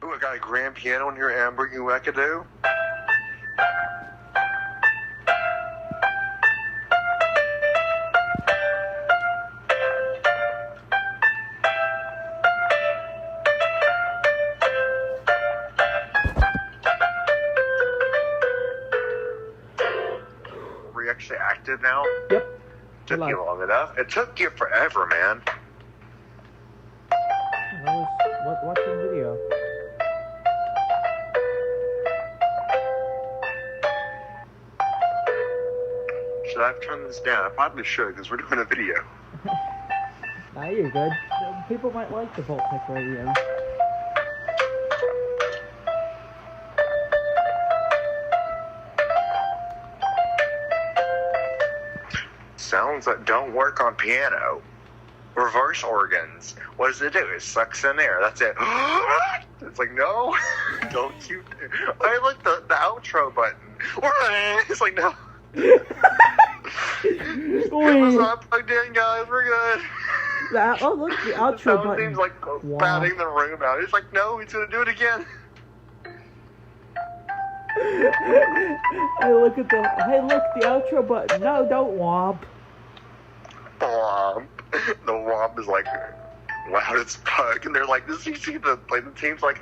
Ooh, I got a grand piano in here, Amber. You wackadoo. Are you actually active now? Yep. Took you long enough. It took you forever, man. I was watching video. Should I turn this down? I probably should, because we're doing a video. Nah, you're good. People might like the Vault-Tec radio. Sounds that don't work on piano. Reverse organs. What does it do? It sucks in air. That's it. It's like, no. Don't you. I like the outro button. It's like, no. It was not plugged in, guys. We're good. Oh, look, the outro button. Seems like batting the room out. It's like, no, he's going to do it again. Hey, look, the outro button. No, don't womp. Womp. The womp is like loud as fuck, and they're like, "This you see the team's like,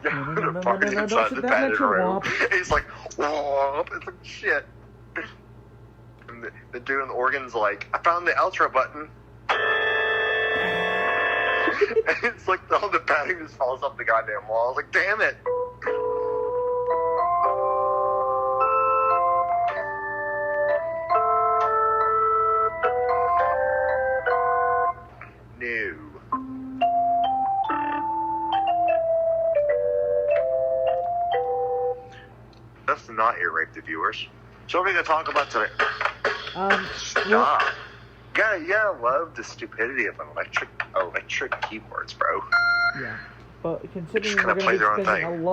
they're fucking inside the padded room." It's like womp. It's like shit. And the dude in the organ's like, "I found the outro button." And it's like all the padding just falls off the goddamn wall. I was like, "Damn it." That's not irate the viewers. So what are we going to talk about today? Stop. You gotta love the stupidity of electric keyboards, bro. Yeah. But considering we're going to be spending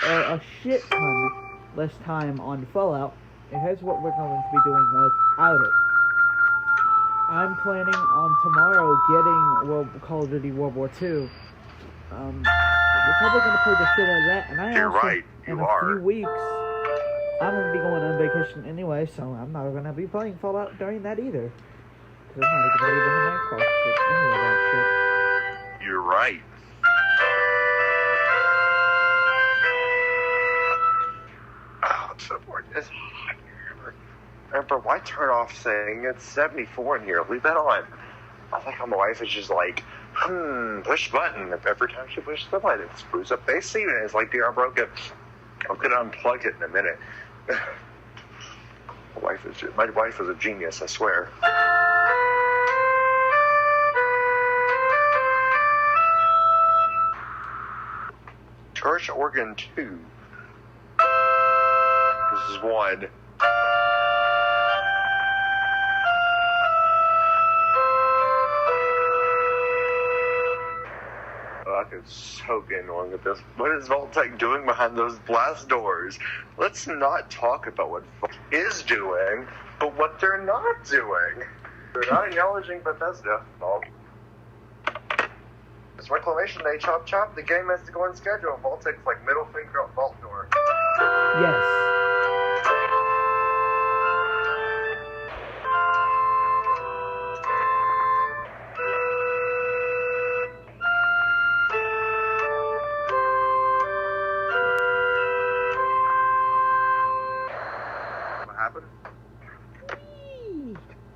a shit ton less time on Fallout, here's what we're going to be doing without it. I'm planning on tomorrow getting Call of Duty World War II. We're probably going to play the shit out of that, and You're right. In a few weeks, I'm going to be going on vacation anyway, so I'm not going to be playing Fallout during that either. Because I'm not even going to be doing an Xbox for any of that shit. You're right. Oh, I'm so bored. It's hot here. Remember, why turn off saying it's 74 in here? Leave that on. I think my wife is just like, push button. If every time she pushes the button, it screws up the AC, and it's like, dear, I broke it. I'm going to unplug it in a minute. My wife is a genius, I swear. Church organ 2. This is 1. I could so get annoying with this. What is Vault-Tec doing behind those blast doors? Let's not talk about what Vault is doing, but what they're not doing. They're not acknowledging Bethesda. Oh. It's Reclamation Day, chop chop. The game has to go on schedule. Vault-Tec's like middle finger up Vault door. Yes.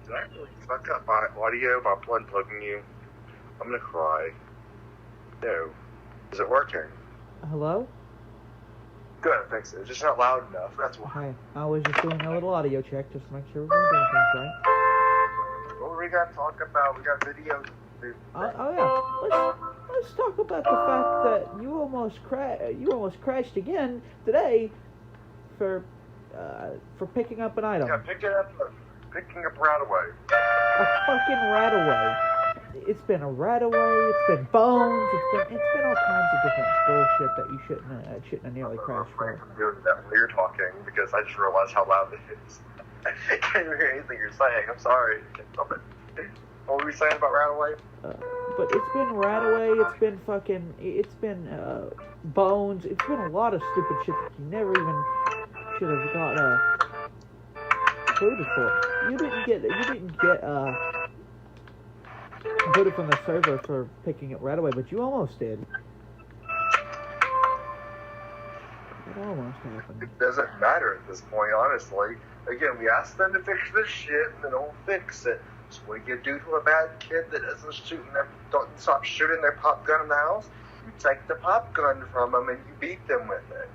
Did I really fuck up my audio by unplugging you? I'm gonna cry. No. Is it working? Hello? Good, I fixed it. It's just not loud enough. That's why. Okay. I was just doing a little audio check just to make sure we're doing things right. What we got to talk about? We got videos. Oh yeah. Let's talk about the fact that you almost crashed again today for picking up an item. Yeah, picking up Radaway. A fucking Radaway. It's been a Radaway. It's been bones. It's been all kinds of different bullshit that you shouldn't have nearly crashed for. I'm doing that when you're talking because I just realized how loud it is. I can't even hear anything you're saying. I'm sorry. What were we saying about Radaway? but it's been Radaway, it's been Bones, it's been a lot of stupid shit that you never even should have got booted for. You didn't get booted from the server for picking up Radaway, but you almost did. It almost happened. It doesn't matter at this point, honestly. Again, we asked them to fix this shit, and they don't fix it. So what do you do to a bad kid that don't stop shooting their pop gun in the house? You take the pop gun from them and you beat them with it.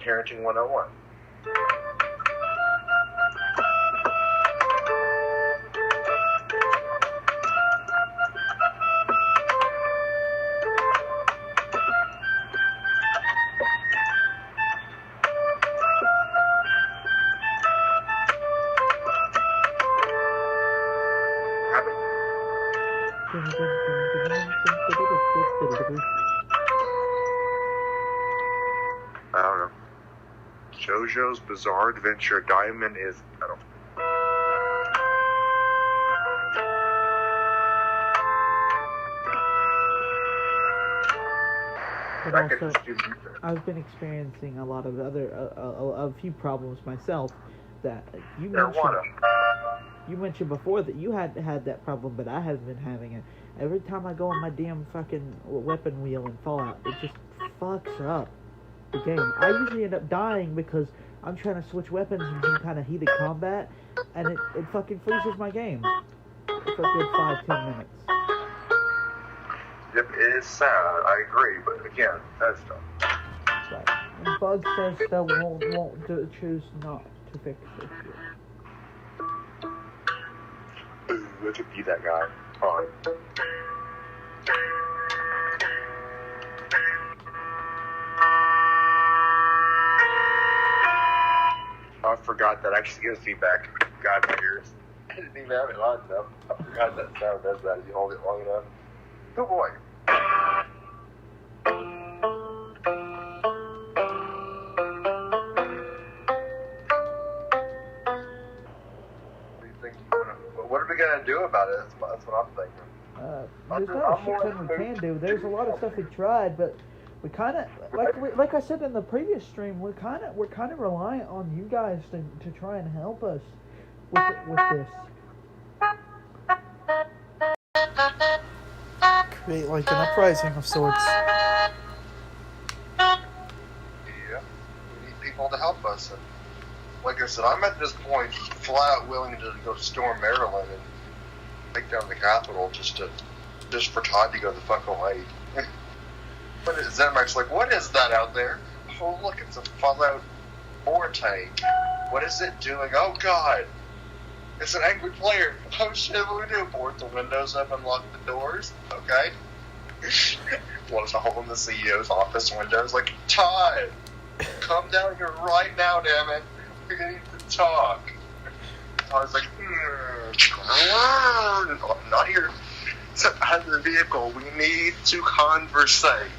Parenting 101. I don't know. JoJo's Bizarre Adventure Diamond is... I don't know. But also, I've been experiencing a lot of a few problems myself that you mentioned before that you had that problem, but I haven't been having it. Every time I go on my damn fucking weapon wheel in Fallout, it just fucks up the game. I usually end up dying because I'm trying to switch weapons in some kind of heated combat, and it fucking freezes my game for a good 5-10 minutes. Yep, it is sad. I agree, but again, that's tough. Right. And Bug says they won't choose not to fix it. Ooh, I could be that guy. Fine. I forgot that actually gives feedback. God, my ears. I didn't even have it loud enough. I forgot that sound does that if you hold it long enough. Good boy. What are we going to do about it? That's what I'm thinking. There's not a shit ton we can do. There's a lot of stuff we tried, but we kind of, like I said in the previous stream, we're kind of reliant on you guys to try and help us with this. Create like an uprising of sorts. Yeah, we need people to help us. And like I said, I'm at this point flat out willing to go storm Maryland and take down the Capitol just for Todd to go the fuck away. But ZeniMax's like, what is that out there? Oh look, it's a Fallout 4 tank. What is it doing? Oh god, it's an angry player. Oh shit, what do we do? Board the windows up and lock the doors? Okay. Want us to hole in the CEO's office windows? Like, Todd, come down here right now, damn it. We're gonna need to talk. Todd's like, not here. So out of the vehicle, we need to conversate.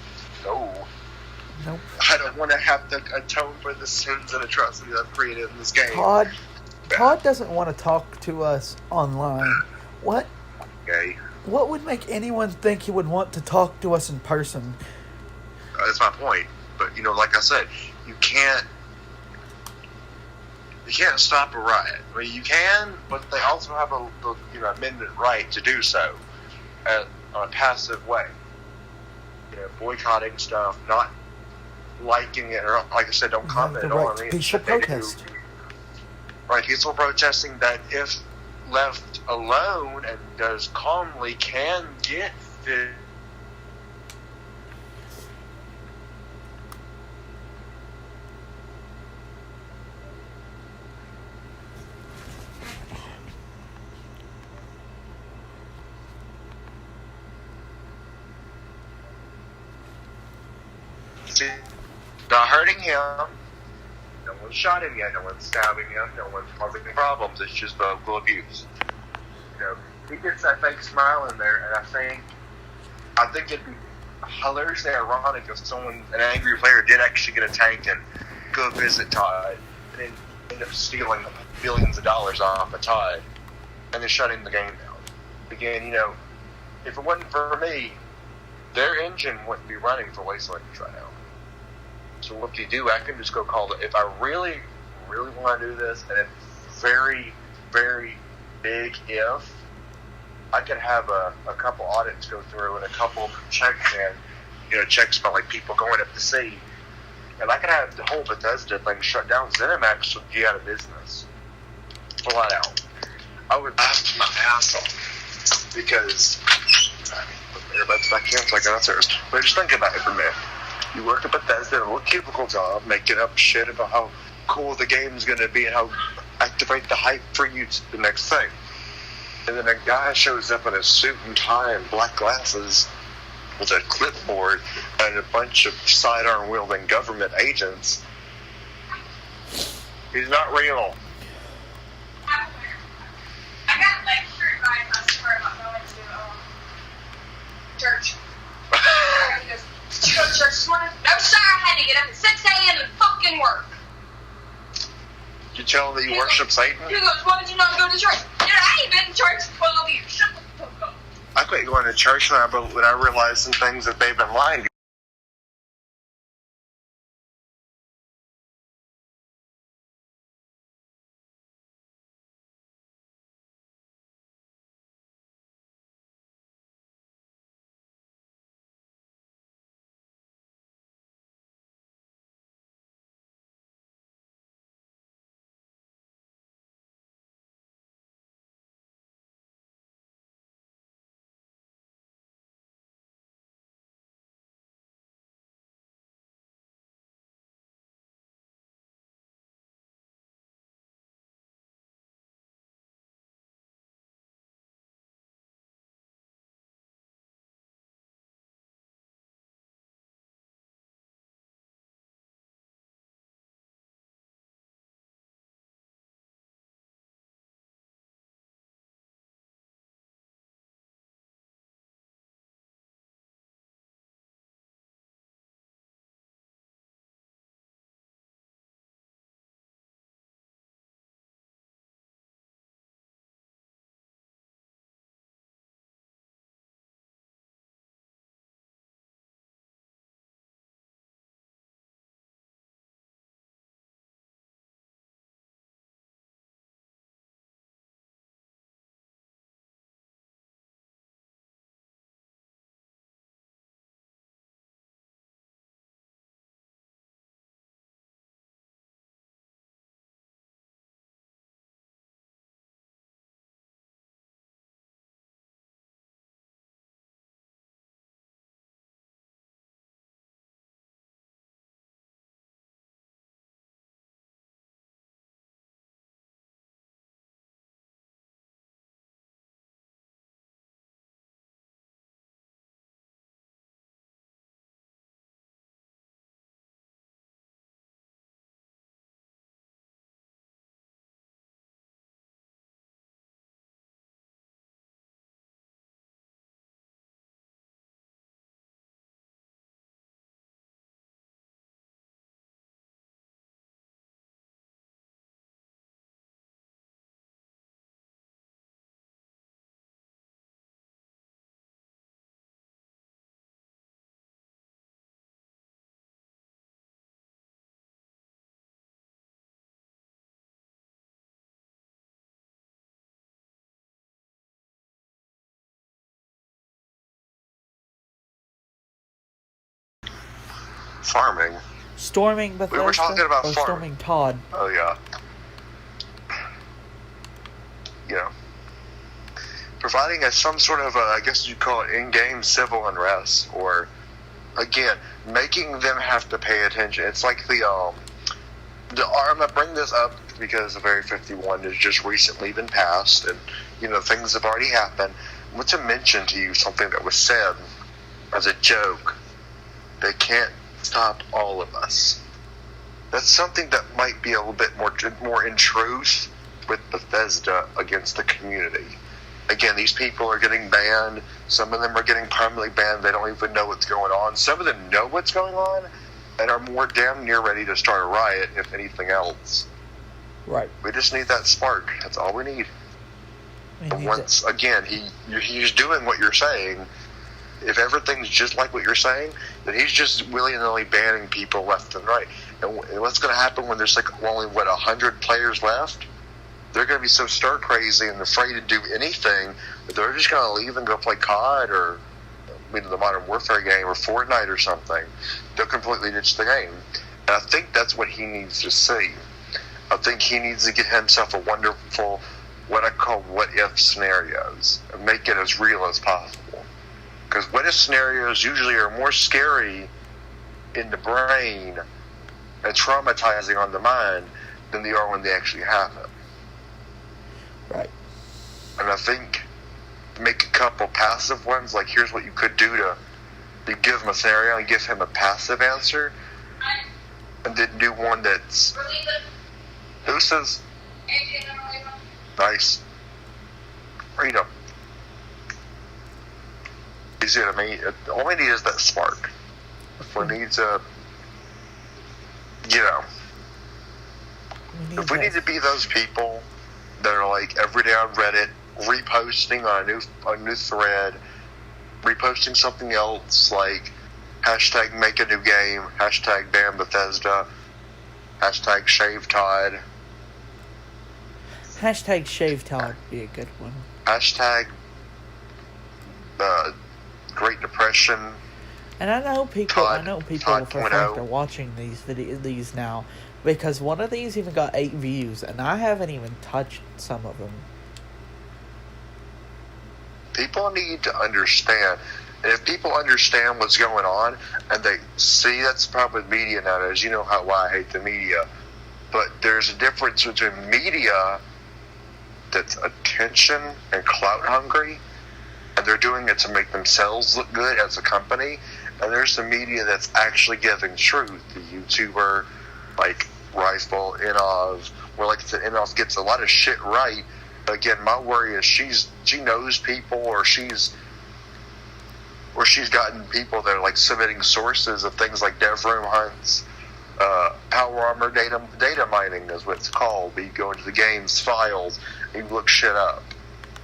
No. Nope. I don't want to have to atone for the sins and atrocities I've created in this game. Todd doesn't want to talk to us online. What? Okay. What would make anyone think he would want to talk to us in person? That's my point. But, like I said, you can't stop a riot. I mean, you can, but they also have a amendment right to do so on a passive way. Boycotting stuff, not liking it, or like I said, don't comment on it. Peaceful protest. Right, peaceful protesting that, if left alone and does calmly, can get fit. Not hurting him. No one's shot him yet. No one's stabbing him. No one's causing any problems. It's just vocal abuse. He gets that fake smile in there, and I think it'd be hilariously ironic if an angry player did actually get a tank and go visit Todd, and then end up stealing billions of dollars off of Todd, and then shutting the game down. Again, if it wasn't for me, their engine wouldn't be running for Wastelanders right now. So what do you do? I can just go call it. If I really, really want to do this, and it's very, very big if, I could have a couple audits go through and a couple checks in, checks about like people going up to sea. And I could have the whole Bethesda thing shut down. ZeniMax would be out of business. Flat out. I would laugh my ass off. Because, earbuds back in, so I got downstairs. But just think about it for a minute. You work at Bethesda in a little cubicle job, making up shit about how cool the game's going to be and how activate the hype for you to the next thing. And then a guy shows up in a suit and tie and black glasses with a clipboard and a bunch of sidearm wielding government agents. He's not real. I got lectured by a customer about going to church. He goes, "Did you go to church this morning?" "No, sir, I had to get up at 6 a.m. and fucking work." You tell him that you worship Satan? He goes, "Why did you not go to church?" "Dude, I ain't been to church in 12 years. Shut the fuck up." I quit going to church when I realized some things that they've been lying to. Farming. Storming Bethesda. We were talking about storming Todd. Oh yeah. Providing some sort of, I guess you'd call it in-game civil unrest, or again, making them have to pay attention. It's like I'm gonna bring this up because the Area 51 has just recently been passed, and things have already happened. I want to mention to you something that was said as a joke. They can't stop all of us. That's something that might be a little bit more in truth with Bethesda against the community. Again, these people are getting banned. Some of them are getting permanently banned. They don't even know what's going on. Some of them know what's going on and are more damn near ready to start a riot, if anything else. Right. We just need that spark. That's all we need. Once again, he's doing what you're saying. If everything's just like what you're saying, then he's just willy-nilly banning people left and right. And what's going to happen when there's like only 100 players left? They're going to be so stir crazy and afraid to do anything that they're just going to leave and go play COD or the Modern Warfare game or Fortnite or something. They'll completely ditch the game. And I think that's what he needs to see. I think he needs to get himself a wonderful, what I call what-if scenarios, and make it as real as possible. Because what-if scenarios usually are more scary in the brain and traumatizing on the mind than they are when they actually happen. Right. And I think make a couple passive ones, like here's what you could do to give him a scenario and give him a passive answer, and then do one that's deuces. Nice. Read them. You see what I mean? All we need is that spark. We need to, if we need to be those people that are like every day on Reddit, reposting on a new thread, reposting something else like hashtag make a new game, hashtag ban Bethesda, hashtag shave Todd. Hashtag shave Todd would be a good one. Hashtag Great Depression. And I know people Todd for a fact are watching these now, because one of these even got 8 views, and I haven't even touched some of them. People need to understand, and if people understand what's going on, and they see that's the problem with media nowadays, you know why I hate the media, but there's a difference between media that's attention and clout hungry, and they're doing it to make themselves look good as a company, and there's the media that's actually giving truth. The YouTuber, like Rifle, Inov, where like Inov gets a lot of shit right. Again, my worry is she knows people, or she's gotten people that are like submitting sources of things like dev room hunts, power armor data mining is what it's called. You go into the game's files and you look shit up.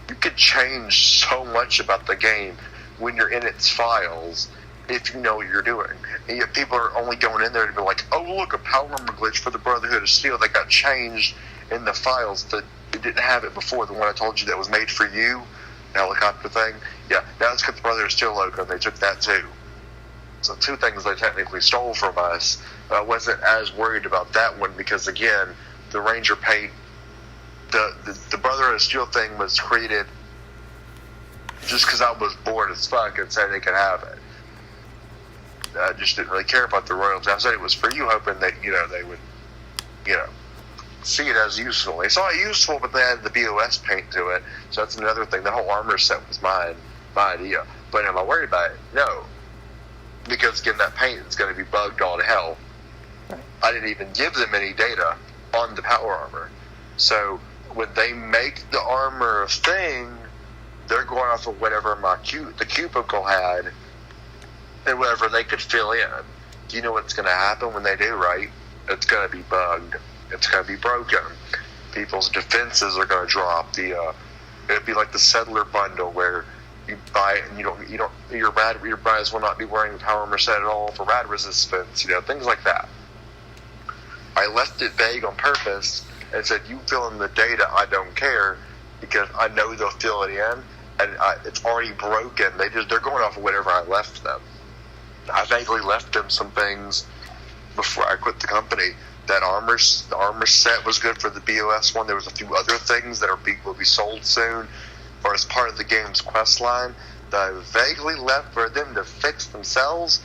You could change so much about the game when you're in its files if you know what you're doing. And yet people are only going in there to be like, oh, look, a power armor glitch for the Brotherhood of Steel that got changed in the files that it didn't have it before. The one I told you that was made for you, the helicopter thing. Yeah, now it's got the Brotherhood of Steel logo, and they took that too. So 2 things they technically stole from us. I wasn't as worried about that one because, again, the Ranger paid. The Brotherhood of Steel thing was created just because I was bored as fuck and said they could have it. I just didn't really care about the royalties. I said it was for you, hoping that, they would, see it as useful. They saw it useful, but they added the BOS paint to it. So that's another thing. The whole armor set was my idea. But am I worried about it? No. Because, again, that paint is going to be bugged all to hell. I didn't even give them any data on the power armor. So when they make the armor a thing, they're going off of whatever the cubicle had and whatever they could fill in. You know what's going to happen when they do, right? It's going to be bugged. It's going to be broken. People's defenses are going to drop. It'd be like the Settler bundle where you buy it and your guys will not be wearing the power armor set at all for rad resistance. Things like that. I left it vague on purpose and said, you fill in the data, I don't care, because I know they'll fill it in, and it's already broken. They're going off of whatever I left them. I vaguely left them some things before I quit the company. The armor set was good for the BOS one. There was a few other things that will be sold soon, or as part of the game's quest line, that I vaguely left for them to fix themselves.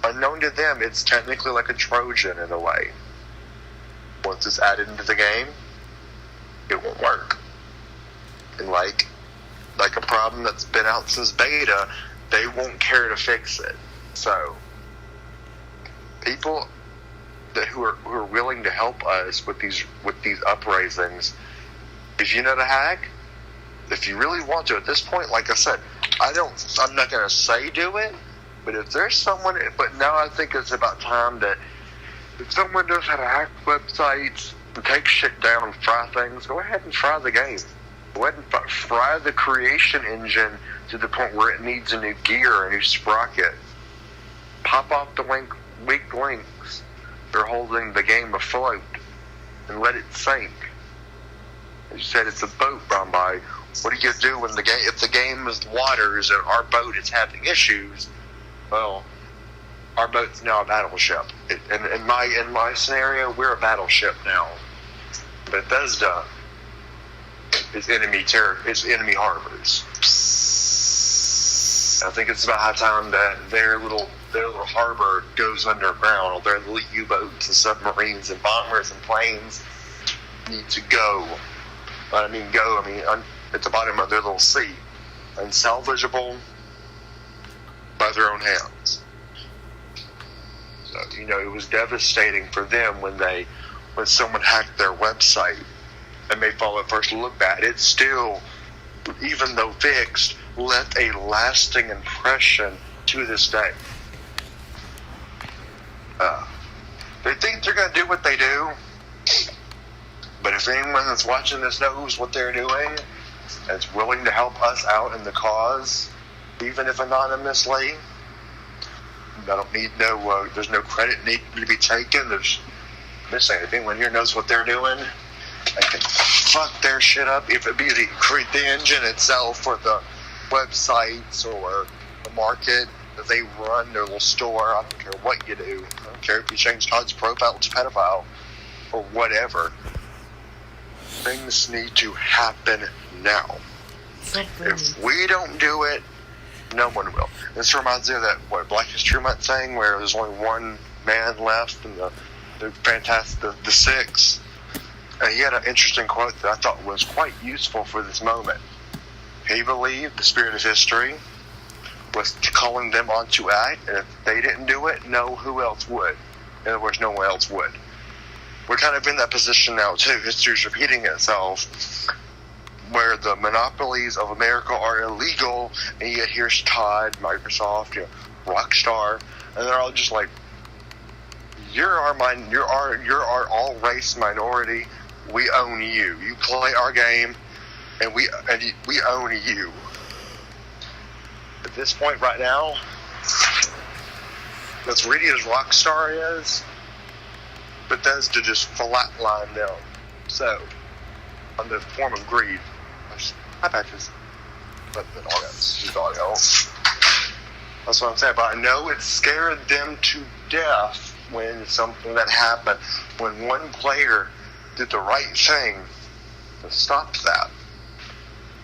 Unknown to them, it's technically like a Trojan in a way. Once it's added into the game, it won't work. And like a problem that's been out since beta, they won't care to fix it. So people who are willing to help us with these uprisings, if you know to hack, if you really want to, at this point, like I said, I'm not gonna say do it, but if there's someone, but now I think it's about time that if someone knows how to hack websites and take shit down and fry things, go ahead and fry the game. Go ahead and fry the creation engine to the point where it needs a new gear, a new sprocket. Pop off the weak links. They're holding the game afloat and let it sink. As you said, it's a boat, Bombay. What do you do when if the game is waters and our boat is having issues? Well, our boat's now a battleship. In my scenario, we're a battleship now. Bethesda is enemy harbors. I think it's about high time that their little harbor goes underground. Their little U-boats and submarines and bombers and planes need to go. I mean at the bottom of their little sea, unsalvageable by their own hands. So it was devastating for them when someone hacked their website and made Fallout first look bad. It still, even though fixed, left a lasting impression to this day. They think they're going to do what they do, but if anyone that's watching this knows what they're doing and is willing to help us out in the cause, even if anonymously, there's no credit need to be taken. If anyone here knows what they're doing, they can fuck their shit up. If it be the engine itself or the websites or the market that they run, their little store, I don't care what you do. I don't care if you change Todd's profile to pedophile or whatever. Things need to happen now. If we don't do it, no one will. This reminds me of that Black History Month thing where there's only one man left in the six. And he had an interesting quote that I thought was quite useful for this moment. He believed the spirit of history was calling them on to act, and if they didn't do it, who else would? In other words, no one else would. We're kind of in that position now too. History's repeating itself, where the monopolies of America are illegal, and yet here's Todd, Microsoft, Rockstar, and they're all just like, you're our all race minority. We own you. You play our game, and we own you. At this point right now, as ready as Rockstar is, Bethesda just flatlined them. So, on the form of greed, hi patches, but then all that's just audio. That's what I'm saying. But I know it scared them to death when something that happened, when one player did the right thing to stop that.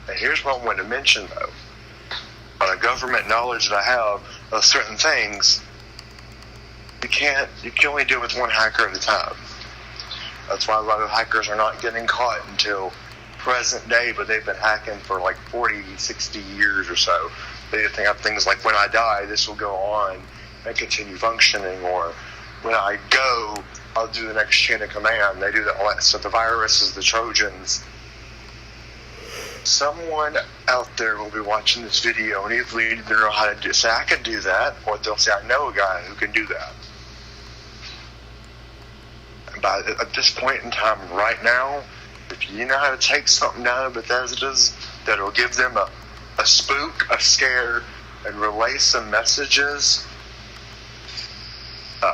And here's what I want to mention, though. On the government knowledge that I have of certain things, you can only do it with one hacker at a time. That's why a lot of hackers are not getting caught until present day, but they've been hacking for like 40, 60 years or so. They have things like, when I die, this will go on and continue functioning, or when I go, I'll do the next chain of command. They do all that stuff. The viruses, the Trojans. Someone out there will be watching this video and either know how to say, I can do that, or they'll say, I know a guy who can do that. But at this point in time, right now, if you know how to take something down of Bethesda's that'll give them a spook, a scare, and relay some messages, you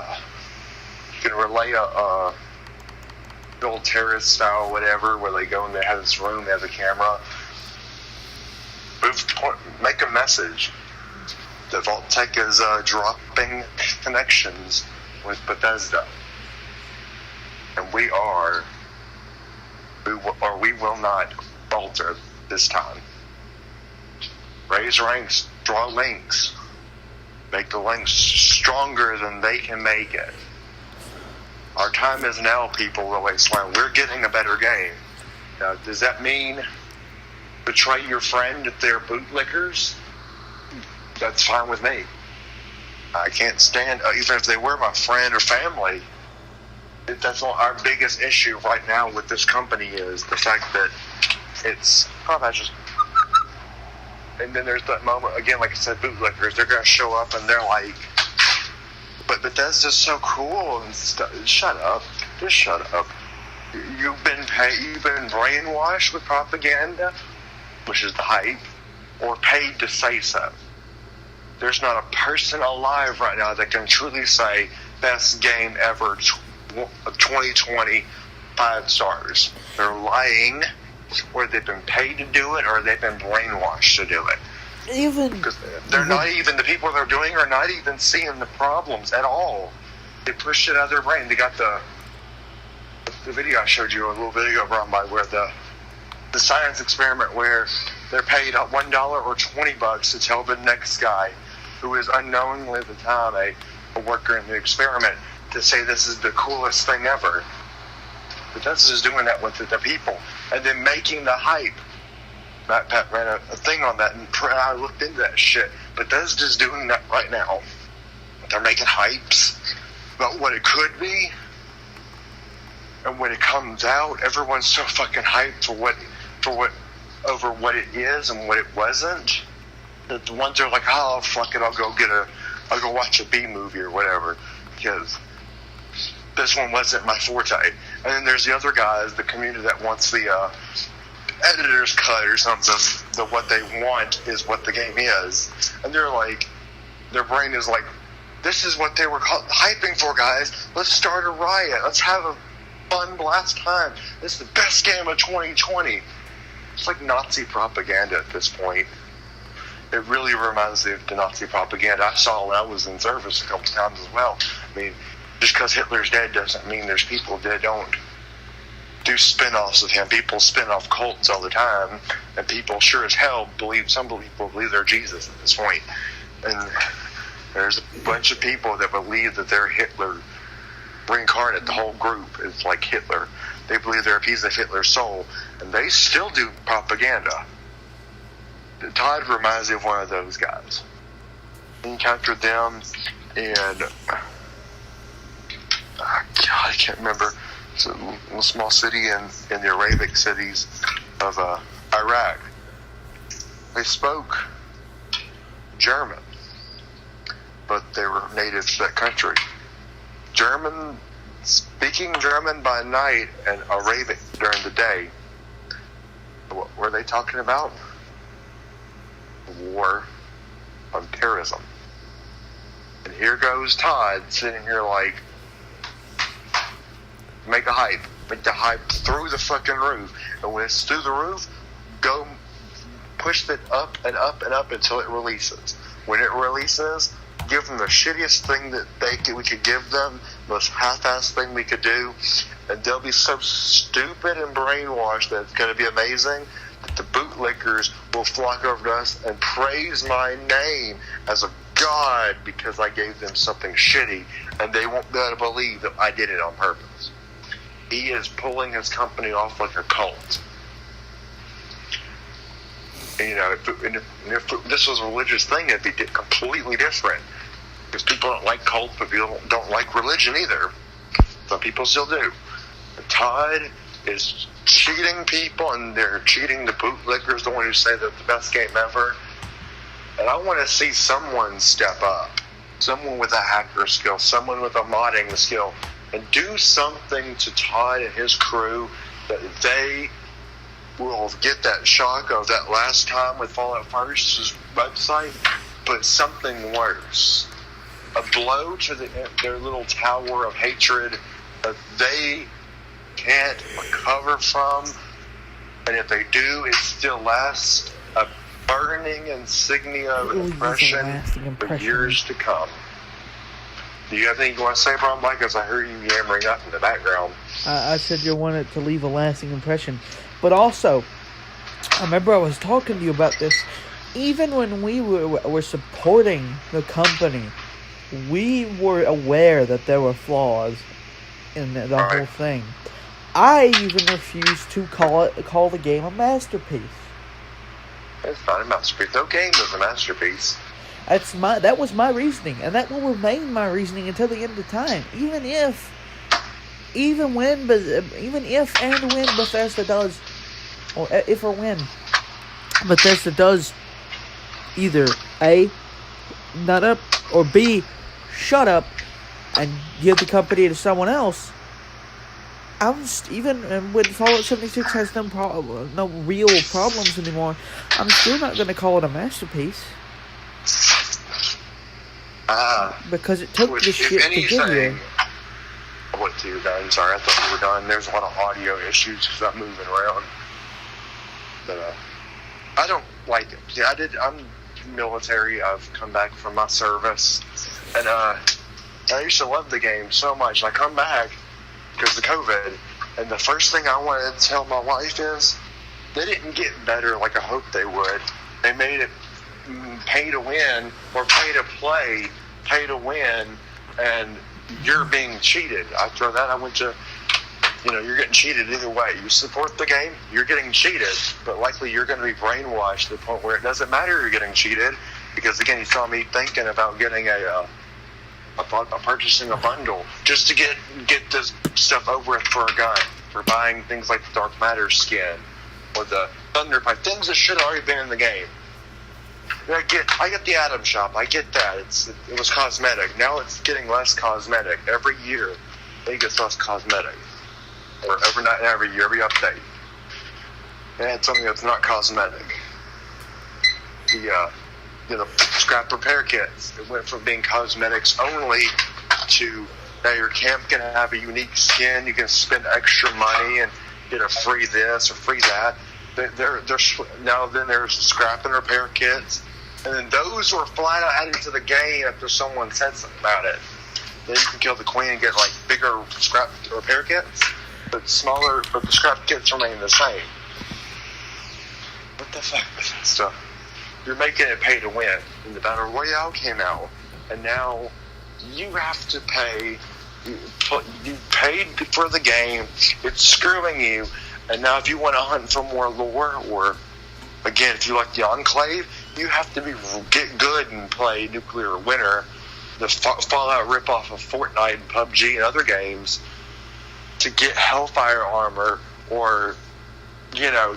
can relay a old terrorist style, whatever, where they go and they have this room, they have a camera. Make a message. The Vault-Tec is dropping connections with Bethesda. And we will not falter this time. Raise ranks, draw links. Make the links stronger than they can make it. Our time is now, people, the Wasteland. We're getting a better game. Now, does that mean betray your friend if they're bootlickers? That's fine with me. I can't stand, even if they were my friend or family, that's not our biggest issue right now with this company, is the fact that it's, and then there's that moment, again, like I said, bootlickers, they're going to show up and they're like, but Bethesda's so cool and stuff. Shut up. Just shut up. You've been brainwashed with propaganda, which is the hype, or paid to say so. There's not a person alive right now that can truly say best game ever 2020 5 stars. They're lying, or they've been paid to do it, or they've been brainwashed to do it. Because they're not even, the people they're doing are not even seeing the problems at all. They push it out of their brain. They got the video I showed you, a little video run by where the science experiment where they're paid $1 or $20 to tell the next guy who is unknowingly at the time a worker in the experiment to say this is the coolest thing ever. Bethesda is doing that with the people, and then making the hype. Matt Pat ran a thing on that, and I looked into that shit. Bethesda's doing that right now. They're making hypes about what it could be, and when it comes out, everyone's so fucking hyped over what it is and what it wasn't. That the ones are like, oh fuck it, I'll go watch a B movie or whatever, because this one wasn't my forte. And then there's the other guys, the community that wants the editor's cut or something, that what they want is what the game is. And they're like, their brain is like, this is what they were hyping for, guys. Let's start a riot. Let's have a fun blast time. This is the best game of 2020. It's like Nazi propaganda at this point. It really reminds me of the Nazi propaganda I saw when I was in service a couple times as well. I mean, just because Hitler's dead doesn't mean there's people that don't do spin-offs of him. People spin off cults all the time, and people sure as hell some people believe they're Jesus at this point. And there's a bunch of people that believe that they're Hitler reincarnate. The whole group is like Hitler. They believe they're a piece of Hitler's soul, and they still do propaganda. Todd reminds me of one of those guys. I encountered them in I can't remember. It's a small city in the Arabic cities of Iraq. They spoke German, but they were native to that country. Speaking German by night and Arabic during the day. What were they talking about? War on terrorism. And here goes Todd sitting here like, make the hype through the fucking roof. And when it's through the roof, go push it up and up and up until it releases. When it releases, give them the shittiest thing that we could give them, most half-assed thing we could do, and they'll be so stupid and brainwashed that it's going to be amazing that the bootlickers will flock over to us and praise my name as a god because I gave them something shitty, and they won't be able to believe that I did it on purpose. He is pulling his company off like a cult. And, you know, if this was a religious thing, it'd be completely different. Because people don't like cults, but people don't like religion either. Some people still do. But Todd is cheating people, and they're cheating the bootlickers, the one who say they're the best game ever. And I want to see someone step up. Someone with a hacker skill, someone with a modding skill, and do something to Todd and his crew that they will get that shock of that last time with Fallout First's website, but something worse. A blow to their little tower of hatred that they can't recover from, and if they do, it still lasts a burning insignia of impression for years to come. Do you have anything you want to say, Brian Mike? Because I heard you yammering up in the background. I said you wanted to leave a lasting impression. But also, I remember I was talking to you about this. Even when we were supporting the company, we were aware that there were flaws in the whole thing. I even refused to call the game a masterpiece. It's not a masterpiece. No game is a masterpiece. That was my reasoning, and that will remain my reasoning until the end of time. Even if and when Bethesda does, or if or when Bethesda does either A, nut up, or B, shut up and give the company to someone else, even when Fallout 76 has no real problems anymore, I'm still not going to call it a masterpiece. Because it took the shit to get here. What to you guys? Sorry, I thought we were done. There's a lot of audio issues because I'm moving around. But I don't like it. Yeah, I'm military. I've come back from my service, and I used to love the game so much. I come back because of COVID, and the first thing I wanted to tell my wife is they didn't get better like I hoped they would. They made it pay to win or pay to play, pay to win, and you're being cheated. After that, I went to, you're getting cheated either way. You support the game, you're getting cheated, but likely you're going to be brainwashed to the point where it doesn't matter you're getting cheated, because again, you saw me thinking about getting I thought about purchasing a bundle just to get this stuff over with for a gun, for buying things like the Dark Matter skin or the Thunder Pipe, things that should have already been in the game. I get the Atom Shop. I get that. It was cosmetic. Now it's getting less cosmetic. Every year, it gets less cosmetic. Or every year, every update. They had something that's not cosmetic. The scrap repair kits. It went from being cosmetics only to now your camp can have a unique skin. You can spend extra money and get a free this or free that. Now there's scrap and repair kits. And then those were flat out added to the game after someone said something about it. Then you can kill the queen and get like bigger scrap repair kits, but the scrap kits remain the same. What the fuck is that stuff? You're making it pay to win. And the Battle Royale came out, and now you have to pay. You paid for the game. It's screwing you. And now if you want to hunt for more lore, or again, if you like the Enclave, you have to get good and play Nuclear Winter, the Fallout ripoff of Fortnite and PUBG and other games, to get Hellfire armor, or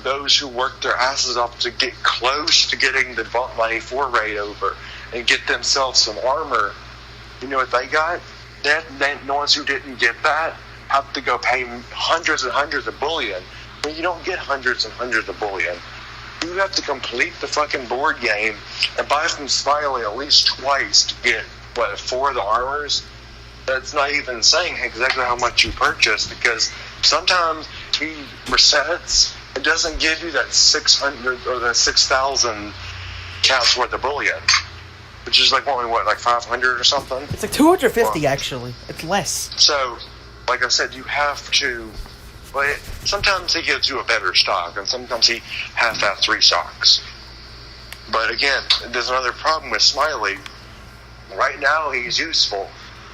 those who work their asses off to get close to getting the Vault 94 raid over and get themselves some armor. You know what they got? The ones who didn't get that have to go pay hundreds and hundreds of bullion. But you don't get hundreds and hundreds of bullion. You have to complete the fucking board game and buy from Smiley at least twice to get, 4 of the armors? That's not even saying exactly how much you purchased, because sometimes he resets. It doesn't give you that 600 or that 6,000 counts worth of bullion, which is only 500 or something. It's 250 actually. It's less. So, like I said, you have to. Sometimes he gives you a better stock, and sometimes he half-assed restocks. But again, there's another problem with Smiley. Right now, he's useful,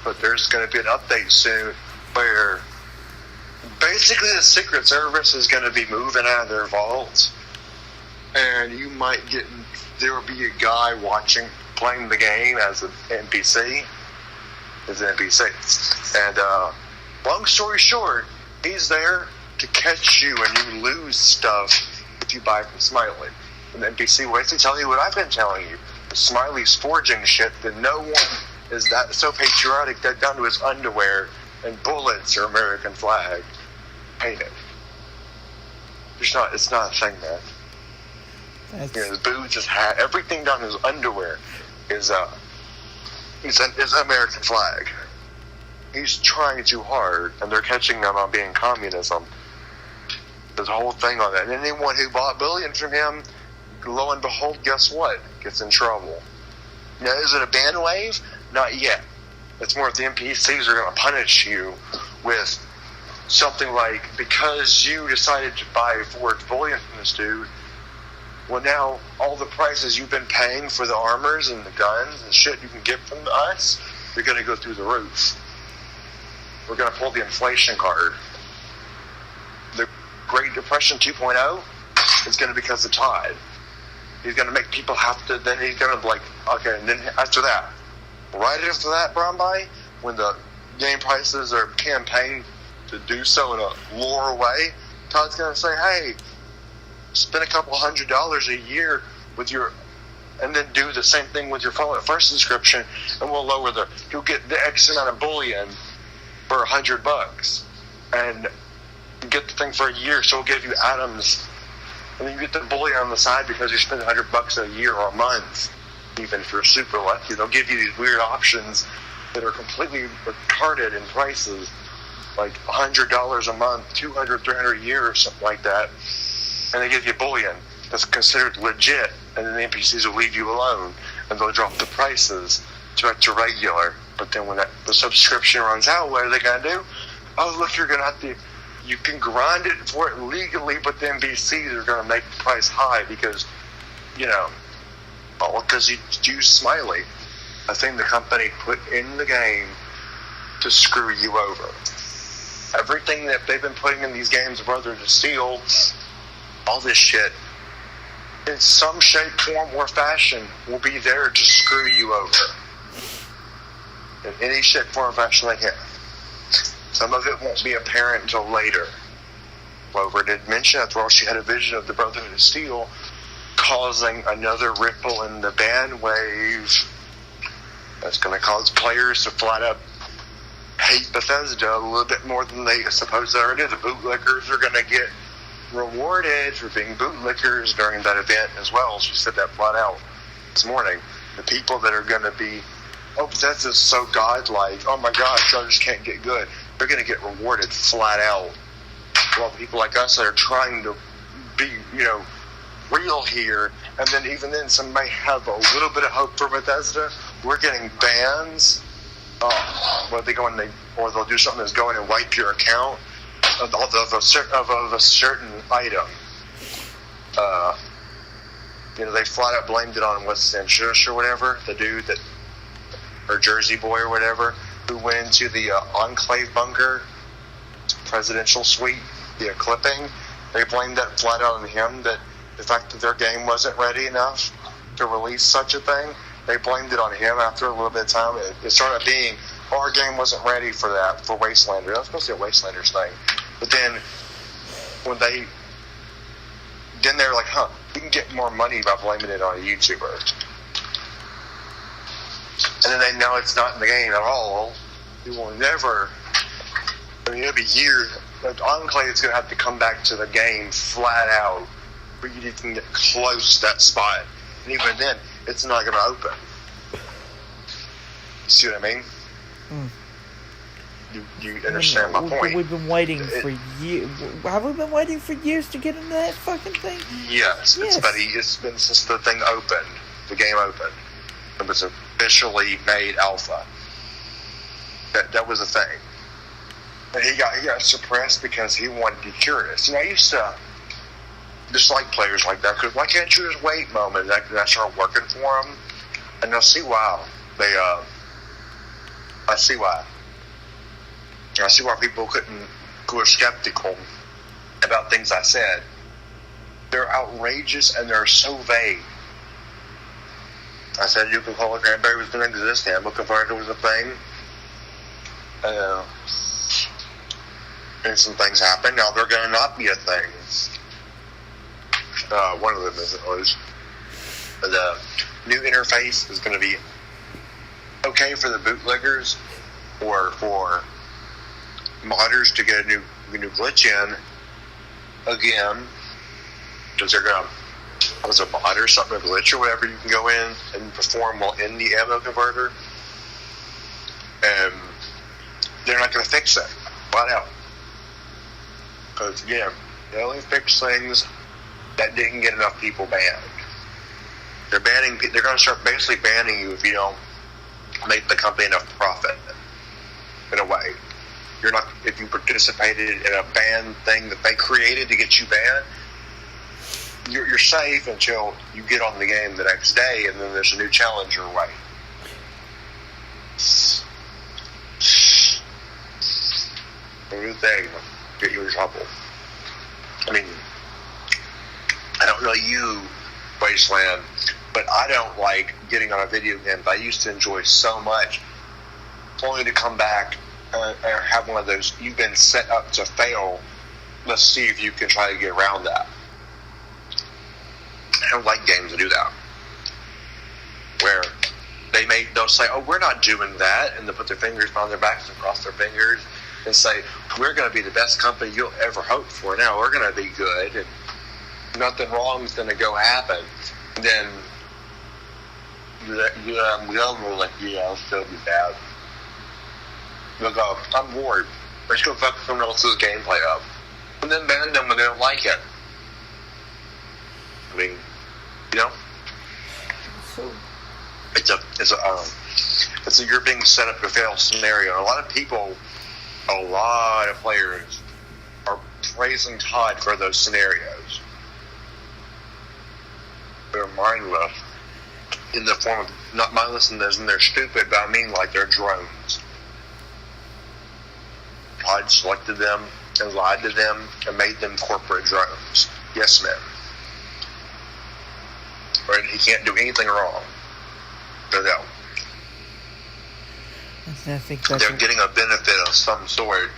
but there's going to be an update soon where basically the Secret Service is going to be moving out of their vaults, and you might there will be a guy playing the game as an NPC. And long story short, he's there to catch you, and you lose stuff if you buy from Smiley. And the NPC waits to tell you what I've been telling you. If Smiley's forging shit, then no one is that so patriotic that down to his underwear and bullets or American flag painted. It's not a thing, man. His boots, his hat, everything down his underwear is American flag. He's trying too hard, and they're catching them on being communism. There's a whole thing on that. And anyone who bought bullion from him, lo and behold, guess what? Gets in trouble. Now, is it a ban wave? Not yet. It's more if the NPCs are going to punish you with something like, because you decided to buy forged bullion from this dude, well, now all the prices you've been paying for the armors and the guns and shit you can get from us, they're going to go through the roof. We're going to pull the inflation card. The Great Depression 2.0 is going to be because of Todd. He's going to make people have to, then he's going to okay, and then after that, right after that, Bromby, when the game prices are campaigned to do so in a lore way, Todd's going to say, hey, spend a couple $100 a year with your, and then do the same thing with your Fallout First subscription, and we'll lower you'll get the X amount of bullion for $100, and get the thing for a year, so it'll give you atoms. And then you get the bullion on the side because you spend $100 a year or a month. Even if you're super lucky, they'll give you these weird options that are completely retarded in prices, like $100 a month, $200, $300 a year, or something like that. And they give you bullion that's considered legit, and then the NPCs will leave you alone, and they'll drop the prices to regular. But then when the subscription runs out, what are they gonna do? Oh, look, you're gonna have to. You can grind it for it legally, but the NPCs are gonna make the price high because, because you use Smiley, a thing the company put in the game to screw you over. Everything that they've been putting in these games, Brother to Steel, all this shit, in some shape, form, or fashion, will be there to screw you over. In any shape, form, or fashion they can. Some of it won't be apparent until later. Clover did mention after all she had a vision of the Brotherhood of Steel causing another ripple in the ban wave that's going to cause players to flat out hate Bethesda a little bit more than they suppose they already do. The bootlickers are going to get rewarded for being bootlickers during that event as well. She said that flat out this morning. The people that are going to be, oh, Bethesda's so godlike, oh my gosh, y'all just can't get good, they're going to get rewarded flat out. While people like us that are trying to be, real here, and then even then some may have a little bit of hope for Bethesda, we're getting bans. Where they go and or they'll do something that's go in and wipe your account of a certain item. They flat out blamed it on Shush or whatever, the dude that, or Jersey Boy or whatever, who went into the Enclave bunker, presidential suite, the clipping. They blamed that flat out on him, that the fact that their game wasn't ready enough to release such a thing. They blamed it on him after a little bit of time. It started being, our game wasn't ready for that, for Wastelander. That was supposed to be a Wastelanders thing. But then, when they're like, we can get more money by blaming it on a YouTuber. And then they know it's not in the game at all. You will never, it'll be years. Enclave is going to have to come back to the game flat out for you to even get close to that spot. And even then, it's not going to open. You see what I mean? You understand my point? We've been waiting for years. Have we been waiting for years to get into that fucking thing? Yes. It's been since the thing opened, the game opened. It was officially made alpha. That was a thing. And he got suppressed because he wanted to be curious. I used to dislike players like that, because why can't you just wait moment? I started working for them, and I see why. I see why. I see why people who are skeptical about things I said. They're outrageous and they're so vague. I said Coca-Cola Cranberry was going to exist, and Converter was a thing. And some things happen. Now they're going to not be a thing. One of them isn't always. The new interface is going to be okay for the bootleggers or for modders to get a new glitch in again, because they're going to, as a mod or something, a glitch or whatever, you can go in and perform while in the ammo converter, and they're not going to fix it flat out, because again, they only fix things that didn't get enough people banned. They're going to start basically banning you if you don't make the company enough profit, in a way. If you participated in a ban thing that they created to get you banned, you're safe until you get on the game the next day, and then there's a new challenger away. A new thing get you in trouble. I mean, I don't know you, Wasteland, but I don't like getting on a video game that I used to enjoy so much, only to come back and have one of those, you've been set up to fail, let's see if you can try to get around that. I don't like games that do that, where they'll say, oh, we're not doing that, and they'll put their fingers behind their backs and cross their fingers, and say, we're going to be the best company you'll ever hope for. Now we're going to be good, and nothing wrong is going to go happen. And then the other will like, yeah, I'll still be bad. They'll go, I'm bored. Let's go fuck someone else's gameplay up. And then ban them when they don't like it. I mean, you know? So it's a you're being set up to fail scenario. A lot of players are praising Todd for those scenarios. They're mindless in the form of not mindless and they're stupid, but I mean like they're drones. Todd selected them and lied to them and made them corporate drones. Yes, ma'am. Right? He can't do anything wrong. So no. I think that's they're getting a benefit of some sort.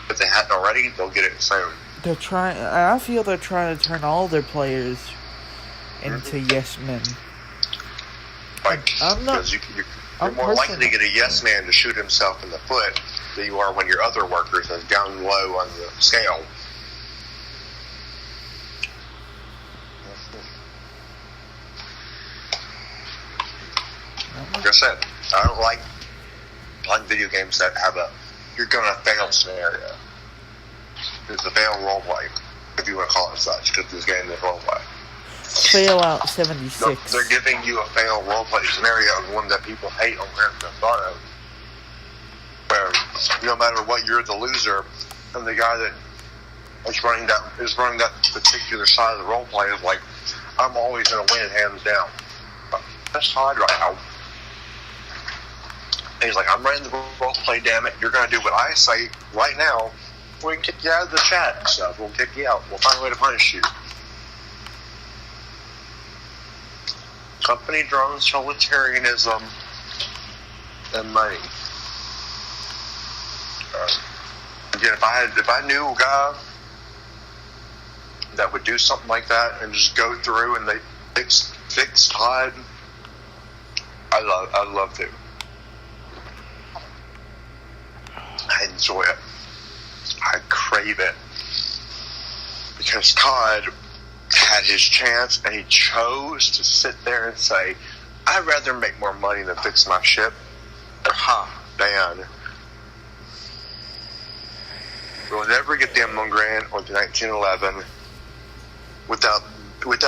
If they hadn't already, they'll get it soon. I feel they're trying to turn all their players into yes men. Like, because you're more likely to get a yes man to shoot himself in the foot than you are when your other workers are down low on the scale. Like I said, I don't like playing video games that have a you're gonna fail scenario. It's a fail roleplay, if you want to call it such, because this game is roleplay. Fallout 76. No, they're giving you a fail roleplay scenario, one that people hate on Grand Theft Auto. Where no matter what, you're the loser, and the guy that is running that particular side of the roleplay is like, I'm always gonna win hands down. That's Todd right now. And he's like, I'm running the roleplay, damn it. You're gonna do what I say right now. We can kick you out of the chat and stuff. We'll kick you out. We'll find a way to punish you. Company drones, totalitarianism, and money. Again, if I knew a guy that would do something like that and just go through and they fix Todd, I'd love to. I enjoy it. I crave it. Because Todd had his chance and he chose to sit there and say, I'd rather make more money than fix my ship. Dan. We'll never get the M1 Garand or the 1911 without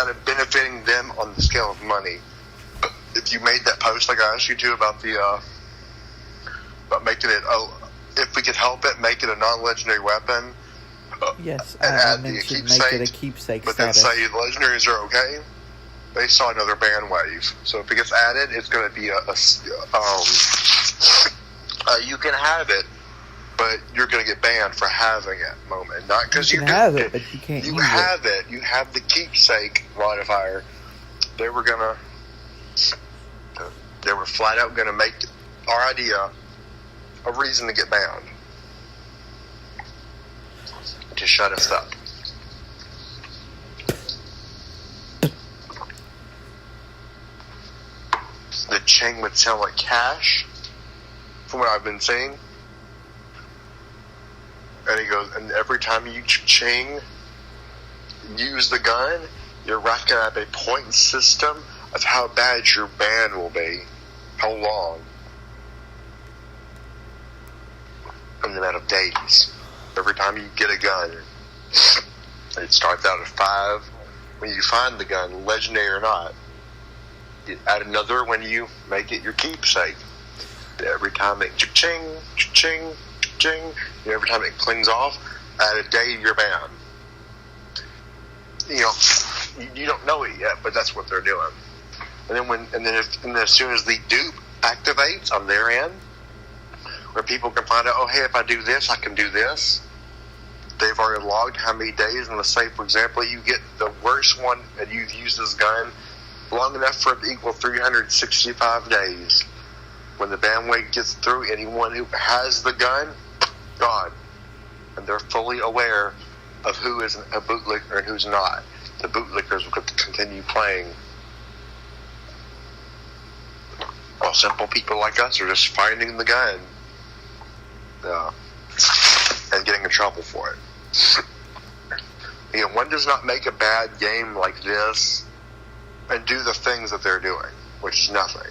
it benefiting them on the scale of money. If you made that post like I asked you to about making it, if we could help it, make it a non-legendary weapon. Yes, and add make it a keepsake but status. Then say the legendaries are okay. They saw another ban wave, so if it gets added, it's going to be you can have it, but you're going to get banned for having it. Moment, not because you have it, but you can't. You have it. You have the keepsake modifier. They were flat out going to make our idea a reason to get banned. To shut us up. The Ching would sound like cash, from what I've been seeing. And he goes, and every time you Ching use the gun, you're racking up a point system of how bad your ban will be, how long, in the amount of days. Every time you get a gun, it starts out at 5. When you find the gun, legendary or not, you add another when you make it your keepsake. Every time it ching, ching, ching, every time it clings off, add a day you're banned. You know, you don't know it yet, but that's what they're doing. And then as soon as the dupe activates on their end, where people can find out, oh, hey, if I do this, I can do this. They've already logged how many days, and let's say, for example, you get the worst one and you've used this gun long enough for it to equal 365 days. When the ban wave gets through, anyone who has the gun, gone. And they're fully aware of who is a bootlicker and who's not. The bootlickers will continue playing. While simple people like us are just finding the gun. and getting in trouble for it. You know, one does not make a bad game like this and do the things that they're doing, which is nothing.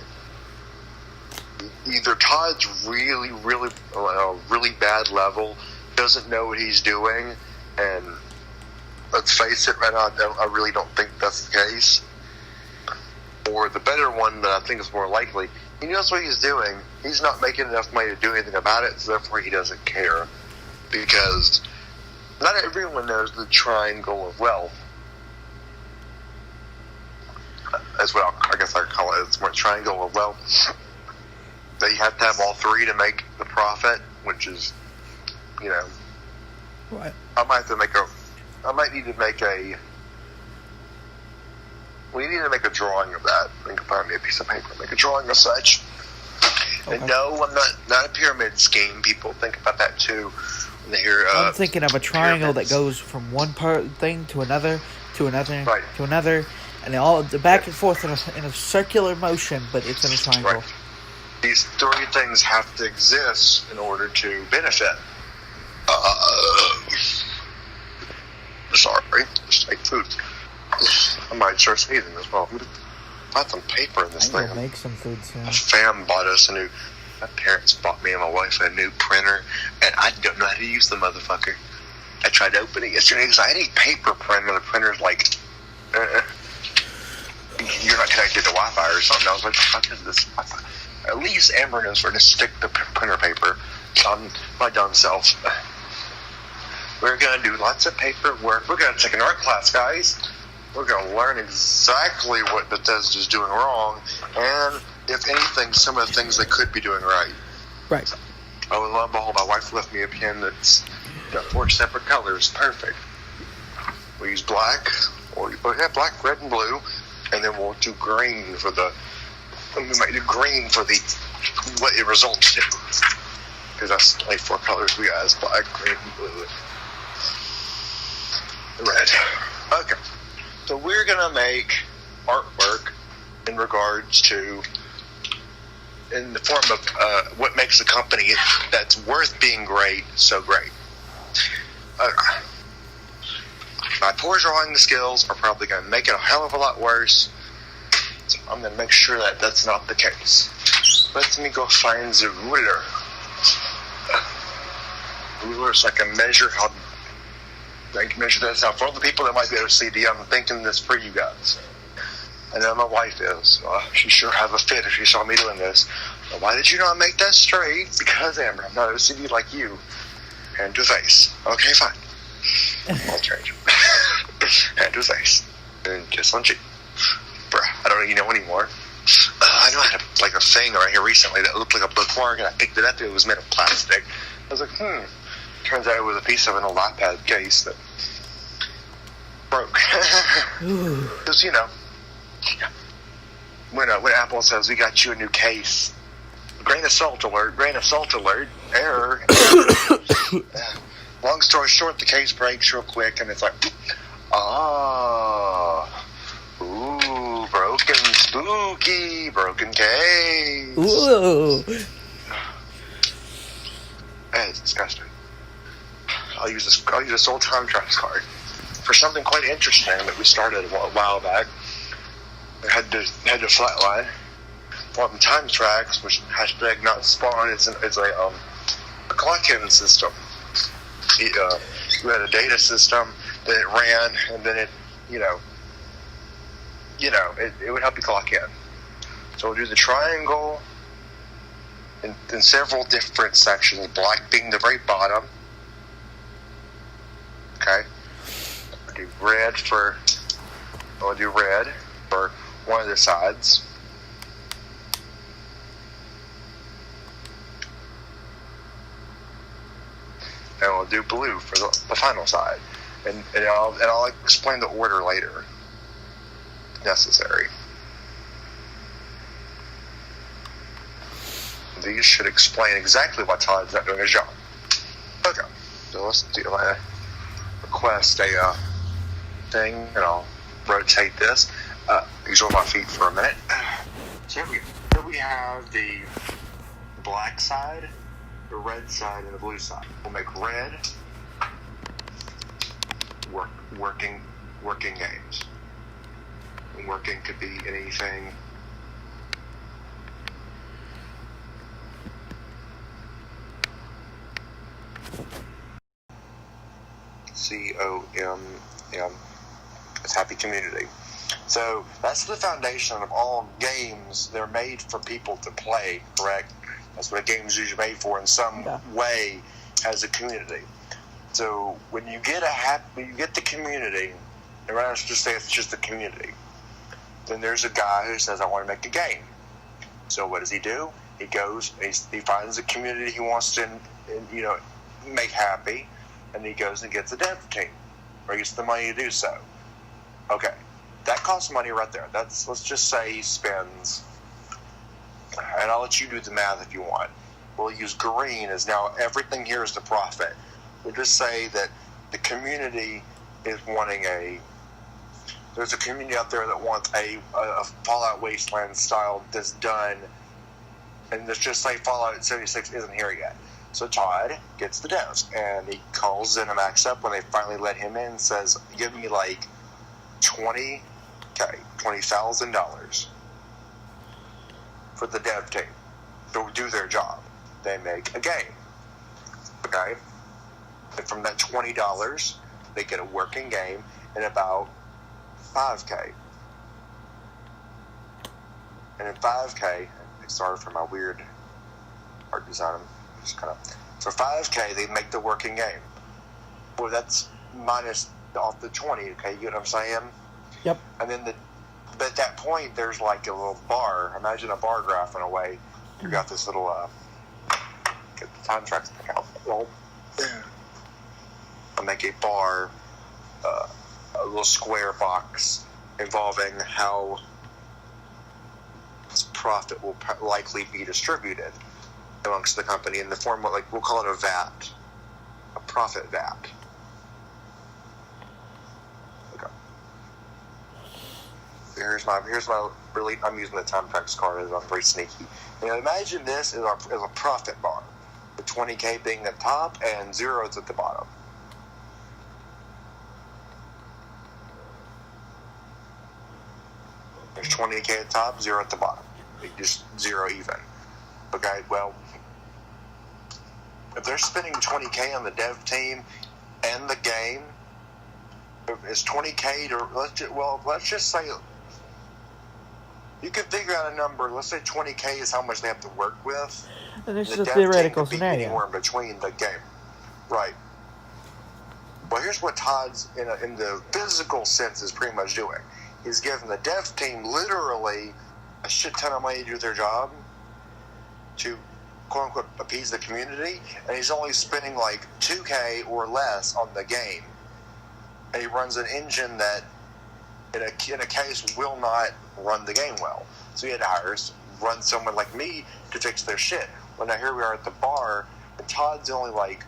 Either Todd's really, really, really bad level, doesn't know what he's doing, and let's face it, right now, I really don't think that's the case. Or the better one that I think is more likely, he knows what he's doing. He's not making enough money to do anything about it, so therefore he doesn't care. Because not everyone knows the triangle of wealth. That's what I guess I call it. It's more triangle of wealth. That you have to have all three to make the profit, which is, you know. Right. I might need to make a. We need to make a drawing of that. You can find me a piece of paper. Make a drawing of such. Okay. And no, I'm not a pyramid scheme. People think about that too. When they hear, I'm thinking of a triangle that goes from one part thing to another, right. to another, and all the back and forth in a circular motion, but it's in a triangle. Right. These three things have to exist in order to benefit. Sorry, just ate food. I might start sneezing as well. Got some paper in this thing. I'll make some food soon. My fam bought us my parents bought me and my wife a new printer, and I don't know how to use the motherfucker. I tried to open it yesterday because I had a paper printer. The printer's like, you're not connected to Wi-Fi or something. I was like, what the fuck is this? At least Amber knows where to stick the printer paper. My dumb self. We're going to do lots of paperwork. We're going to take an art class, guys. We're going to learn exactly what Bethesda's doing wrong, and if anything, some of the things they could be doing right. Right. Oh, and lo and behold, my wife left me a pen that's got 4 separate colors. Perfect. We use black, black, red, and blue, and then we'll do green for we might do green for what it results to. Because that's the only 4 colors we got is black, green, and blue, and red. Okay. So we're going to make artwork in regards to, in the form of what makes a company that's worth being great so great. My poor drawing skills are probably going to make it a hell of a lot worse. So I'm going to make sure that that's not the case. Let me go find the ruler. Ruler so I can measure this out. For all the people that might be OCD, I'm thinking this for you guys. I know my wife is. She sure have a fit if she saw me doing this. Well, why did you not make that straight? Because, Amber, I'm not OCD like you. Hand to face. Okay, fine. I'll change. Hand to face. And kiss on cheek. Bruh, I don't even know anymore. I know I had a thing right here recently that looked like a bookmark, and I picked it up. It was made of plastic. I was like, Turns out it was a piece of an old iPad case that broke. Because, when Apple says, we got you a new case, grain of salt alert, error. Long story short, the case breaks real quick, and it's like, broken, spooky, broken case. Ooh. It's disgusting. I'll use this old time tracks card for something quite interesting that we started a while back. We had to flatline. One time tracks, which hashtag not spawn, it's a clock-in system. We had a data system that it ran, and then it would help you clock in. So we'll do the triangle in several different sections, black being the very bottom. Okay. I'll do red for one of the sides. And we'll do blue for the final side. And I'll explain the order later. Necessary. These should explain exactly why Todd's not doing his job. Okay. So let's do my request a thing, and I'll rotate this. Ignore my feet for a minute. So here we have the black side the red side and the blue side. We'll make red working games. And working could be anything. COMM. It's happy community. So that's the foundation of all games. They're made for people to play, correct? That's what a game is usually made for in some way as a community. So when you get the community, and right now let's just say it's just the community, then there's a guy who says, I want to make a game. So what does he do? He goes, he finds a community he wants to, make happy, and he goes and gets a dev team, or he gets the money to do so. Okay, that costs money right there. Let's just say he spends, and I'll let you do the math if you want. We'll use green as now everything here is the profit. We'll just say that the community is wanting there's a community out there that wants a Fallout Wasteland style that's done, and let's just say Fallout 76 isn't here yet. So Todd gets the devs, and he calls ZeniMax up when they finally let him in and says, give me like $20,000 for the dev team to do their job. They make a game. Okay? And from that $20, they get a working game in about $5K. And in $5K, sorry for my weird art design, just kind of, for $5K, they make the working game. Well, that's minus off the 20, okay, you get what I'm saying? Yep. And then but at that point, there's like a little bar. Imagine a bar graph in a way. You got this little, get the time tracks back out. Well, I'll make a bar, a little square box involving how this profit will likely be distributed amongst the company in the form of, like, we'll call it a VAT, a profit VAT. Okay. Here's my really, I'm using the time tracks card as I'm very sneaky. Imagine this as a profit bar, with 20K being at the top and zeros at the bottom. There's 20K at the top, 0 at the bottom. Just 0 even. Okay, well, if they're spending 20K on the dev team and the game, is 20K to, let's just say, you can figure out a number. Let's say 20K is how much they have to work with. And this is a theoretical scenario. Anywhere in between the game. Right. Well, here's what Todd's, in the physical sense, is pretty much doing. He's giving the dev team literally a shit ton of money to do their job, to quote-unquote appease the community, and he's only spending like 2K or less on the game. And he runs an engine that, in a case, will not run the game well. So he had to run someone like me to fix their shit. Well, now here we are at the bar, and Todd's only like,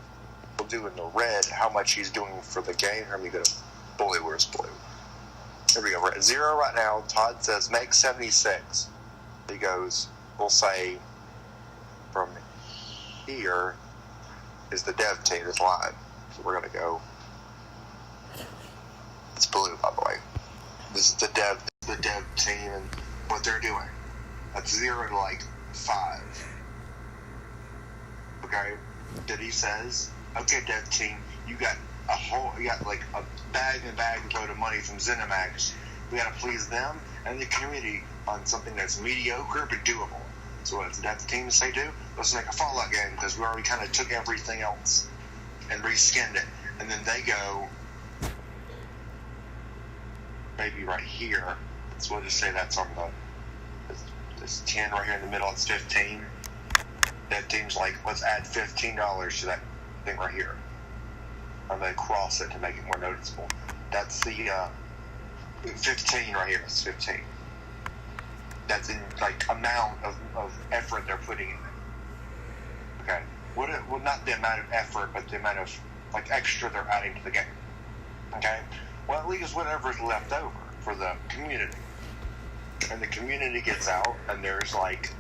we'll do in the red how much he's doing for the game. Here we go. Blue, where's blue? Here we go. We're at 0 right now. Todd says, make 76. He goes, we'll say, from here is the dev team, this line. So we're going to go. It's blue, by the way. This is the dev team and what they're doing. That's 0 to like 5. Okay? Then he says, okay, dev team, you got like a bag load of money from ZeniMax. We got to please them and the community on something that's mediocre but doable. So what does the dev team say do? Let's make a Fallout game because we already kind of took everything else and reskinned it. And then they go, maybe right here. So we'll just say that's on this 10 right here in the middle. It's 15. That team's like, let's add $15 to that thing right here. I'm going to cross it to make it more noticeable. That's the 15 right here. It's 15. That's in like amount of effort they're putting in it. Okay. Well, not the amount of effort, but the amount of like extra they're adding to the game. Okay. Well, at least whatever's left over for the community. And the community gets out, and there's like,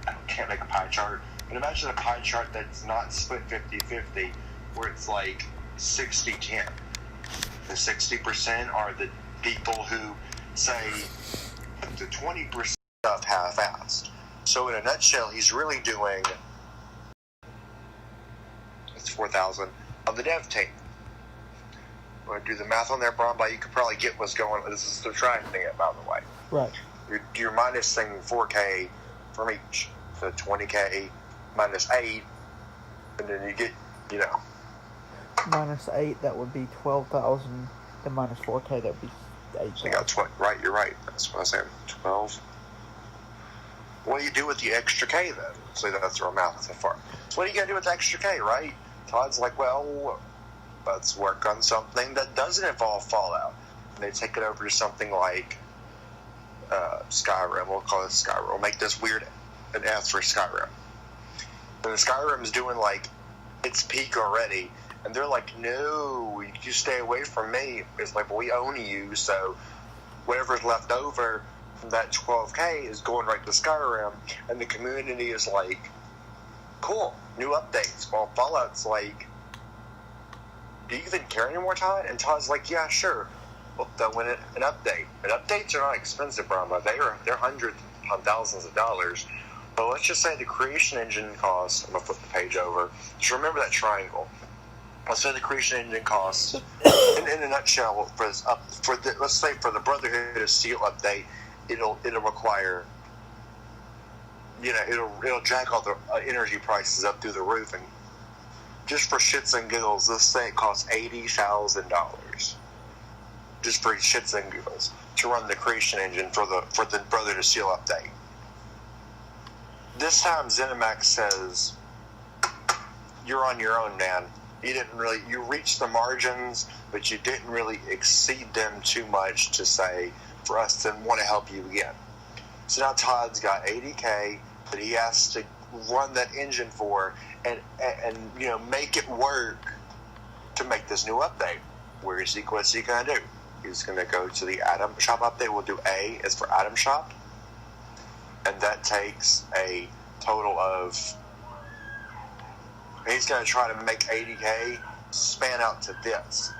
I can't make a pie chart. But imagine a pie chart that's not split 50-50, where it's like 60-10. The 60% are the people who say up to 20% of half-assed. So in a nutshell, he's really doing, it's 4,000 of the dev team. Want to do the math on there, Brian? But you could probably get what's going on. This is the subtracting it, by the way. Right. You're minusing 4K from each. So 20K minus 8, and then you get, minus 8, that would be 12,000, and minus 4K, that would be 8,000. So you got 12, right, you're right. That's what I said, 12. What do you do with the extra K, then? So that's our math so far. So what do you got to do with the extra K, right? Todd's like, well, let's work on something that doesn't involve Fallout. And they take it over to something like Skyrim. We'll call it Skyrim. We'll make this weird an F for Skyrim. And the Skyrim is doing, like, its peak already. And they're like, no, you stay away from me. It's like, well, we own you, so whatever's left over from that 12K is going right to Skyrim. And the community is like, cool, new updates. Well, Fallout's like, do you even care anymore, Todd? And Todd's like, yeah, sure. Well, they'll win an update. And updates are not expensive, Brahma. They're hundreds of thousands of dollars. But let's just say the creation engine costs, I'm going to flip the page over. Just remember that triangle. Let's say the creation engine costs, in a nutshell, let's say for the Brotherhood of Steel update, it'll require, it'll jack all the energy prices up through the roof. And just for shits and giggles, let's say it costs $80,000. Just for shits and giggles to run the creation engine for the Brotherhood of Steel update. This time ZeniMax says, you're on your own, man. You reached the margins, but you didn't really exceed them too much to say, for us to want to help you again. So now Todd's got $80K that he has to run that engine for and make it work to make this new update. What's he going to do? He's going to go to the Atom Shop update. We'll do A is for Atom Shop. And that takes a total of, he's going to try to make 80K span out to this.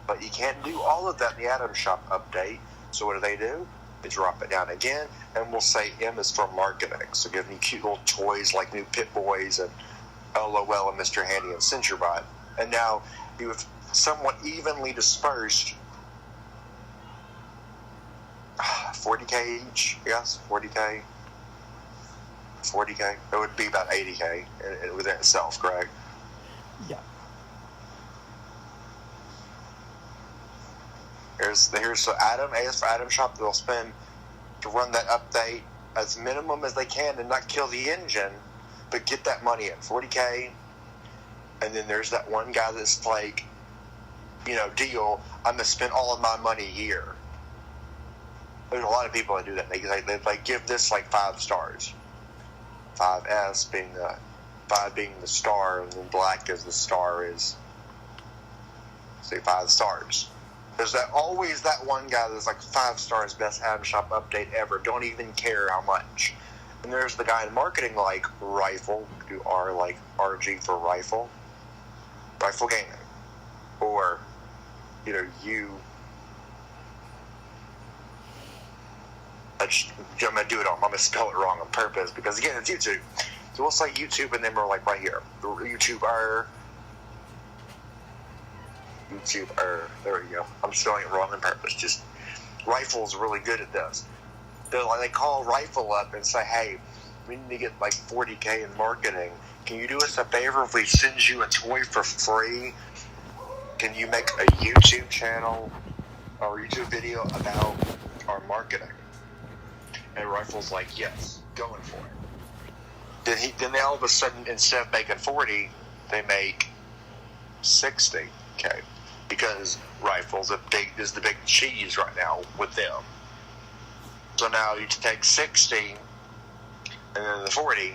But you can't do all of that in the Atom Shop update. So what do? They drop it down again, and we'll say M is for marketing. So give me cute little toys like new Pit Boys and LOL and Mr. Handy and CenturyBot. And now you have somewhat evenly dispersed 40K each, yes, 40K. It would be about 80K within itself, correct? Yeah. Here's so Atom, A is for Atom Shop, they'll spend to run that update as minimum as they can and not kill the engine, but get that money in, 40K. And then there's that one guy that's like, deal, I'm going to spend all of my money here. There's a lot of people that do that. They give this like 5 stars. 5S being the 5 being the star, and then black as the star is, say 5 stars. There's always that one guy that's like 5 stars, best Atom Shop update ever. Don't even care how much. And there's the guy in marketing like Rifle, do R like RG for Rifle Gaming, or you. I'm going to do it I'm going to spell it wrong on purpose because, again, it's YouTube. So we'll say YouTube, and then we're like right here. YouTuber. There we go. I'm spelling it wrong on purpose. Just Rifle's really good at this. They call Rifle up and say, hey, we need to get like 40K in marketing. Can you do us a favor if we send you a toy for free? Can you make a YouTube channel or YouTube video about our marketing? And Rifle's like, yes, going for it. Then they all of a sudden, instead of making 40, they make 60K because Rifle's is the big cheese right now with them. So now you take 60 and then the 40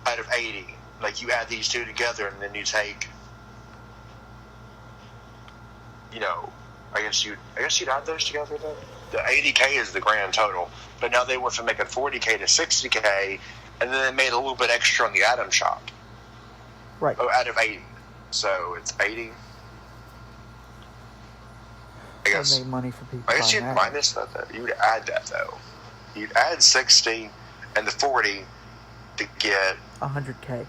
out of 80. Like you add these two together, and then you take, I guess you'd add those together then. The 80K is the grand total, but now they went from making 40K to 60K, and then they made a little bit extra on the item shop. Right. Oh, out of 80. So it's 80. I guess. Make money for people. I guess you'd minus that though. You'd add that though. You'd add 60 and the 40 to get 100K.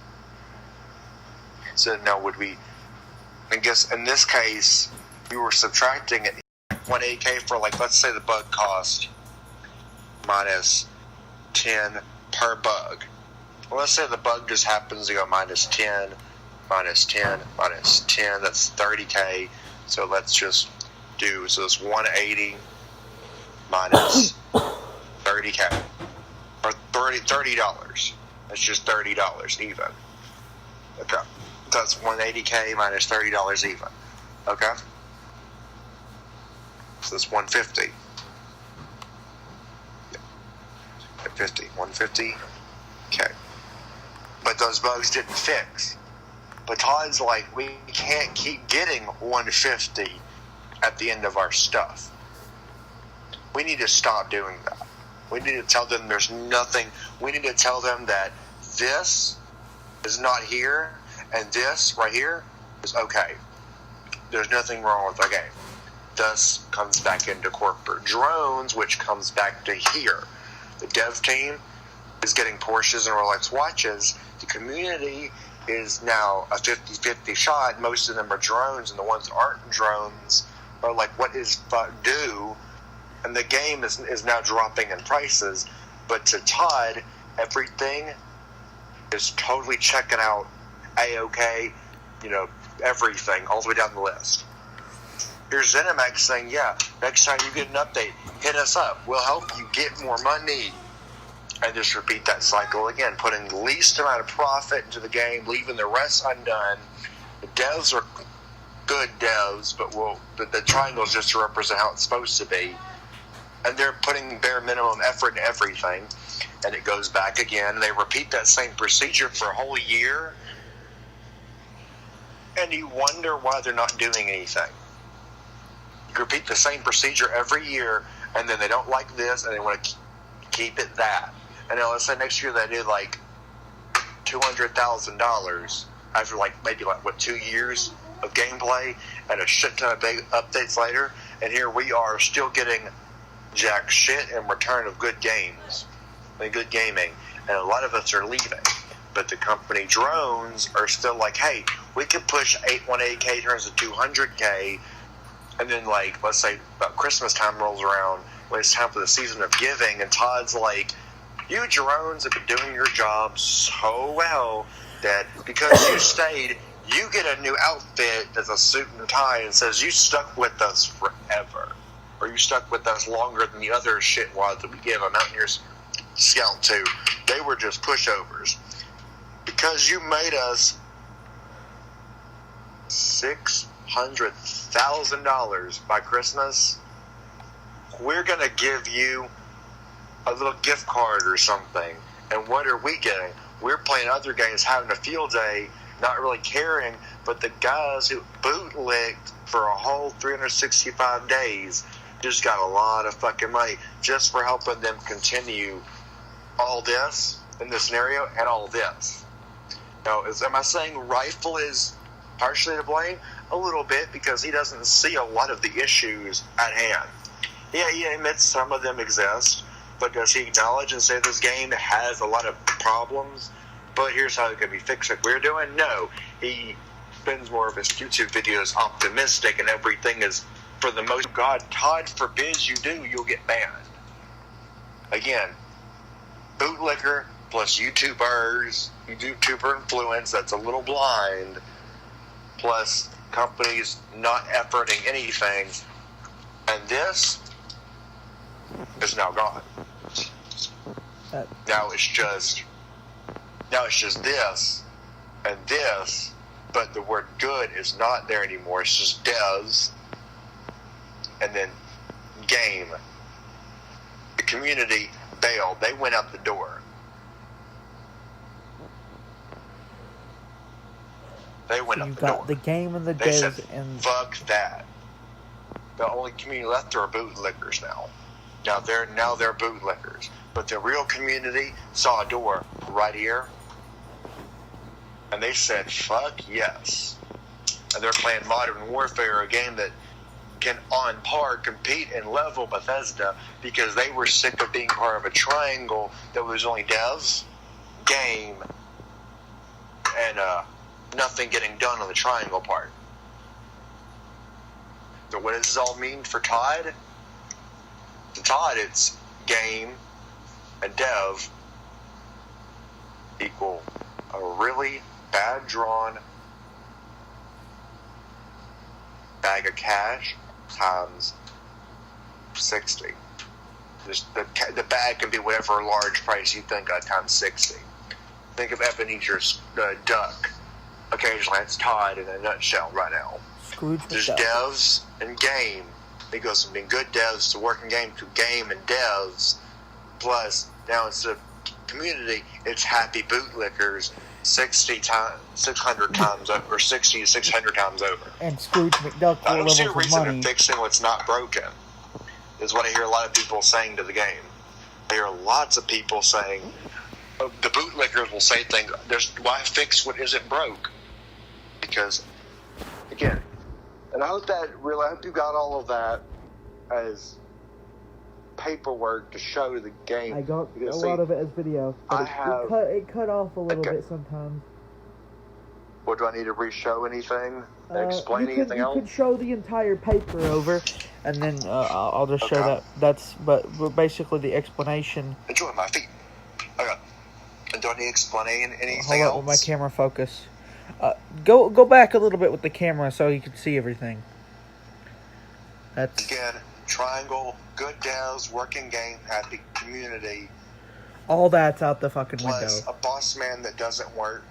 So now would we? I guess in this case, we were subtracting it 180K for, like, let's say the bug cost minus 10 per bug. Well, let's say the bug just happens to go minus 10, minus 10, minus 10. That's 30K. So let's just do, so it's 180 minus 30K. Or $30. That's just $30 even. Okay. That's 180K minus $30 even. Okay? So that's 150. Yeah. 150. Okay. But those bugs didn't fix. But Todd's like, we can't keep getting 150 at the end of our stuff. We need to stop doing that. We need to tell them there's nothing. We need to tell them that this is not here and this right here is okay. There's nothing wrong with our game. Thus comes back into corporate drones, which comes back to here. The dev team is getting Porsches and Rolex watches. The community is now a 50-50 shot. Most of them are drones, and the ones that aren't drones are like, what is fuck do? And the game is now dropping in prices. But to Todd, everything is totally checking out A-OK, you know, everything, all the way down the list. Here's ZeniMax saying, yeah, next time you get an update, hit us up. We'll help you get more money. And just repeat that cycle again, putting the least amount of profit into the game, leaving the rest undone. The devs are good devs, but the triangle is just to represent how it's supposed to be. And they're putting bare minimum effort in everything. And it goes back again. They repeat that same procedure for a whole year. And you wonder why they're not doing anything. You repeat the same procedure every year, and then they don't like this, and they want to keep it that. And then let's say next year they do like $200,000 after maybe 2 years of gameplay and a shit ton of big updates later, and here we are still getting jack shit in return of good games and good gaming, and a lot of us are leaving. But the company drones are still like, hey, we can push 180K turns to 200K, and then let's say about Christmas time rolls around when it's time for the season of giving, and Todd's like, you drones have been doing your job so well that because you stayed, you get a new outfit that's a suit and tie and says you stuck with us forever, or you stuck with us longer than the other shitwads that we give a Mountaineers Scout to. They were just pushovers. Because you made us $600,000 by Christmas, we're going to give you a little gift card or something. And what are we getting? We're playing other games, having a field day, not really caring, but the guys who bootlicked for a whole 365 days just got a lot of fucking money just for helping them continue all this in this scenario and all this. Now, am I saying Rifle is partially to blame? A little bit, because he doesn't see a lot of the issues at hand. Yeah, he admits some of them exist, but does he acknowledge and say this game has a lot of problems, but here's how it can be fixed like we're doing? No. He spends more of his YouTube videos optimistic, and everything is, for the most, God, Todd forbids you do, you'll get banned. Again, bootlicker plus YouTuber influence that's a little blind, plus companies not efforting anything, and this is now gone. Now it's just this and this, but the word good is not there anymore. It's just devs and then game. The community bailed. They went out the door. They went so out you the got door. The game and the They devs said, and fuck that. The only community left are bootlickers now. Now they're bootlickers. But the real community saw a door right here, and they said, fuck yes. And they're playing Modern Warfare, a game that can on par compete and level Bethesda, because they were sick of being part of a triangle that was only devs, game, and nothing getting done on the triangle part. So what does this all mean for Todd? To Todd, it's game and dev equal a really bad drawn bag of cash times 60. Just the bag can be whatever large price you think of times 60. Think of Ebenezer's duck. Occasionally, that's Todd in a nutshell right now. There's devs and game. It goes from being good devs to working game to game and devs. Plus, now instead of community, it's happy bootlickers 600 times over, or 60 to 600 times over. And Scrooge McDuck I don't see a levels of reason money. to fixing what's not broken, is what I hear a lot of people saying to the game. I hear lots of people saying, the bootlickers will say things, why fix what isn't broke? Because, again, and I hope you got all of that as paperwork to show the game. I got a lot of it as video, but it cut off a little bit sometimes. What, do I need to re-show anything? Explain anything else? You could show the entire paper over, and then I'll just show that. That's but basically the explanation. Enjoy my feet. Okay. And do I need to explain anything Hold else? on, with my camera focus. Go back a little bit with the camera so you can see everything. That's again, triangle, good devs, working game, happy community. All that's out the fucking plus window. A boss man that doesn't work.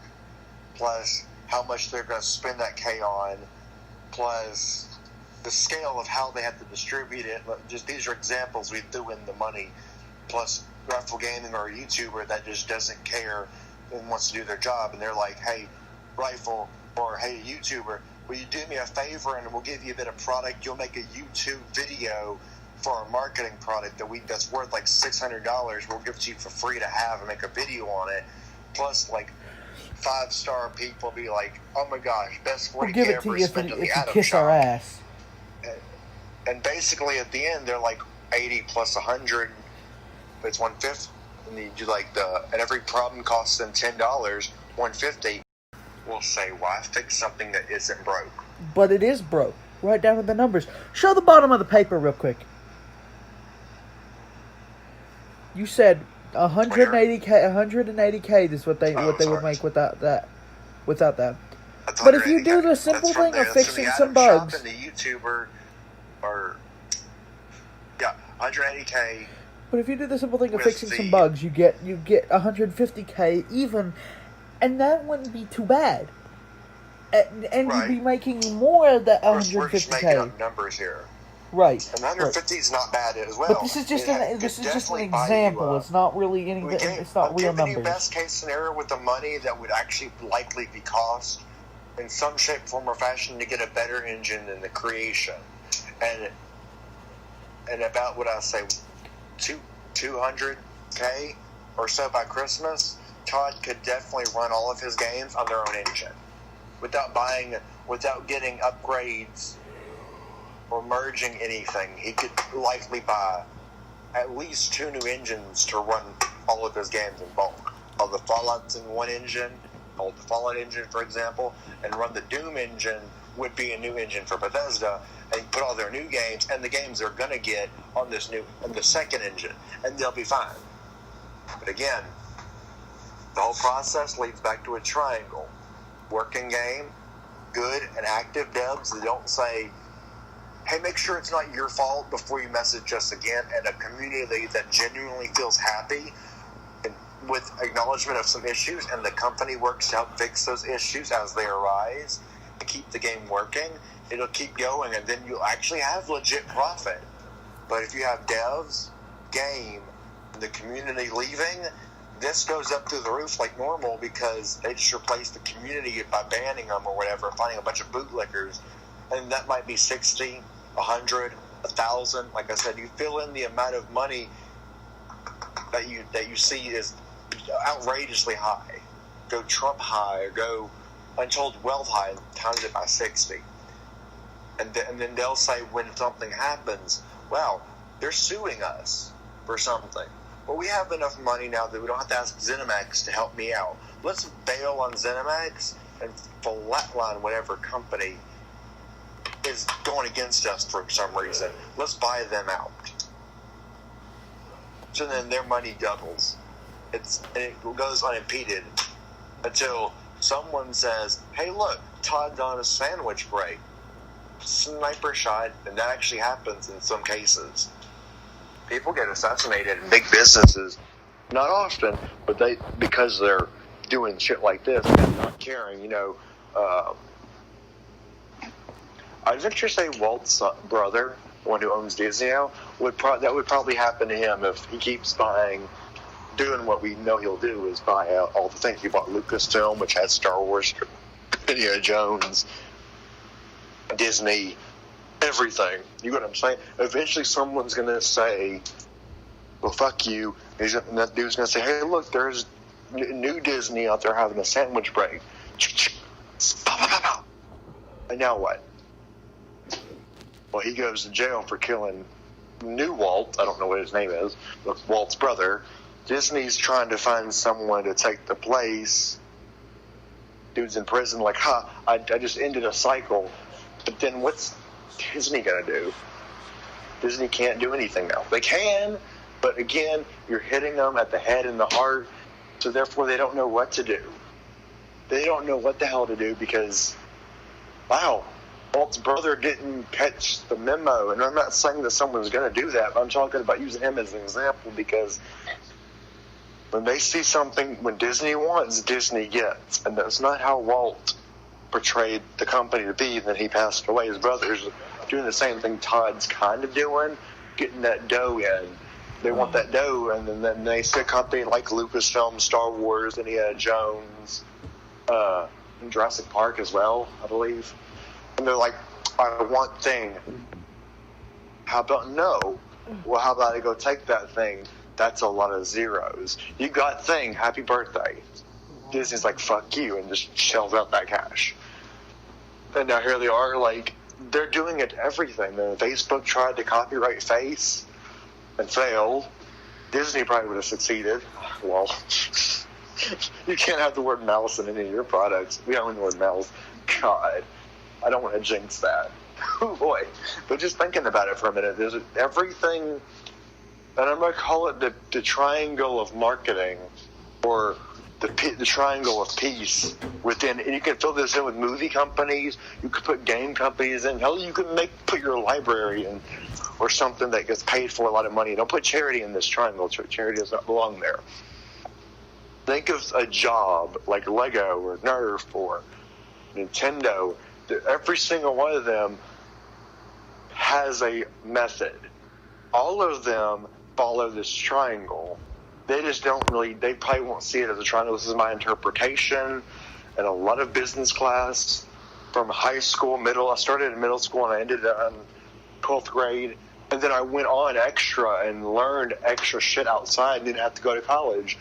Plus how much they're going to spend that K on. Plus the scale of how they have to distribute it. Just these are examples we threw in the money. Plus Rifle Gaming or a YouTuber that just doesn't care and wants to do their job, and they're like, hey, Rifle, or hey, YouTuber, will you do me a favor and we'll give you a bit of product? You'll make a YouTube video for our marketing product that's worth like $600. We'll give it to you for free to have and make a video on it. Plus, like, 5-star people be like, oh my gosh, best 40K we'll give it to you if you kiss our ass. And basically at the end, they're like 80 plus 100, it's 150. And you do like and every problem costs them $10, 150. We'll say, why fix something that isn't broke? But it is broke. Write down the numbers. Show the bottom of the paper real quick. You said 180K is what they would make without that. But if you do the simple thing of fixing some bugs, the YouTuber, or 180K. But if you do the simple thing of fixing some bugs, you get 150K even. And that wouldn't be too bad. And right. You'd be making more than 150K. We're just making up numbers here. Right. And 150 is not bad as well. But this is just an example. It's not really anything. It's not real numbers. You best case scenario with the money that would actually likely be cost in some shape, form, or fashion to get a better engine than the creation. And about what I say, 200K or so by Christmas. Todd could definitely run all of his games on their own engine without getting upgrades or merging anything. He could likely buy at least 2 new engines to run all of his games in bulk. All the Fallout's in one engine, hold the Fallout engine, for example, and run the Doom engine would be a new engine for Bethesda, and put all their new games and the games they're going to get on the second engine, and they'll be fine. But again, the whole process leads back to a triangle. Working game, good and active devs that don't say, hey, make sure it's not your fault before you message us again, and a community that genuinely feels happy and with acknowledgement of some issues, and the company works to help fix those issues as they arise and keep the game working. It'll keep going, and then you'll actually have legit profit. But if you have devs, game, and the community leaving, this goes up through the roof like normal because they just replace the community by banning them or whatever, finding a bunch of bootlickers, and that might be 60, 100, 1,000. Like I said, you fill in the amount of money that you see is outrageously high. Go Trump high, or go untold wealth high, and times it by 60. And then they'll say when something happens, well, they're suing us for something. Well, we have enough money now that we don't have to ask ZeniMax to help me out. Let's bail on ZeniMax and flatline whatever company is going against us for some reason. Let's buy them out. So then their money doubles. It goes unimpeded until someone says, hey, look, Todd's on a sandwich break. Sniper shot, and that actually happens in some cases. People get assassinated in big businesses, not often, but because they're doing shit like this and not caring. I'd venture to say Walt's brother, the one who owns Disney now, that would probably happen to him if he keeps doing what we know he'll do, is buy out all the things. He bought Lucasfilm, which has Star Wars, Indiana Jones, Disney, everything. You know what I'm saying? Eventually someone's going to say, well, fuck you. And that dude's going to say, hey, look, there's new Disney out there having a sandwich break. And now what? Well, he goes to jail for killing new Walt. I don't know what his name is, but Walt's brother. Disney's trying to find someone to take the place. Dude's in prison like, I just ended a cycle. But then what's Disney going to do? Disney can't do anything now. They can, but again, you're hitting them at the head and the heart, so therefore they don't know what to do. They don't know what the hell to do because, wow, Walt's brother didn't catch the memo. And I'm not saying that someone's going to do that, but I'm talking about using him as an example because when they see something, when Disney wants, Disney gets. And that's not how Walt portrayed the company to be. Then he passed away. His brother's doing the same thing Todd's kind of doing, getting that dough in. They want that dough, and then they see a company like Lucasfilm, Star Wars, Indiana Jones, and Jurassic Park as well, I believe. And they're like, I want thing. How about no? Well, how about I go take that thing? That's a lot of zeros. You got thing, happy birthday. Disney's like, fuck you, and just shells out that cash. And now here they are, like, they're doing it to everything. Facebook tried to copyright Face and failed. Disney probably would have succeeded. Well, you can't have the word mouse in any of your products. We own the word mouse. God, I don't want to jinx that. Oh boy. But just thinking about it for a minute, there's everything, and I'm going to call it the triangle of marketing, or the triangle of peace within. And you can fill this in with movie companies. You could put game companies in. Hell, you could put your library in, or something that gets paid for a lot of money. Don't put charity in this triangle. Charity does not belong there. Think of a job like Lego or Nerf or Nintendo. Every single one of them has a method. All of them follow this triangle. They just don't really, they probably won't see it as a triangle. This is my interpretation. And a lot of business class from high school, I started in middle school and I ended in 12th grade. And then I went on extra and learned extra shit outside and didn't have to go to college.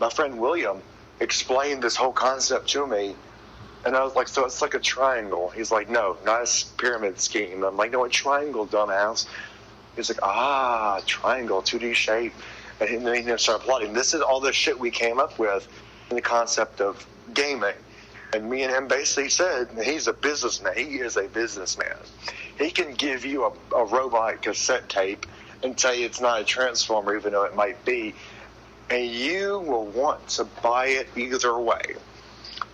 My friend William explained this whole concept to me. And I was like, so it's like a triangle. He's like, no, not a pyramid scheme. I'm like, no, a triangle, dumbass. He's like, triangle, 2D shape. And then he started plotting. This is all the shit we came up with in the concept of gaming. And me and him basically said, he's a businessman. He is a businessman. He can give you a robot cassette tape and tell you it's not a transformer, even though it might be. And you will want to buy it either way.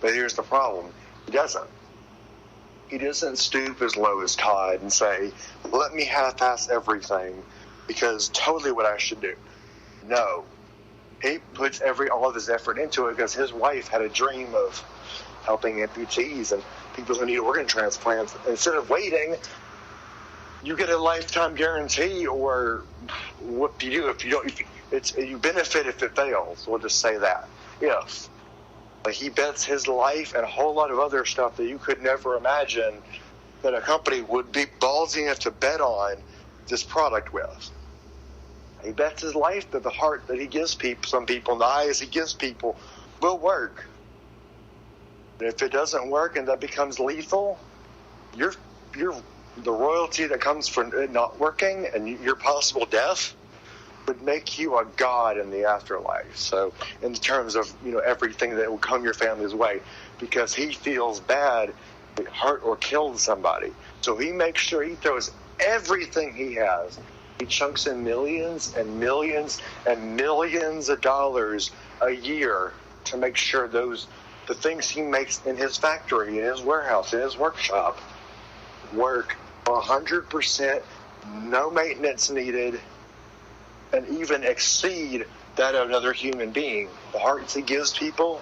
But here's the problem. He doesn't. He doesn't stoop as low as Todd and say, let me half-ass everything because totally what I should do. No. He puts all of his effort into it because his wife had a dream of helping amputees and people who need organ transplants. Instead of waiting, you get a lifetime guarantee, or what do you do if you don't? You benefit if it fails. We'll just say that. If. Like, he bets his life and a whole lot of other stuff that you could never imagine that a company would be ballsy enough to bet on this product with. He bets his life that the heart that he gives people, some people, and the eyes he gives people will work. And if it doesn't work and that becomes lethal, you're the royalty that comes from it not working and your possible death would make you a god in the afterlife. So in terms of, everything that will come your family's way, because he feels bad, hurt or killed somebody. So he makes sure he throws everything he has. He chunks in millions and millions and millions of dollars a year to make sure the things he makes in his factory, in his warehouse, in his workshop, work 100%, no maintenance needed, and even exceed that of another human being. The hearts he gives people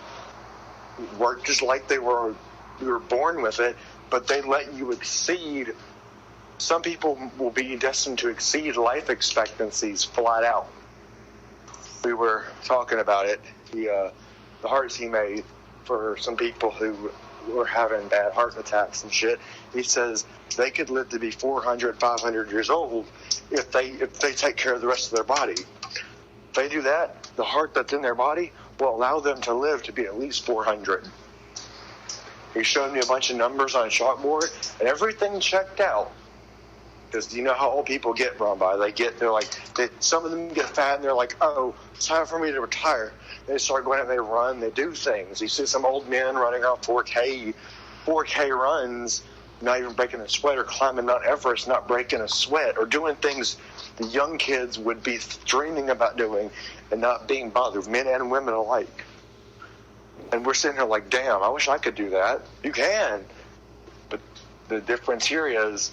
work just like we were born with it, but they let you exceed. Some people will be destined to exceed life expectancies flat out. We were talking about it, the hearts he made for some people who were having bad heart attacks and shit. He says they could live to be 400, 500 years old if they take care of the rest of their body. If they do that, the heart that's in their body will allow them to live to be at least 400. He showed me a bunch of numbers on a chalkboard, and everything checked out. Because you know how old people get, Bromby? Some of them get fat, and they're like, oh, it's time for me to retire. They start going out and they run, they do things. You see some old men running off 4K runs, not even breaking a sweat, or climbing Mount Everest, not breaking a sweat, or doing things the young kids would be dreaming about doing and not being bothered, men and women alike. And we're sitting here like, damn, I wish I could do that. You can. But the difference here is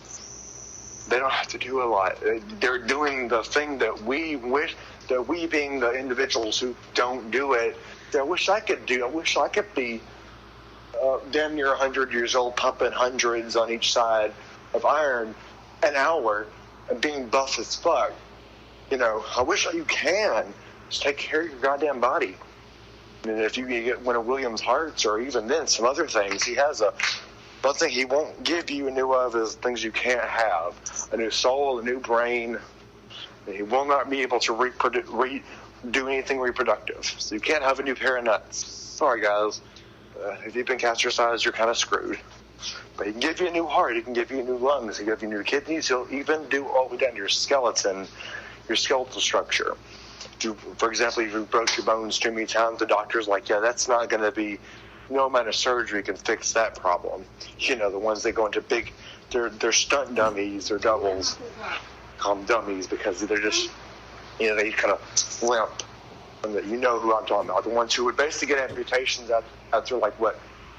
they don't have to do a lot. They're doing the thing that we wish, that we being the individuals who don't do it, that I wish I could do. I wish I could be damn near 100 years old, pumping hundreds on each side of iron an hour and being buff as fuck. I wish you can. Just take care of your goddamn body. I mean, if you get one of William's hearts, or even then some other things, he has one thing he won't give you a new of is things you can't have. A new soul, a new brain. He will not be able to do anything reproductive. So you can't have a new pair of nuts. Sorry, guys. If you've been castricized, you're kind of screwed. But he can give you a new heart. He can give you new lungs. He can give you new kidneys. He'll even do all the way down to your skeletal structure. For example, if you broke your bones too many times, the doctor's like, yeah, that's not going to be, no amount of surgery can fix that problem. The ones that go into they're stunt dummies or doubles. Call them dummies because they're just, they kind of limp. And you know who I'm talking about. The ones who would basically get amputations after 100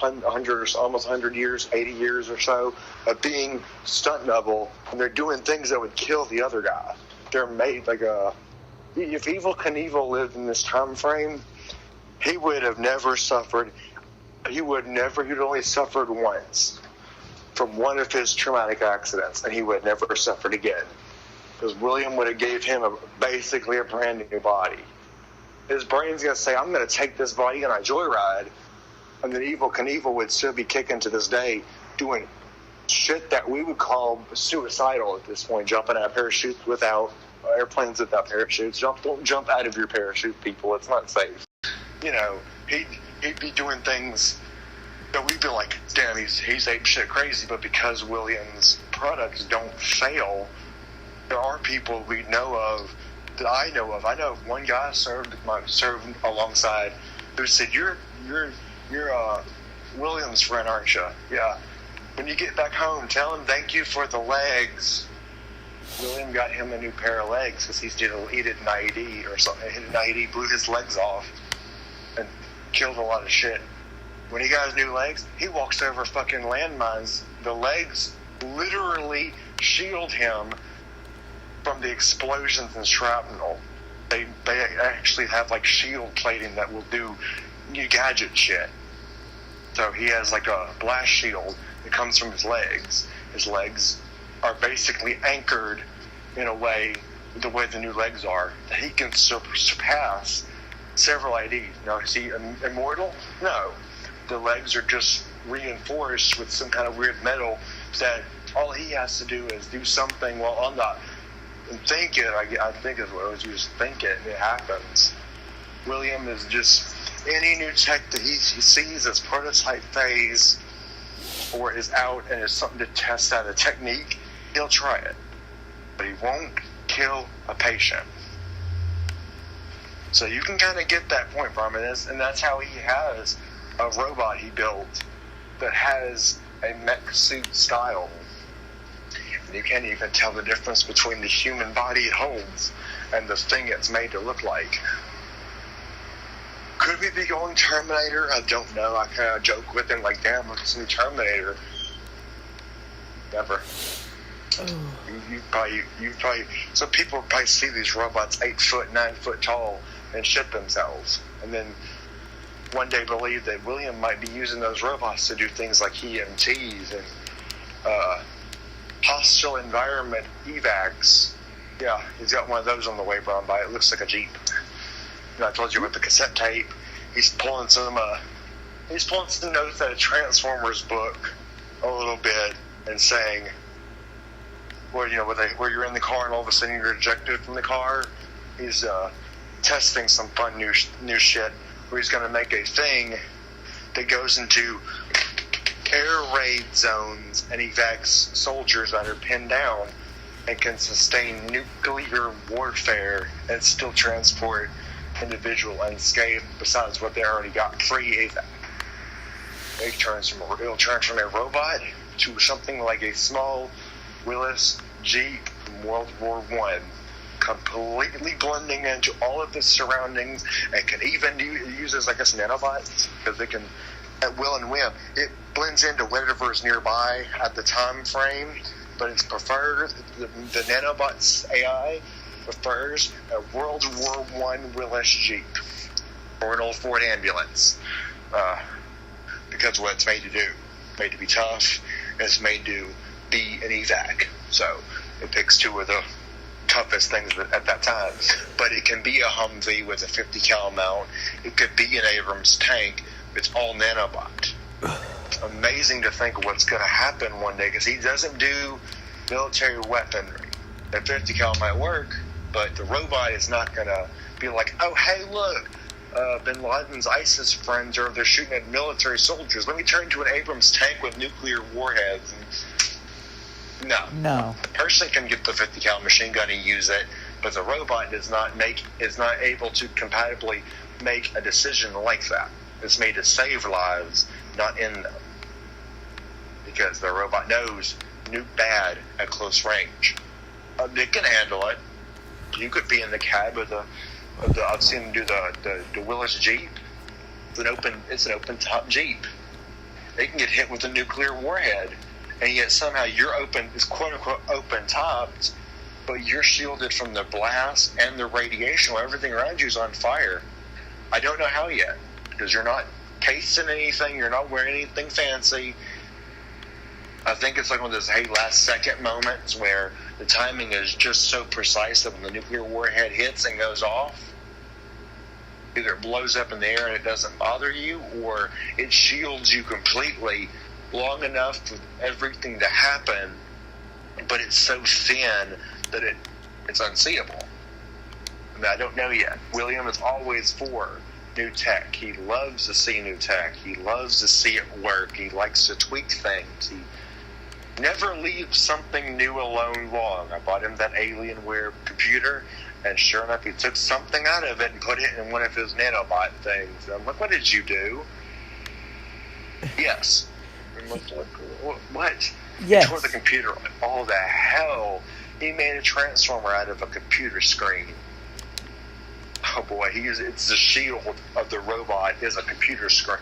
or almost 100 years, 80 years or so of being stunt double, and they're doing things that would kill the other guy. They're made if Evel Knievel lived in this time frame, he would have never suffered. He would only suffered once from one of his traumatic accidents, and he would have never suffered again. Because William would have gave him basically a brand new body. His brain's going to say, I'm going to take this body on a joyride. And then Evel Knievel would still be kicking to this day, doing shit that we would call suicidal at this point, jumping out of parachutes without, airplanes without parachutes. Don't jump out of your parachute, people. It's not safe. He'd be doing things that we'd be like, damn, he's ape shit crazy. But because William's products don't fail, there are people we know of, that I know of. I know of one guy served alongside who said, you're William's friend, aren't you? Yeah. When you get back home, tell him thank you for the legs. William got him a new pair of legs because he did an IED or something. Hit an IED, blew his legs off, and killed a lot of shit. When he got his new legs, he walks over fucking landmines. The legs literally shield him from the explosions and shrapnel. They actually have shield plating that will do new gadget shit. So he has a blast shield that comes from his legs. His legs are basically anchored in a way, the way the new legs are, that he can surpass several IDs. Now, is he immortal? No. The legs are just reinforced with some kind of weird metal that all he has to do is do something while on think it. I think is what you just think it, and it happens. William is just any new tech that he sees as prototype phase or is out and is something to test out a technique, he'll try it. But he won't kill a patient. So you can kind of get that point from it, and that's how he has a robot he built that has a mech suit style. And you can't even tell the difference between the human body it holds and the thing it's made to look like. Could we be going Terminator? I don't know. I kind of joke with him like, damn, look, it's a new Terminator. Never. You probably, some people probably see these robots 8 foot, 9 foot tall and shit themselves. And then one day believe that William might be using those robots to do things like EMTs and hostile environment evacs. Yeah, he's got one of those on the way round by. It looks like a Jeep. I told you with the cassette tape, he's pulling some notes out of Transformers book a little bit and saying, where you're in the car and all of a sudden you're ejected from the car. He's testing some fun new shit where he's going to make a thing that goes into air raid zones and evacs soldiers that are pinned down and can sustain nuclear warfare and still transport individual unscathed besides what they already got free evac. It'll turn from a robot to something like a small Willis Jeep from World War I, completely blending into all of the surroundings, and can even use as, I guess, nanobots, because it can, at will and whim, it blends into whatever is nearby at the time frame, but it's preferred, the nanobots AI prefers a World War I Willis Jeep or an old Ford ambulance, because of what it's made to do. Made to be tough, and it's made to be an evac. So it picks two of the toughest things at that time. But it can be a Humvee with a 50 cal mount. It could be an Abrams tank. It's all nanobot. It's amazing to think of what's going to happen one day, because he doesn't do military weaponry. That 50 cal might work, but the robot is not going to be like, oh, hey, look, Bin Laden's ISIS friends they're shooting at military soldiers. Let me turn to an Abrams tank with nuclear warheads. No. The person can get the 50 cal machine gun and use it, but the robot is not able to compatibly make a decision like that. It's made to save lives, not end them. Because the robot knows nuke bad at close range. It can handle it. You could be in the cab of the I've seen them do the Willis Jeep. It's an open top Jeep. They can get hit with a nuclear warhead, and yet somehow it's quote unquote open topped, but you're shielded from the blast and the radiation while everything around you is on fire. I don't know how yet, because you're not cased in anything, you're not wearing anything fancy. I think it's like one of those last second moments where the timing is just so precise that when the nuclear warhead hits and goes off, either it blows up in the air and it doesn't bother you, or it shields you completely long enough for everything to happen, but it's so thin that it's unseeable. I mean, I don't know yet. William is always for new tech. He loves to see new tech. He loves to see it work. He likes to tweak things. He never leaves something new alone long. I bought him that Alienware computer, and sure enough, he took something out of it and put it in one of his nanobot things. I'm like, what did you do? Yes. I'm like, what? Yes. He tore the computer. Like, oh, the hell? He made a transformer out of a computer screen. Oh boy, it's the shield of the robot is a computer screen.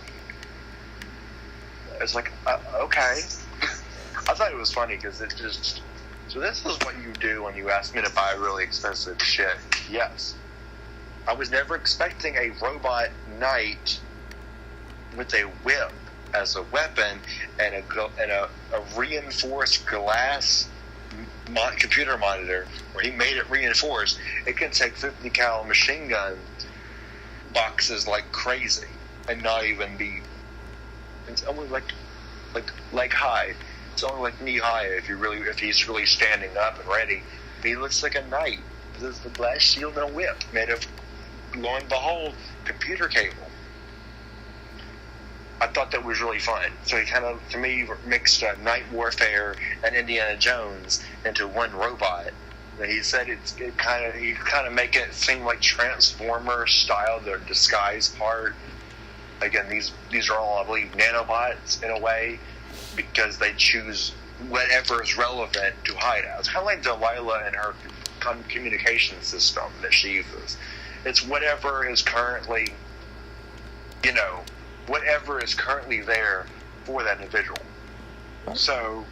It's like, okay. I thought it was funny because it just... So this is what you do when you ask me to buy really expensive shit. Yes. I was never expecting a robot knight with a whip as a weapon and a reinforced glass computer monitor where he made it reinforced. It can take 50 cal machine gun boxes like crazy and not even be... It's only like leg high. It's only like knee high if he's really standing up and ready. He looks like a knight. This is the glass shield and a whip made of, lo and behold, computer cable. I thought that was really fun. So he kind of, to me, mixed Night Warfare and Indiana Jones into one robot. And he said he kind of make it seem like Transformer style, their disguise part. Again, these are all, I believe, nanobots in a way, because they choose whatever is relevant to hide as. Kind of like Delilah and her communication system that she uses. It's whatever is currently, whatever is currently there for that individual. So,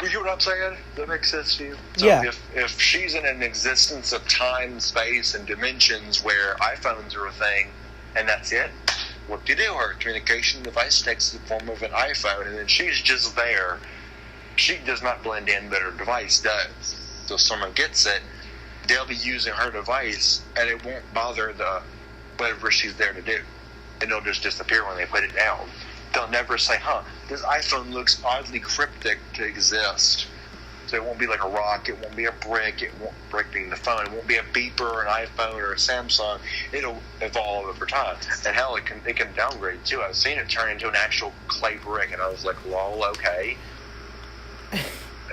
you hear what I'm saying? Does that make sense to you? So yeah. If she's in an existence of time, space, and dimensions where iPhones are a thing, and that's it, what do you do? Her communication device takes the form of an iPhone, and then she's just there. She does not blend in, but her device does. So if someone gets it, they'll be using her device, and it won't bother whatever she's there to do. And it'll just disappear when they put it down. They'll never say, this iPhone looks oddly cryptic to exist. So it won't be like a rock, it won't be a brick, it won't brick being the phone, it won't be a beeper or an iPhone or a Samsung. It'll evolve over time. And hell, it can downgrade too. I've seen it turn into an actual clay brick, and I was like, lol, okay.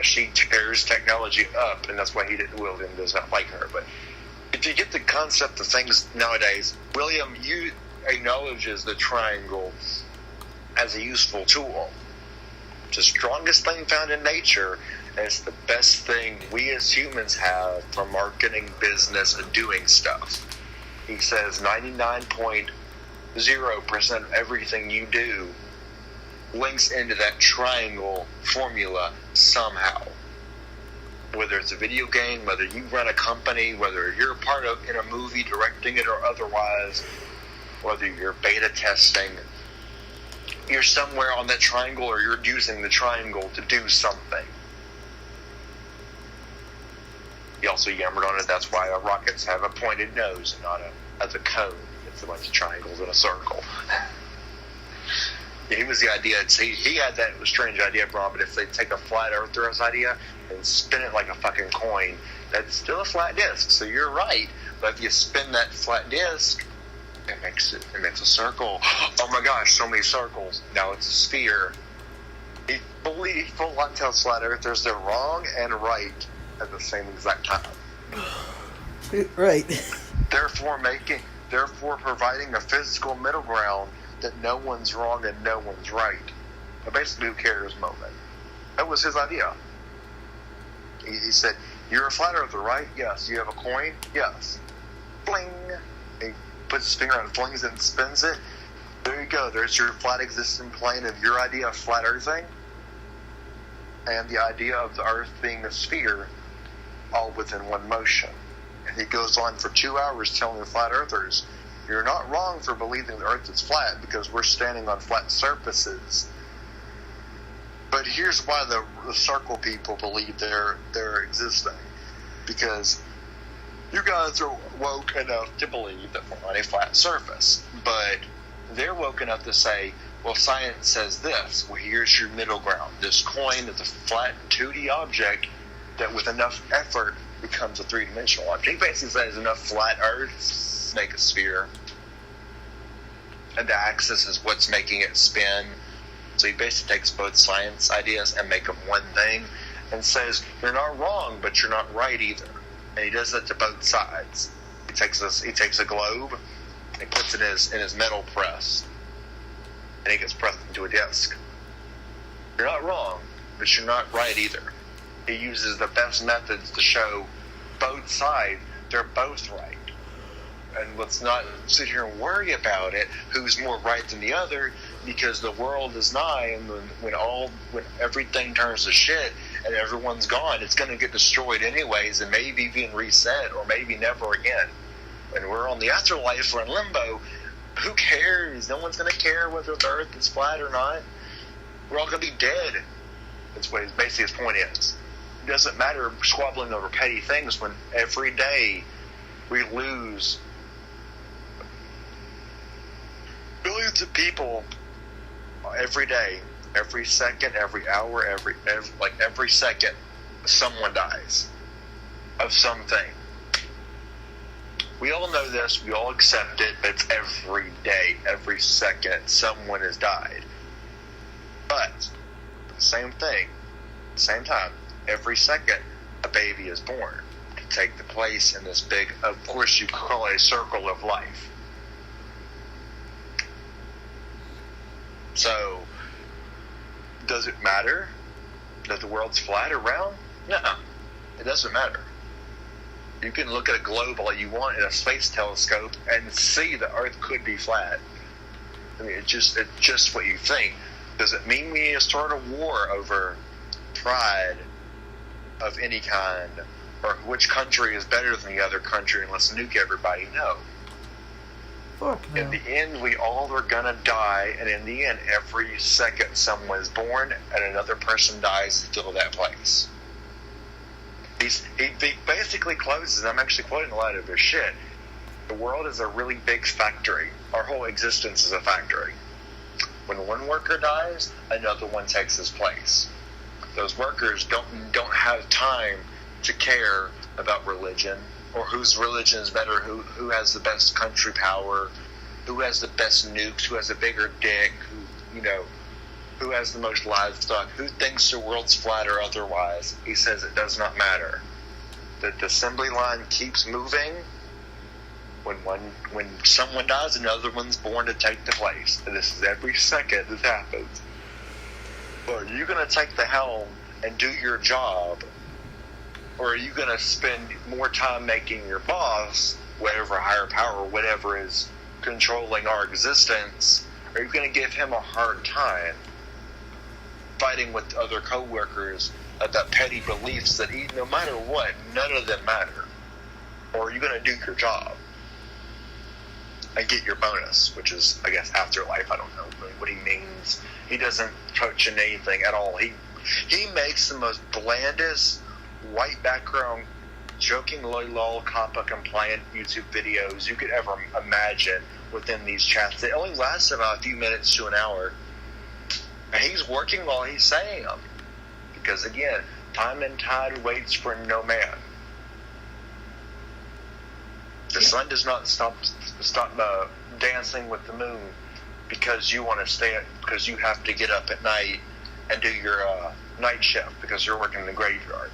She tears technology up, and that's why William does not like her. But if you get the concept of things nowadays, William acknowledges the triangle as a useful tool. It's the strongest thing found in nature, and it's the best thing we as humans have for marketing, business, and doing stuff. He says 99.0% of everything you do links into that triangle formula somehow. Whether it's a video game, whether you run a company, whether you're a part of in a movie, directing it or otherwise, whether you're beta testing, you're somewhere on that triangle, or you're using the triangle to do something. He also yammered on it. That's why rockets have a pointed nose and not a cone. It's a bunch of triangles in a circle. He was the idea. He had that strange idea, Braun, but if they take a flat earther's idea and spin it like a fucking coin, that's still a flat disc. So you're right. But if you spin that flat disc, it makes a circle. Oh my gosh, so many circles. Now it's a sphere. He full on tells flat earthers they're wrong and right at the same exact time. Right. Therefore providing a physical middle ground that no one's wrong and no one's right. A basically who cares moment. That was his idea. He said, you're a flat earther, right? Yes. You have a coin? Yes. Bling. He puts his finger on it, flings it, and spins it. There you go. There's your flat existing plane of your idea of flat earthing and the idea of the earth being a sphere, all within one motion. And he goes on for 2 hours telling the flat earthers, you're not wrong for believing the earth is flat because we're standing on flat surfaces. But here's why the circle people believe they're existing. Because you guys are woke enough to believe that we're on a flat surface. But they're woke enough to say, well, science says this. Well, here's your middle ground. This coin is a flat 2D object that with enough effort becomes a three-dimensional object. He basically says enough flat earths make a sphere, and the axis is what's making it spin. So he basically takes both science ideas and make them one thing, and says you're not wrong, but you're not right either. And he does that to both sides. He takes a globe and he puts it in his metal press, and it gets pressed into a disc. You're not wrong, but you're not right either. He uses the best methods to show both sides they're both right. And let's not sit here and worry about it, who's more right than the other, because the world is nigh, and when everything turns to shit and everyone's gone, it's going to get destroyed anyways, and maybe even reset, or maybe never again. When we're on the afterlife or in limbo, who cares? No one's going to care whether the earth is flat or not. We're all going to be dead. That's what basically his point is. It doesn't matter squabbling over petty things when every day we lose billions of people every day, every second, every hour, every second, someone dies. of something. We all know this, we all accept it, but it's every day, every second, someone has died. But, the same thing, same time, every second, a baby is born to take the place in this big, of course you call it a circle of life. So, does it matter that the world's flat or round? No, it doesn't matter. You can look at a globe all you want in a space telescope and see the Earth could be flat. I mean, it's just what you think. Does it mean we need to start a war over pride of any kind, or which country is better than the other country and let's nuke everybody? No. Fuck no. In the end, we all are gonna die, and in the end, every second someone is born and another person dies to fill that place. He basically closes, I'm actually quoting a lot of his shit. The world is a really big factory. Our whole existence is a factory. When one worker dies, another one takes his place. Those workers don't have time to care about religion, or whose religion is better, who has the best country power, who has the best nukes, who has a bigger dick, who has the most livestock, who thinks the world's flat or otherwise. He says it does not matter. The assembly line keeps moving. When someone dies, another one's born to take the place. And this is every second this happens. Or are you going to take the helm and do your job? Or are you going to spend more time making your boss, whatever higher power, whatever is controlling our existence, are you going to give him a hard time fighting with other co-workers about petty beliefs that no matter what, none of them matter? Or are you going to do your job and get your bonus, which is, I guess, afterlife? I don't know really what he means. He doesn't touch on anything at all. He makes the most blandest, white background, jokingly lol, COPPA compliant YouTube videos you could ever imagine within these chats. They only last about a few minutes to an hour. And he's working while he's saying them. Because again, time and tide waits for no man. The sun does not stop dancing with the moon because you want to stay, because you have to get up at night and do your night shift because you're working in the graveyard.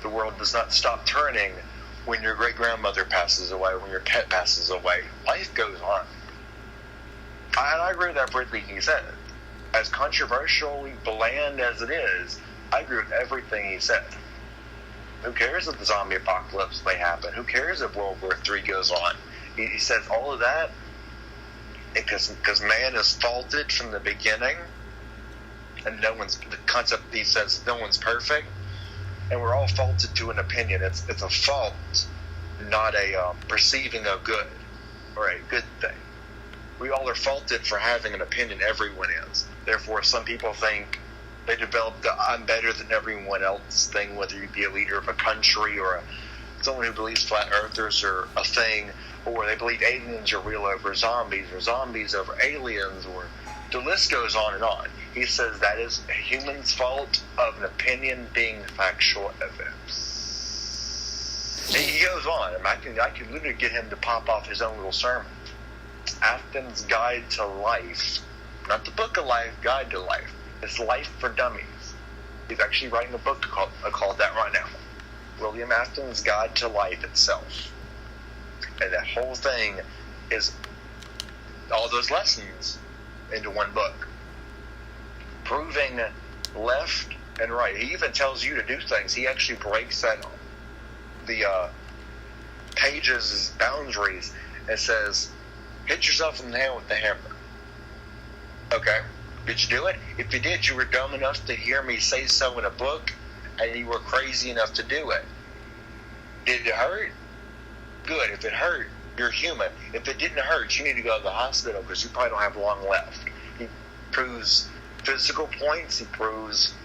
The world does not stop turning when your great-grandmother passes away, when your pet passes away. Life goes on. I agree with everything he said. As controversially bland as it is, I agree with everything he said. Who cares if the zombie apocalypse may happen? Who cares if World War III goes on? He says all of that because man is faulted from the beginning, and the concept he says no one's perfect, and we're all faulted to an opinion. It's a fault, not a perceiving of good or a good thing. We all are faulted for having an opinion. Everyone is. Therefore, some people think they developed the "I'm better than everyone else" thing, whether you be a leader of a country or someone who believes flat earthers are a thing, or they believe aliens are real over zombies, or zombies over aliens, or the list goes on and on. He says that is a human's fault of an opinion being factual evidence. And he goes on, and I can literally get him to pop off his own little sermon. Afton's Guide to Life, not the Book of Life, Guide to Life. It's Life for Dummies. He's actually writing a book called that right now. William Afton's Guide to Life itself. And that whole thing is all those lessons into one book. Proving left and right. He even tells you to do things. He actually breaks that the pages' boundaries and says, hit yourself in the head with the hammer. Okay. Did you do it? If you did, you were dumb enough to hear me say so in a book, and you were crazy enough to do it. Did it hurt? Good. If it hurt, you're human. If it didn't hurt, you need to go to the hospital because you probably don't have long left. He proves physical points. He proves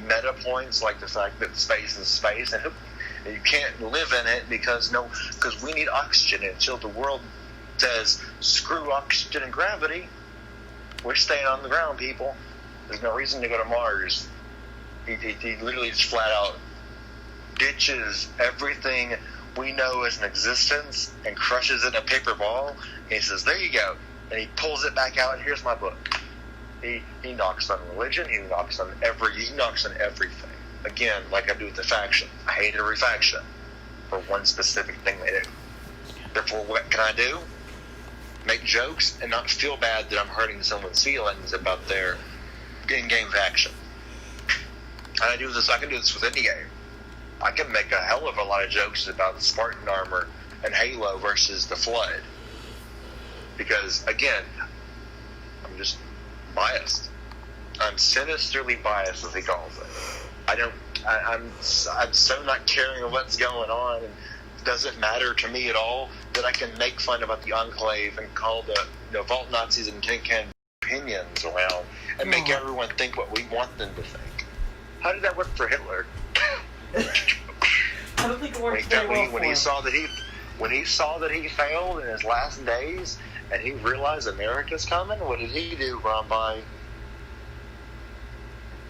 meta points, like the fact that space is space, and you can't live in it because we need oxygen. Until the world says, screw oxygen and gravity, we're staying on the ground, people. There's no reason to go to Mars. He literally just flat out ditches everything we know as an existence and crushes it in a paper ball. And he says, there you go. And he pulls it back out, and here's my book. He knocks on religion. He knocks on everything. Again, like I do with the faction. I hate every faction for one specific thing they do. Therefore, what can I do? Make jokes and not feel bad that I'm hurting someone's feelings about their in-game faction. And I can do this with any game. I can make a hell of a lot of jokes about Spartan armor and Halo versus the Flood. Because, again, I'm just biased. I'm sinisterly biased, as he calls it. I'm so not caring of what's going on, and it doesn't matter to me at all that I can make fun about the Enclave and call the Vault Nazis and tin can opinions around and make everyone think what we want them to think. How did that work for Hitler? I don't think it worked very well when he saw that he failed in his last days and he realized America's coming, what did he do, Rambai?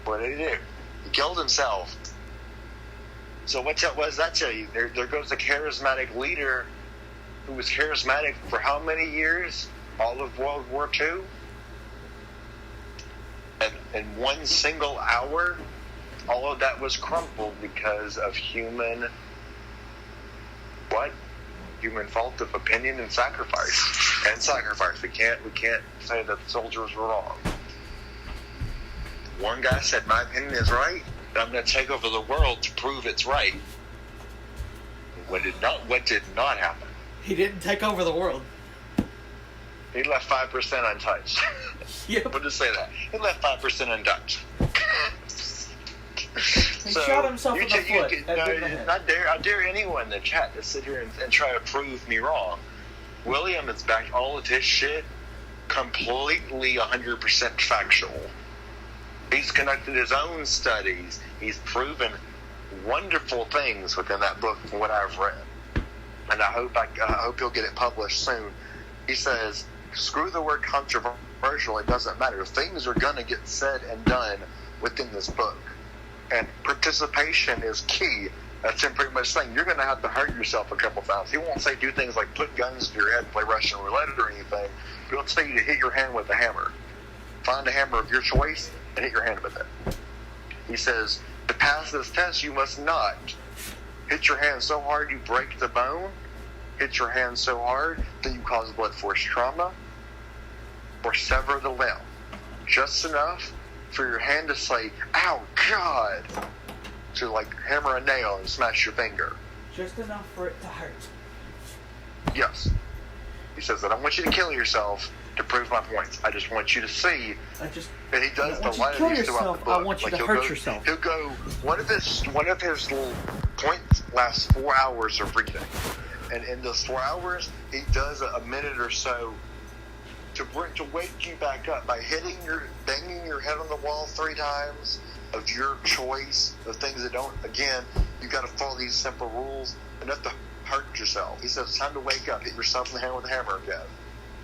What did he do? He killed himself. So what does that tell you? There goes a charismatic leader who was charismatic for how many years? All of World War II? And in one single hour, all of that was crumpled because of human fault of opinion and sacrifice. We can't say that the soldiers were wrong. One guy said, my opinion is right, and I'm going to take over the world to prove it's right. What did not happen? He didn't take over the world. He left 5% untouched. Yep. We'll just say that. He left 5% untouched. He shot himself in the foot. I dare anyone in the chat to sit here and try to prove me wrong. William has backed all of his shit completely 100% factual. He's conducted his own studies. He's proven wonderful things within that book from what I've read. And I hope he'll get it published soon. He says, screw the word controversial, it doesn't matter. Things are going to get said and done within this book. And participation is key. That's him pretty much saying, you're going to have to hurt yourself a couple times. He won't say do things like put guns to your head and play Russian roulette or anything. He'll tell you to hit your hand with a hammer. Find a hammer of your choice and hit your hand with it. He says, to pass this test, you must not hit your hand so hard you break the bone, hit your hand so hard that you cause blood force trauma, or sever the limb. Just enough for your hand to say, ow, God, to like hammer a nail and smash your finger. Just enough for it to hurt. Yes. He says, I don't want you to kill yourself to prove my points. I just want you to see. And he does the light of these throughout the book. I want you to hurt yourself. He'll go. One of his little points lasts 4 hours of reading, and in those 4 hours, he does a minute or so to wake you back up by banging your head on the wall 3 times of your choice of things that don't. Again, you got to follow these simple rules enough to hurt yourself. He says it's time to wake up. Hit yourself in the hand with a hammer again.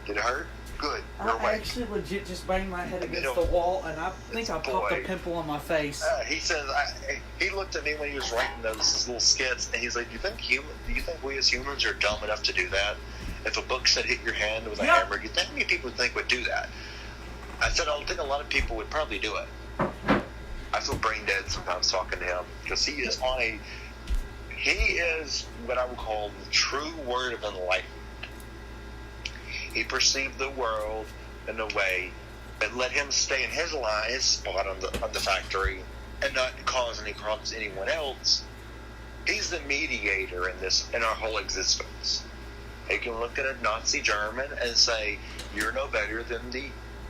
Did it hurt? Good. I actually legit just banged my head against the wall, and I think I popped a pimple on my face. He says he looked at me when he was writing those little skits, and he's like, "Do you think we as humans are dumb enough to do that? If a book said hit your hand with a hammer, do you think many people would do that?" I said, "I think a lot of people would probably do it." I feel brain dead sometimes talking to him because he is what I would call the true word of enlightenment. He perceived the world in a way that let him stay in his spot on the factory and not cause any problems to anyone else. He's the mediator in our whole existence. He can look at a Nazi German and say, you're no better than the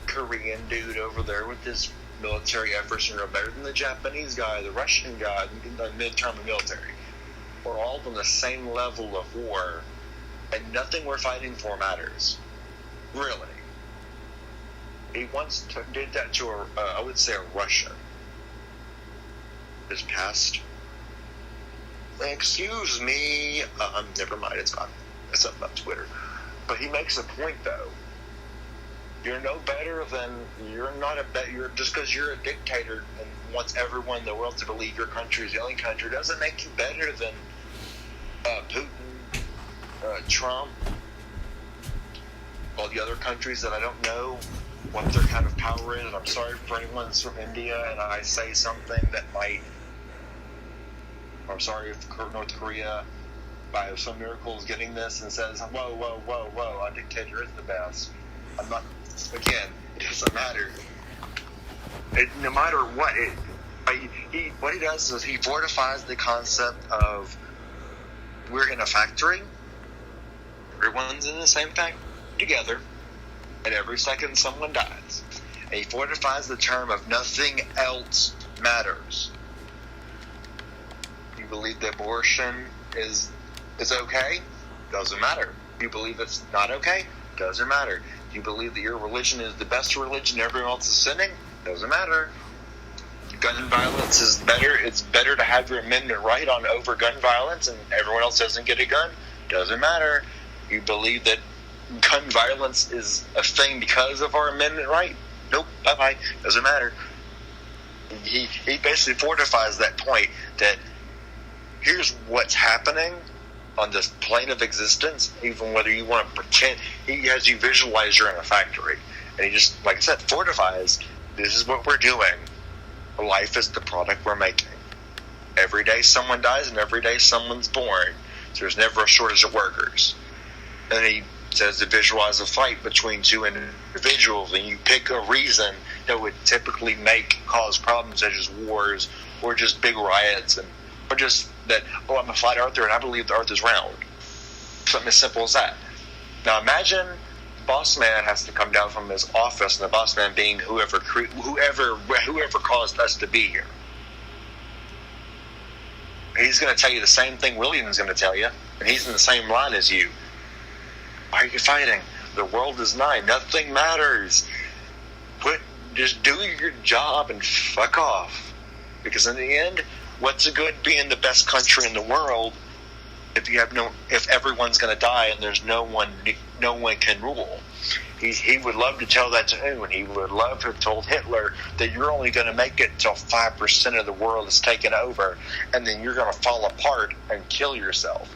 Korean dude over there with his military efforts. You're no better than the Japanese guy, the Russian guy, the mid-term military. We're all on the same level of war, and nothing we're fighting for matters. Really. He once did that to I would say a Russian. This past. Excuse me. Never mind. It's gone. It's up on Twitter. But he makes a point, though. You're no better than, you're not a bet. You're just because you're a dictator and wants everyone in the world to believe your country is the only country doesn't make you better than Putin, Trump, all the other countries that I don't know what their kind of power is. I'm sorry for anyone that's from India and I say something that might. I'm sorry if North Korea, by some miracle, is getting this and says, whoa, a dictator is the best. I'm not. Again, it doesn't matter. No matter what, what he does is he fortifies the concept of we're in a factory, everyone's in the same factory together, and every second someone dies. And he fortifies the term of nothing else matters. You believe that abortion is okay? Doesn't matter. You believe it's not okay? Doesn't matter. You believe that your religion is the best religion, everyone else is sinning? Doesn't matter. Gun violence is better. It's better to have your amendment right on over gun violence and everyone else doesn't get a gun? Doesn't matter. You believe that gun violence is a thing because of our amendment right? Nope. Bye-bye. Doesn't matter. He basically fortifies that point that here's what's happening on this plane of existence, even whether you want to pretend. He has you visualize you're in a factory. And he just, like I said, fortifies, this is what we're doing. Life is the product we're making. Every day someone dies and every day someone's born. So there's never a shortage of workers. And he says to visualize a fight between two individuals, and you pick a reason that would typically cause problems such as wars or just big riots, and or just that, I'm a flat earther and I believe the earth is round. Something as simple as that. Now imagine boss man has to come down from his office, and the boss man being whoever caused us to be here. He's going to tell you the same thing William's going to tell you, and he's in the same line as you. Why are you fighting? The world is nigh. Nothing matters. Just do your job and fuck off. Because in the end, what's the good being the best country in the world if everyone's going to die and there's no one can rule? He would love to tell that to anyone. He would love to have told Hitler that you're only going to make it till 5% of the world is taken over, and then you're going to fall apart and kill yourself.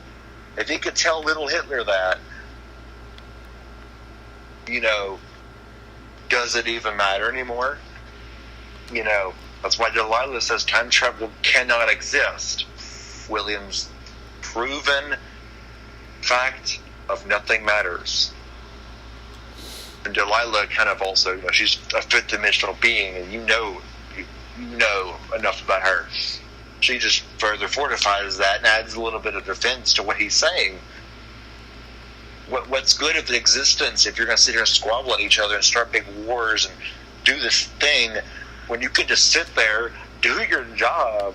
If he could tell little Hitler that, does it even matter anymore? That's why Delilah says time travel cannot exist. William's proven fact of nothing matters. And Delilah kind of also, she's a fifth dimensional being, and you know enough about her. She just further fortifies that and adds a little bit of defense to what he's saying. What's good of the existence if you're going to sit here and squabble at each other and start big wars and do this thing when you could just sit there, do your job?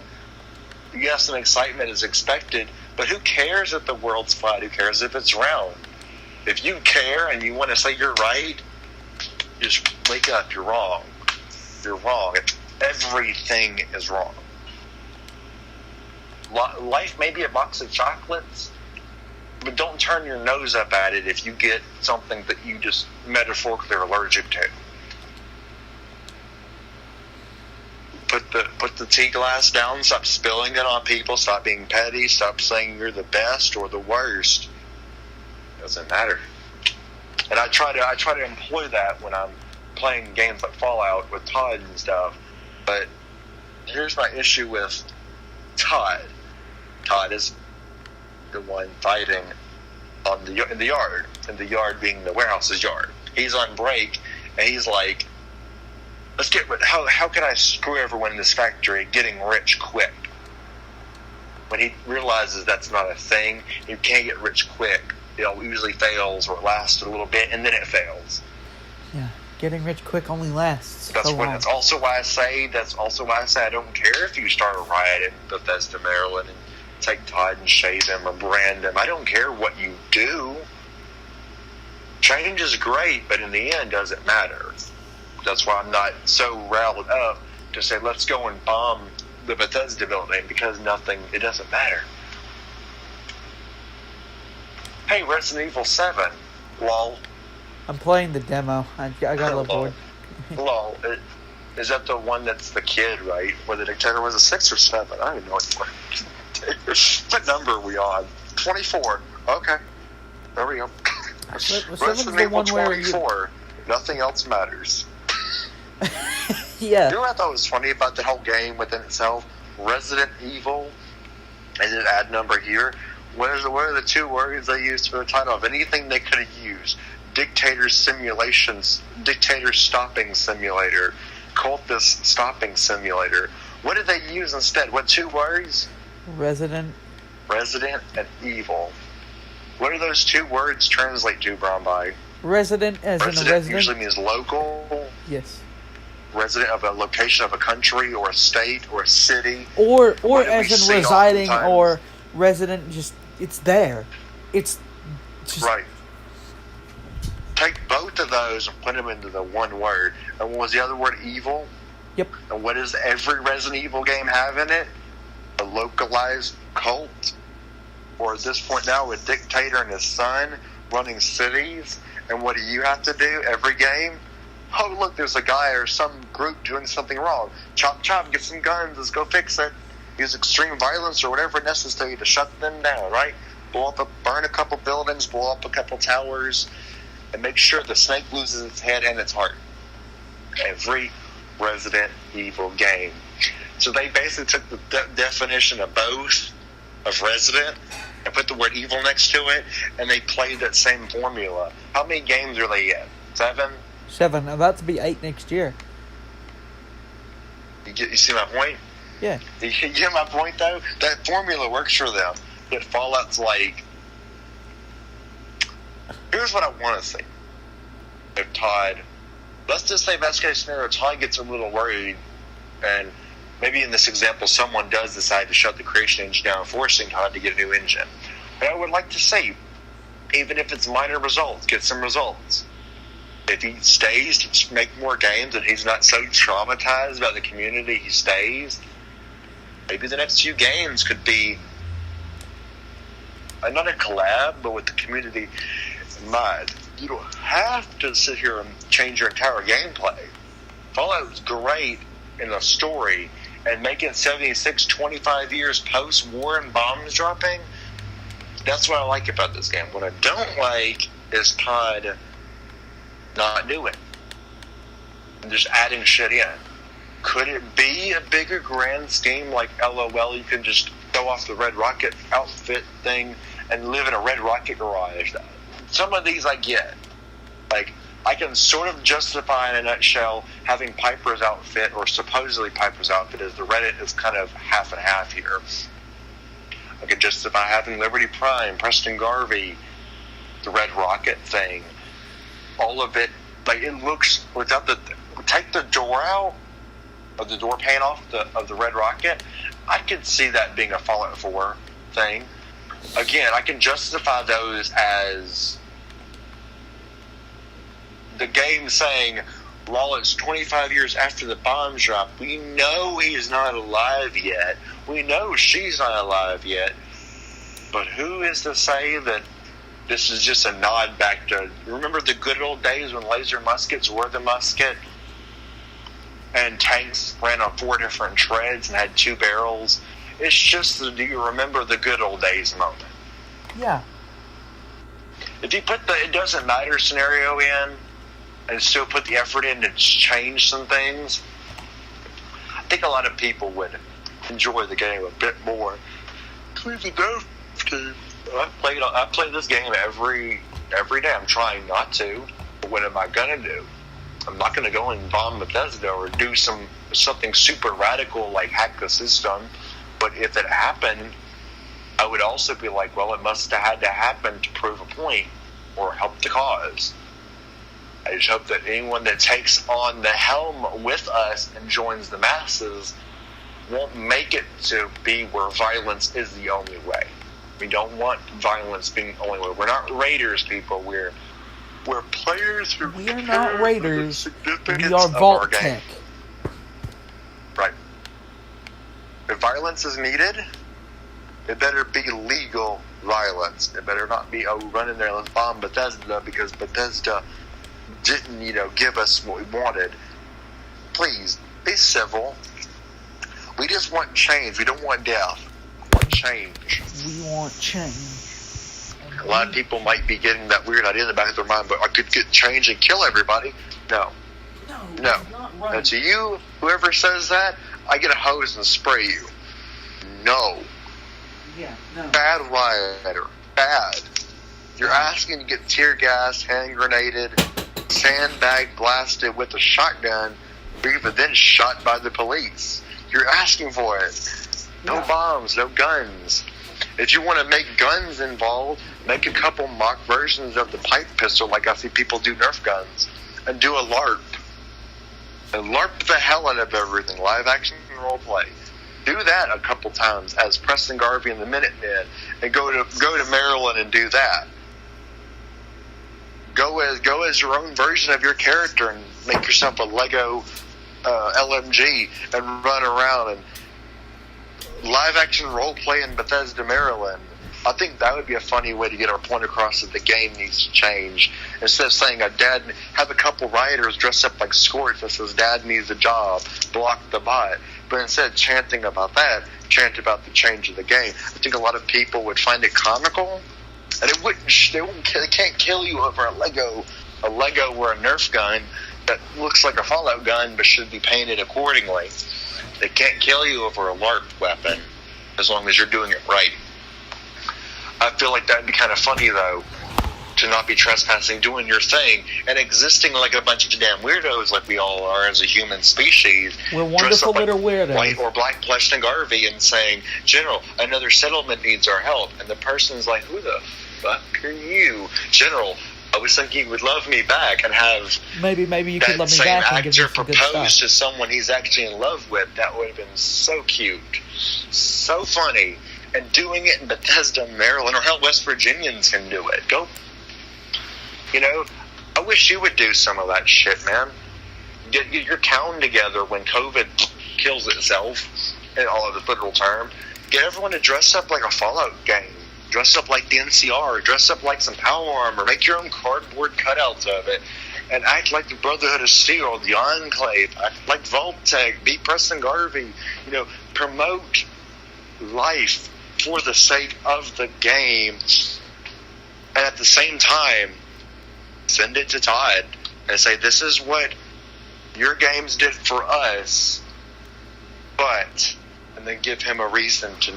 Yes, some excitement is expected, but who cares if the world's flat? Who cares if it's round? If you care and you want to say you're right, just wake up. You're wrong. You're wrong. Everything is wrong. Life may be a box of chocolates, but don't turn your nose up at it if you get something that you just metaphorically are allergic to. Put the tea glass down. Stop spilling it on people. Stop being petty. Stop saying you're the best or the worst. Doesn't matter. And I try to employ that when I'm playing games like Fallout with Todd and stuff. But here's my issue with Todd. Todd is the one fighting in the yard. And the yard being the warehouse's yard. He's on break, and he's like, let's get rid. How can I screw everyone in this factory getting rich quick? When he realizes that's not a thing, you can't get rich quick. It usually fails, or it lasts a little bit, and then it fails. Yeah, getting rich quick only lasts. That's also why I say I don't care if you start a riot in Bethesda, Maryland, and take Todd and shave him or brand him. I don't care what you do. Change is great, but in the end, does it matter? That's why I'm not so riled up to say, let's go and bomb the Bethesda building, because it doesn't matter. Hey, Resident Evil 7, lol. I'm playing the demo. I got a little bored. Lol. Is that the one that's the kid, right? Where the dictator was a 6 or 7? I don't even know what number are we on. 24. Okay. There we go. Resident Evil 24. Nothing else matters. Yeah. You know what I thought was funny about the whole game within itself? Resident Evil, and an ad number here. What are the 2 words they used for the title of anything they could have used? Dictator simulations, dictator stopping simulator, cultist stopping simulator. What did they use instead? What 2 words? Resident and Evil. What do those 2 words translate to, Bromby? Resident as resident in a resident? Usually means local. Yes. Resident of a location of a country or a state or a city. Or as in residing, or resident, just, it's there. It's just... Right. Take both of those and put them into the one word. And what was the other word? Evil? Yep. And what does every Resident Evil game have in it? A localized cult? Or at this point now, a dictator and his son running cities? And what do you have to do every game? Oh, look, there's a guy or some group doing something wrong. Chop, chop, get some guns, let's go fix it. Use extreme violence or whatever necessary to shut them down, right? Burn a couple buildings, blow up a couple towers, and make sure the snake loses its head and its heart. Every Resident Evil game. So they basically took the definition of both, of Resident, and put the word evil next to it, and they played that same formula. How many games are they in? 7? 7, about to be 8 next year. You see my point? Yeah. You get my point, though? That formula works for them. But Fallout's like... Here's what I want to see. If Todd... Let's just say best case scenario, Todd gets a little worried, and maybe in this example, someone does decide to shut the creation engine down, forcing Todd to get a new engine. But I would like to see, even if it's minor results, get some results. If he stays to make more games and he's not so traumatized by the community he stays, maybe the next few games could be not a collab, but with the community in mind. You don't have to sit here and change your entire gameplay. Fallout was great in the story, and making 76, 25 years post-war and bombs dropping, that's what I like about this game. What I don't like is Todd not doing, and just adding shit in. Could it be a bigger grand scheme like LOL? You can just go off the Red Rocket outfit thing and live in a Red Rocket garage. Some of these I get. Like, I can sort of justify in a nutshell having Piper's outfit, or supposedly Piper's outfit, as the Reddit is kind of half and half here. I can justify having Liberty Prime, Preston Garvey, the Red Rocket thing. All of it, like, it looks, without take the door out, or the door pane off of the Red Rocket, I could see that being a Fallout 4 thing. Again, I can justify those as the game saying, while it's 25 years after the bomb drop, we know he's not alive yet. We know she's not alive yet. But who is to say that this is just a nod back to, remember the good old days when laser muskets were the musket? And tanks ran on 4 different treads and had 2 barrels. It's just the do you remember the good old days moment. Yeah. If you put the it doesn't matter scenario in and still put the effort in to change some things, I think a lot of people would enjoy the game a bit more. I play this game every day. I'm trying not to, but what am I gonna do? I'm not gonna go and bomb Bethesda or do something super radical like hack the system. But if it happened, I would also be like, well, it must have had to happen to prove a point or help the cause. I just hope that anyone that takes on the helm with us and joins the masses won't make it to be where violence is the only way. We don't want violence being the only way. We're not raiders, people. We're players who We are not raiders. We are our Vault game. Tech. Right. If violence is needed, it better be legal violence. It better not be, run in there, let's bomb Bethesda because Bethesda didn't, give us what we wanted. Please, be civil. We just want change. We don't want death. We want change. We want change. A lot of people might be getting that weird idea in the back of their mind, but I could get change and kill everybody. No. No. Not right. And to you, whoever says that, I get a hose and spray you. No. Yeah, no. Bad rioter. Bad. You're asking to get tear gassed, hand grenaded, sandbag blasted with a shotgun, or even then shot by the police. You're asking for it. No bombs, no guns. If you want to make guns involved, make a couple mock versions of the pipe pistol like I see people do Nerf guns, and do a LARP. And LARP the hell out of everything, live action and role play. Do that a couple times as Preston Garvey and the Minutemen, and go to Maryland and do that. Go as your own version of your character and make yourself a Lego LMG and run around and live action role play in Bethesda, Maryland. I think that would be a funny way to get our point across that the game needs to change. Instead of saying have a couple rioters dress up like Scorch that says dad needs a job, block the bot. But instead of chanting about that, chant about the change of the game. I think a lot of people would find it comical, and they can't kill you over a Lego or a Nerf gun that looks like a Fallout gun but should be painted accordingly. They can't kill you over a LARP weapon as long as you're doing it right. I feel like that'd be kind of funny, though, to not be trespassing, doing your thing, and existing like a bunch of damn weirdos like we all are as a human species. We're wonderful little weirdos. White or black Preston Garvey and saying, General, another settlement needs our help. And the person's like, who the fuck are you? General, I was thinking you would love me back and have maybe you could love me back and give me some good stuff. Propose to someone he's actually in love with. That would have been so cute, so funny. And doing it in Bethesda, Maryland, or hell, West Virginians can do it. Go. I wish you would do some of that shit, man. Get your town together when COVID kills itself, in all of the literal term. Get everyone to dress up like a Fallout game. Dress up like the NCR. Dress up like some power armor. Make your own cardboard cutouts of it. And act like the Brotherhood of Steel, the Enclave. Act like Vault-Tec. Be Preston Garvey. Promote life for the sake of the game. And at the same time, send it to Todd and say, this is what your games did for us, but, and then give him a reason to,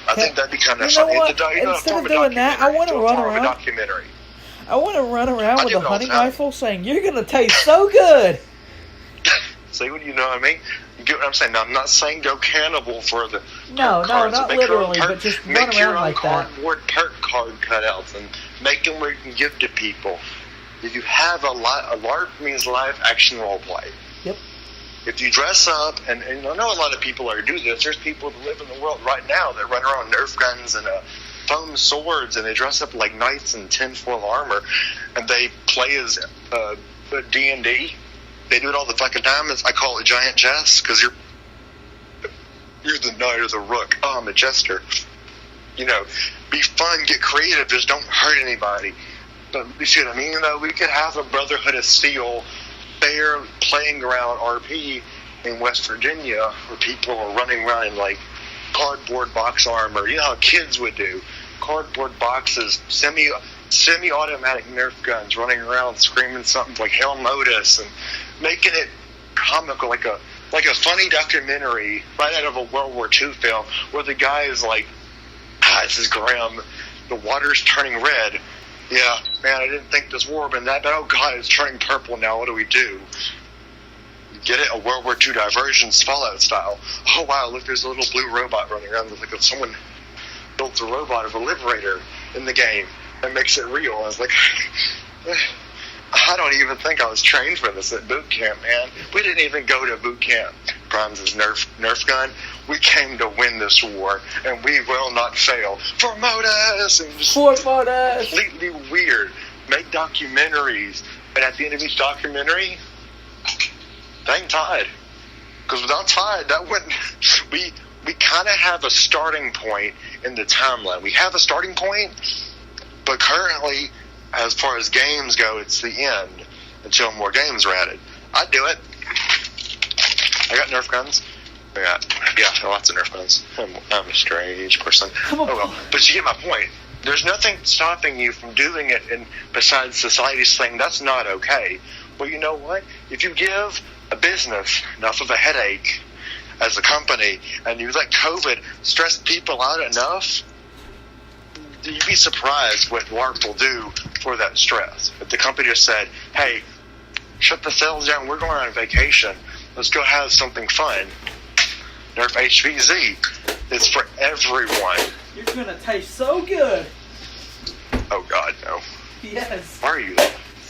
I think that'd be kind of funny. Instead of doing that, I want to run around. I want to run around with a hunting rifle saying, you're going to taste so good. See what I mean? You get what I'm saying? Now, I'm not saying go cannibal for the No, not literally, but just run around like that. Make your own cardboard perk card cutouts and make them where you can give to people. If you have a LARP means live action role play. Yep. If you dress up, and I know a lot of people are do this. There's people that live in the world right now that run around Nerf guns and foam swords, and they dress up like knights in tinfoil armor, and they play as D&D. They do it all the fucking time. I call it giant chess, because you're the knight or the rook. Oh, I'm a jester. Be fun, get creative, just don't hurt anybody. But you see what I mean? We could have a Brotherhood of Steel fair playing ground RP in West Virginia where people are running around in like cardboard box armor. You know how kids would do. Cardboard boxes, semi-automatic Nerf guns running around screaming something like Hail Modus and making it comical, like a funny documentary right out of a World War II film where the guy is like, this is grim, the water's turning red. Yeah, man, I didn't think this war would have been that bad. Oh God, it's turning purple now, what do we do? Get it? A World War II diversions, Fallout style. Oh wow, look, there's a little blue robot running around. Like if someone built a robot of a Liberator in the game and makes it real. I was like, I don't even think I was trained for this at boot camp, man. We didn't even go to boot camp. Grimes' Nerf gun. We came to win this war, and we will not fail. For Modus! And just completely weird. Make documentaries, and at the end of each documentary, thank Todd. Because without Todd, that wouldn't... We kind of have a starting point in the timeline. We have a starting point, But currently, as far as games go, it's the end until more games are added. I'd do it. I got Nerf guns. Yeah, lots of Nerf guns. I'm a strange person. Oh well, but you get my point. There's nothing stopping you from doing it, and besides society's saying that's not okay. Well, you know what? If you give a business enough of a headache as a company, and you let COVID stress people out enough, you'd be surprised what LARP will do for that stress. If the company just said, hey, shut the sales down, we're going on vacation, let's go have something fun. Nerf HVZ. It's for everyone. You're going to taste so good. Oh, God, no. Yes. Are you?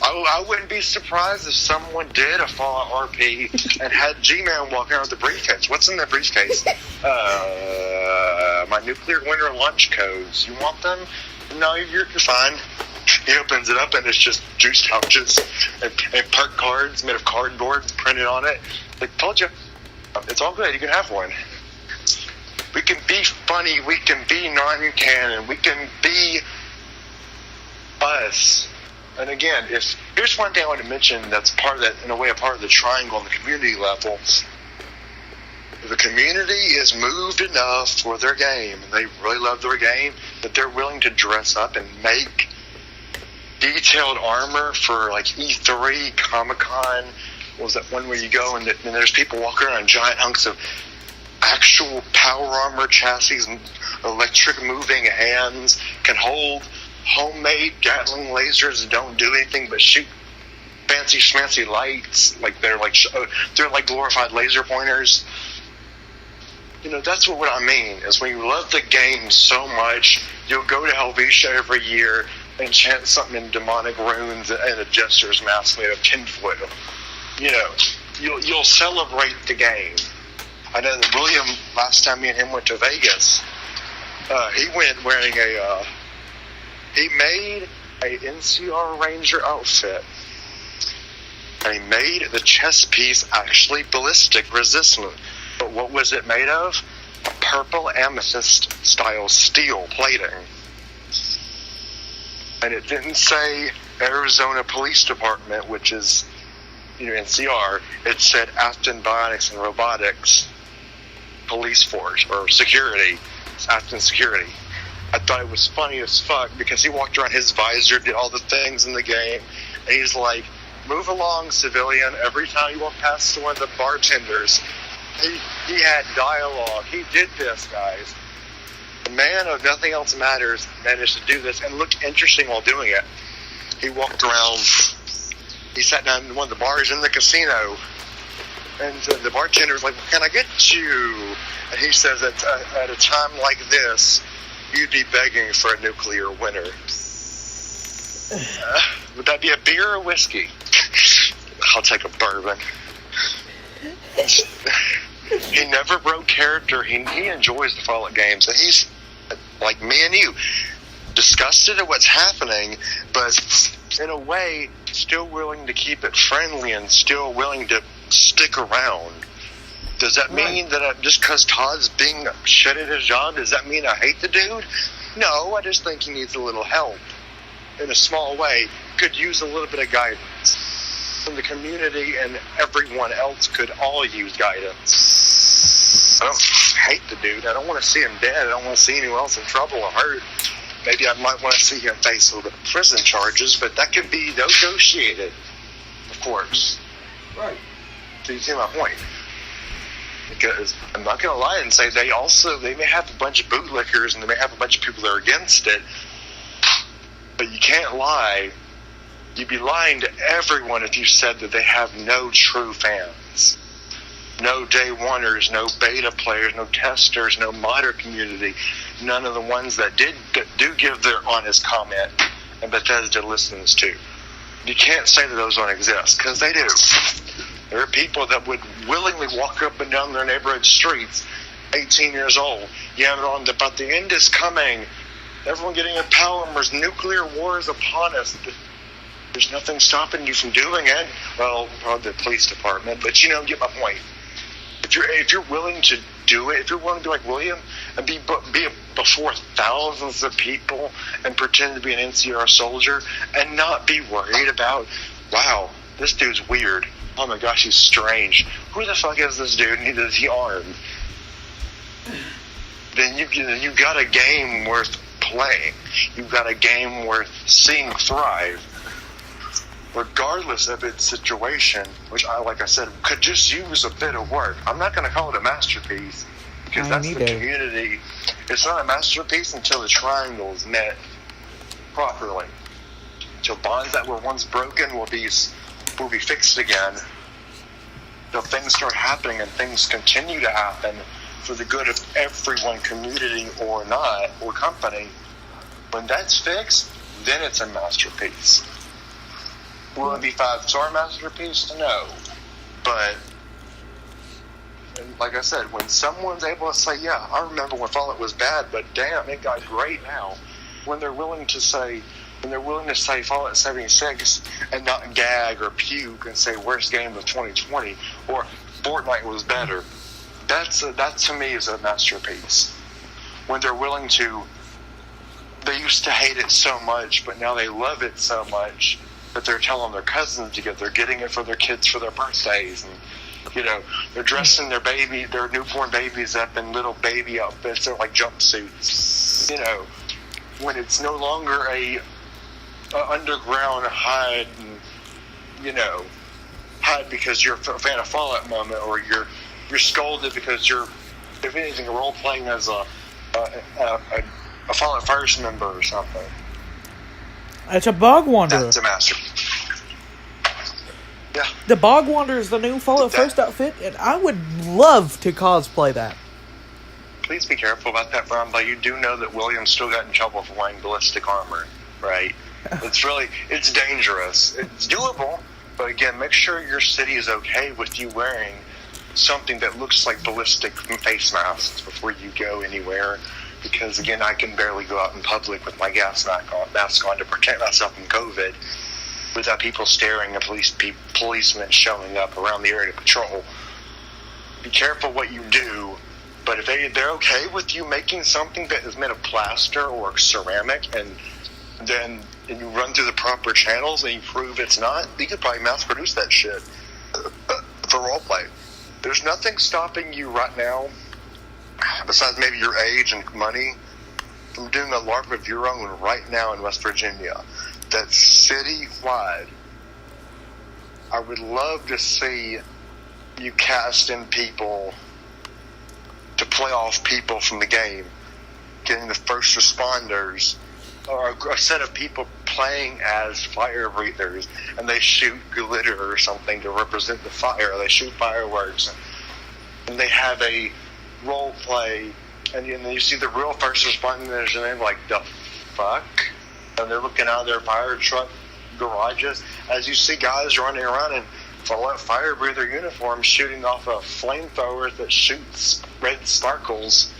I wouldn't be surprised if someone did a Fallout RP and had G-Man walking around with the briefcase. What's in the briefcase? My nuclear winter lunch codes. You want them? No, you're fine. He opens it up and it's just juice pouches and perk cards made of cardboard printed on it. Like, told you. It's all good. You can have one. We can be funny. We can be non-canon. We can be us. And again, here's one thing I want to mention that's part of that, in a way, a part of the triangle on the community level. The community is moved enough for their game, and they really love their game, that they're willing to dress up and make detailed armor for like E3, Comic-Con. What was that one where you go and there's people walking around in giant hunks of actual power armor chassis and electric moving hands, can hold homemade Gatling lasers that don't do anything but shoot fancy schmancy lights, like they're like glorified laser pointers. You know, that's what I mean, is when you love the game so much, you'll go to Helvetia every year and chant something in demonic runes and a jester's mask made of tinfoil. You know, you'll celebrate the game. I know that William, last time me and him went to Vegas, he went wearing he made a NCR Ranger outfit. And he made the chest piece actually ballistic resistant. But what was it made of? A purple amethyst style steel plating. And it didn't say Arizona Police Department, which is, NCR. It said Afton Bionics and Robotics Police Force, or Security. It's Afton Security. I thought it was funny as fuck because he walked around, his visor did all the things in the game, and he's like, move along, civilian. Every time you walk past one of the bartenders, he had dialogue. He did this, guys. The man of Nothing Else Matters managed to do this and look interesting while doing it. He walked around, he sat down in one of the bars in the casino, and the bartender's like, what can I get you? And he says that at a time like this, you'd be begging for a nuclear winter. Would that be a beer or whiskey? I'll take a bourbon. He never broke character. He enjoys the Fallout games. And he's, like me and you, disgusted at what's happening, but in a way, still willing to keep it friendly and still willing to stick around. Does that mean that just because Todd's being shit at his job, does that mean I hate the dude? No, I just think he needs a little help. In a small way, could use a little bit of guidance. From the community and everyone else could all use guidance. I don't hate the dude. I don't want to see him dead. I don't want to see anyone else in trouble or hurt. Maybe I might want to see him face a little bit of prison charges, but that could be negotiated, of course. Right. So you see my point. Because I'm not going to lie and say they may have a bunch of bootlickers and they may have a bunch of people that are against it, but you can't lie. You'd be lying to everyone if you said that they have no true fans. No day oneers, no beta players, no testers, no modder community, none of the ones that do give their honest comment and Bethesda listens to. You can't say that those don't exist, because they do. There are people that would willingly walk up and down their neighborhood streets, 18 years old, yelling on about the end is coming, everyone getting in power, there's nuclear war is upon us. There's nothing stopping you from doing it. Well, probably the police department, but get my point. If you're willing to do it, if you're willing to be like William and be before thousands of people and pretend to be an NCR soldier and not be worried about, wow, this dude's weird. Oh my gosh, he's strange. Who the fuck is this dude? And is he armed? Then you got a game worth playing. You've got a game worth seeing thrive. Regardless of its situation, which like I said, could just use a bit of work. I'm not going to call it a masterpiece, because that's the community. It's not a masterpiece until the triangle is met properly. Until bonds that were once broken will be fixed again. Until things start happening and things continue to happen for the good of everyone, community or not, or company. When that's fixed, then it's a masterpiece. Will it be 5-star masterpiece? No. But, like I said, when someone's able to say, yeah, I remember when Fallout was bad, but damn, it got great now. When they're willing to say Fallout 76 and not gag or puke and say worst game of 2020 or Fortnite was better, that to me is a masterpiece. When they're willing to, they used to hate it so much, but now they love it so much that they're telling their cousins to get, they're getting it for their kids for their birthdays, and they're dressing their newborn babies up in little baby outfits, they're like jumpsuits. When it's no longer a underground hide because you're a fan of Fallout moment, or you're scolded because you're, if anything, role playing as a Fallout First member or something. It's a Bog Wanderer. That's a master. Yeah. The Bog Wanderer is the new Fallout First outfit, and I would love to cosplay that. Please be careful about that, Brian, but you do know that William still got in trouble for wearing ballistic armor, right? It's dangerous. It's doable, but again, make sure your city is okay with you wearing something that looks like ballistic face masks before you go anywhere. Because, again, I can barely go out in public with my gas mask on to protect myself from COVID without people staring and policemen showing up around the area to patrol. Be careful what you do, but if they're okay with you making something that is made of plaster or ceramic, and you run through the proper channels and you prove it's not, you could probably mass produce that shit for roleplay. There's nothing stopping you right now, besides maybe your age and money, from doing a LARP of your own right now in West Virginia. That's city-wide. I would love to see you cast in people to play off people from the game, getting the first responders, or a set of people playing as fire breathers, and they shoot glitter or something to represent the fire. They shoot fireworks, and they have a role play, and then you see the real first responders, and they're like, the fuck? And they're looking out of their fire truck garages as you see guys running around in Fallout fire breather uniforms shooting off a flamethrower that shoots red sparkles,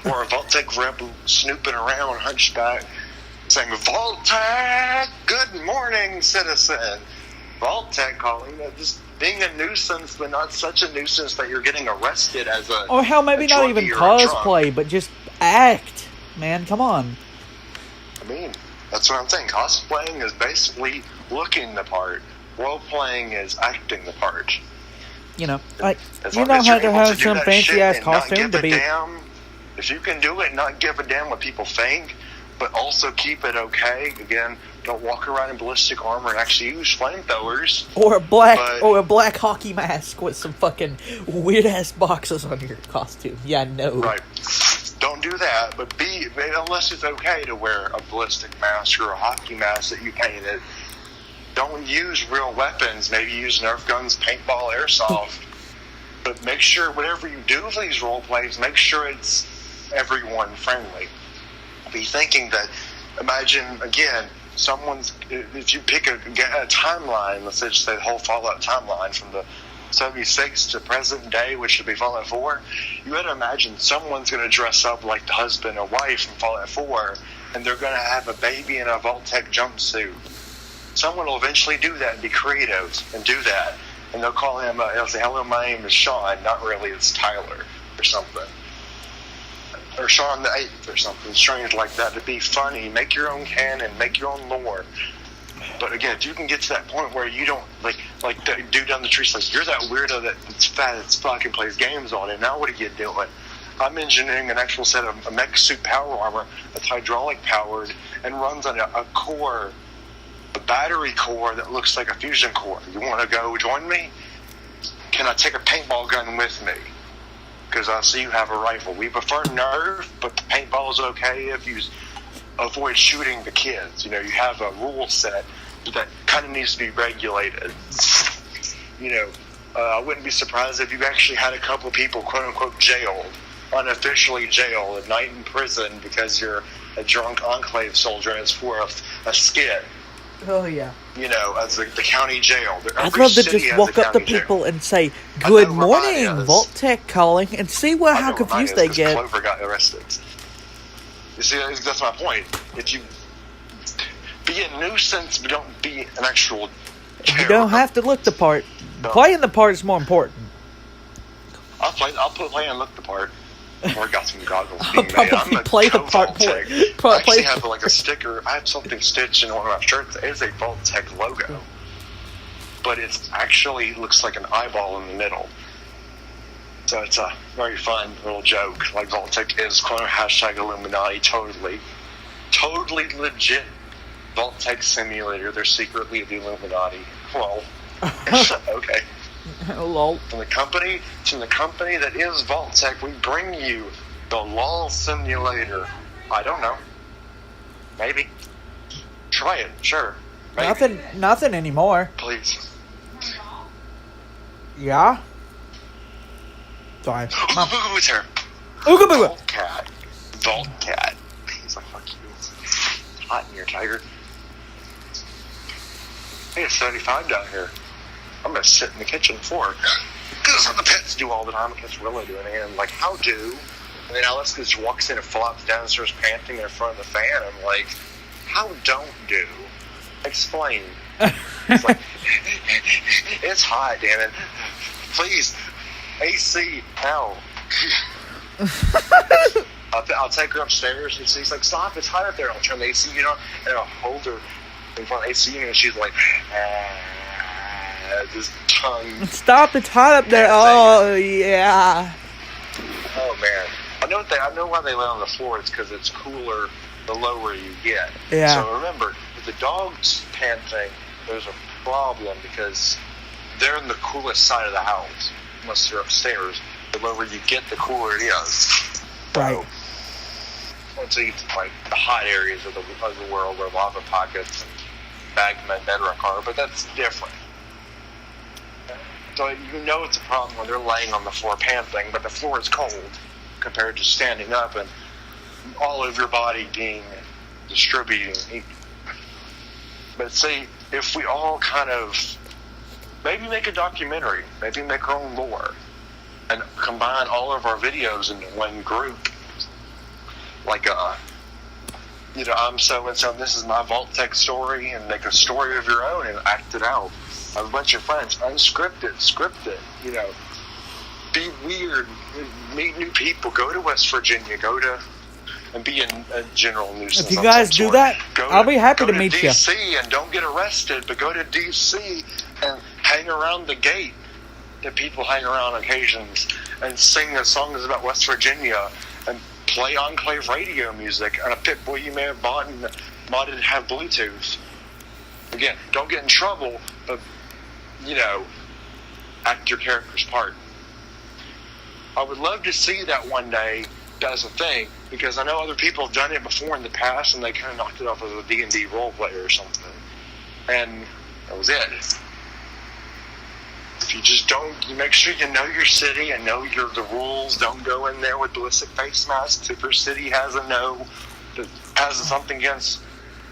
or a Vault-Tec rep snooping around hunchback saying, Vault-Tec, good morning, citizen. Vault-Tec calling, just being a nuisance, but not such a nuisance that you're getting arrested as a... Or hell, maybe not even cosplay, but just act. Man, come on. I mean, that's what I'm saying. Cosplaying is basically looking the part. Role-playing is acting the part. You know how to have some fancy-ass costume to be... If you can do it, not give a damn what people think, but also keep it okay. Again, don't walk around in ballistic armor and actually use flamethrowers. Or a black hockey mask with some fucking weird ass boxes on your costume. Yeah, no. Right. Don't do that, but unless it's okay to wear a ballistic mask or a hockey mask that you painted. Don't use real weapons. Maybe use Nerf guns, paintball, airsoft. But make sure whatever you do for these role plays, make sure it's everyone friendly. Be thinking that, imagine again, if you pick a timeline, let's say just the whole Fallout timeline from the 76 to present day, which would be Fallout 4, you got to imagine someone's going to dress up like the husband or wife from Fallout 4, and they're going to have a baby in a Vault-Tec jumpsuit. Someone will eventually do that and be creative and do that, and they'll call him, they'll say, hello, my name is Sean, not really, it's Tyler, or something. or Shaun the 8th or something strange like that to be funny. Make your own canon, make your own lore. But again, if you can get to that point where you don't, like the dude down the street, like, you're that weirdo that's fat as fuck and plays games on it, now what are you doing? I'm engineering an actual set of a mech suit power armor that's hydraulic powered and runs on a core, a battery core that looks like a fusion core. You want to go join me? Can I take a paintball gun with me? Because I see you have a rifle. We prefer Nerf, but the paintball is okay if you avoid shooting the kids. You know, you have a rule set that kind of needs to be regulated. You know, I wouldn't be surprised if you actually had a couple of people, quote-unquote, jailed, unofficially jailed, a night in prison because you're a drunk Enclave soldier and it's for a skit. Oh, yeah. You know, as the county jail. I'd love to just walk up to people and say, "Good morning, Vault-Tec calling," and see how confused they get. Clover got arrested. You see, that's my point. If you be a nuisance, but don't be an actual terror. You don't have to look the part. No. Playing the part is more important. I'll play and look the part. Or got some goggles I'll being made. I'm a play the part. I actually have like a sticker. I have something stitched in one of my shirts. It is a Vault-Tec logo, but it's actually looks like an eyeball in the middle. So it's a very fun little joke. Like Vault-Tec is # Illuminati. Totally legit. Vault-Tec simulator. They're secretly the Illuminati. Well, okay. Lol. From the company that is Vault-Tec, we bring you the LOL simulator. I don't know. Maybe. Try it. Sure. Maybe. Nothing anymore. Please. Yeah. Sorry. It's her. Ooga booga. Vault-Cat. He's like, fuck you. It's hot in here, Tiger. Hey, it's 75 down here. I'm going to sit in the kitchen floor. Because that's what the pets do all the time. I catch Willow doing it. And I'm like, how do? And then Alaska just walks in and flops down and starts panting in front of the fan. I'm like, how don't do? Explain. It's like, it's hot, damn it. Please, AC, hell. I'll take her upstairs and she's like, stop, it's hot up there. I'll turn the AC unit on and I'll hold her in front of the AC unit and she's like, this tongue. Stop! It's hot up there. Oh yeah. Oh man, I know why they lay on the floor. It's because it's cooler the lower you get. Yeah. So remember, with the dog's panting, there's a problem because they're in the coolest side of the house. Unless you're upstairs, the lower you get, the cooler it is. Right. So, once you get to like the hot areas of the world where lava pockets and magma and bedrock are, but that's different. So you know it's a problem when they're laying on the floor panting, but the floor is cold compared to standing up and all of your body being distributing. But see, if we all kind of maybe make a documentary, maybe make our own lore, and combine all of our videos into one group, like I'm so-and-so, and this is my Vault-Tec story, and make a story of your own and act it out. Have a bunch of friends, unscripted, script it, be weird, meet new people, go to West Virginia, and be a general nuisance. If you guys do that, I'll be happy to meet you. Go to DC and don't get arrested, but go to DC and hang around the gate that people hang around on occasions and sing the songs about West Virginia and play Enclave radio music and a Pip-Boy you may have bought and modded to have Bluetooth. Again, don't get in trouble, but act your character's part. I would love to see that one day as a thing, because I know other people have done it before in the past, and they kind of knocked it off as a D&D role player or something. And that was it. If you just you make sure you know your city and know the rules. Don't go in there with ballistic face masks. If your city has has something against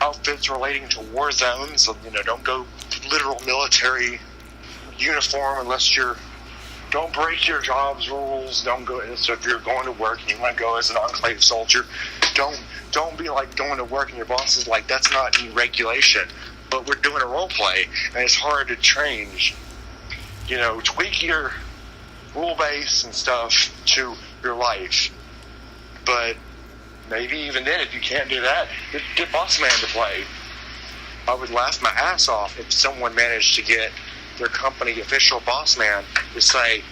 outfits relating to war zones, so, don't go literal military uniform unless don't break your job's rules. Don't go. So if you're going to work and you want to go as an Enclave soldier, don't be like going to work and your boss is like, that's not any regulation. But we're doing a role play and it's hard to change. Tweak your rule base and stuff to your life. But maybe even then, if you can't do that, get Boss Man to play. I would laugh my ass off if someone managed to get their company official boss man to say,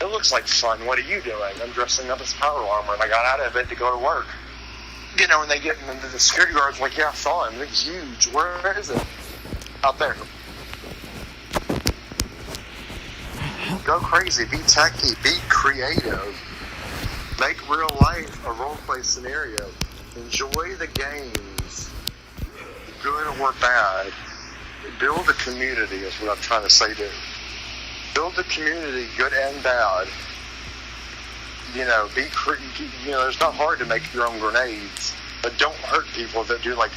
it looks like fun. What are you doing? I'm dressing up as power armor, and I got out of it to go to work. You know, and they get into the security guard's like, yeah, I saw him. It's huge. Where is it? Out there. Go crazy. Be techy. Be creative. Make real life a role-play scenario. Enjoy the games. Good or bad. Build a community is what I'm trying to say, dude. Build a community, good and bad. You know, it's not hard to make your own grenades, but don't hurt people that do like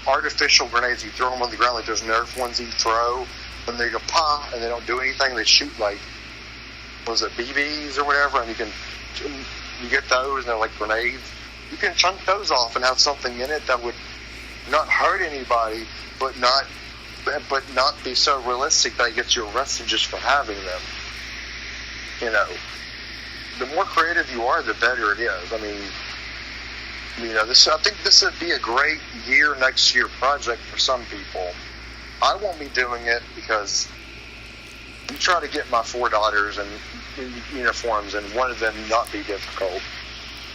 artificial grenades. You throw them on the ground like those Nerf ones you throw, and they go pop, and they don't do anything. They shoot like, was it BBs or whatever, and you get those, and they're like grenades. You can chunk those off and have something in it that would not hurt anybody, but not be so realistic that it gets you arrested just for having them. You know, the more creative you are, the better it is. I mean, you know, I think this would be a great next year project for some people. I won't be doing it because you try to get my 4 daughters in uniforms and one of them not be difficult.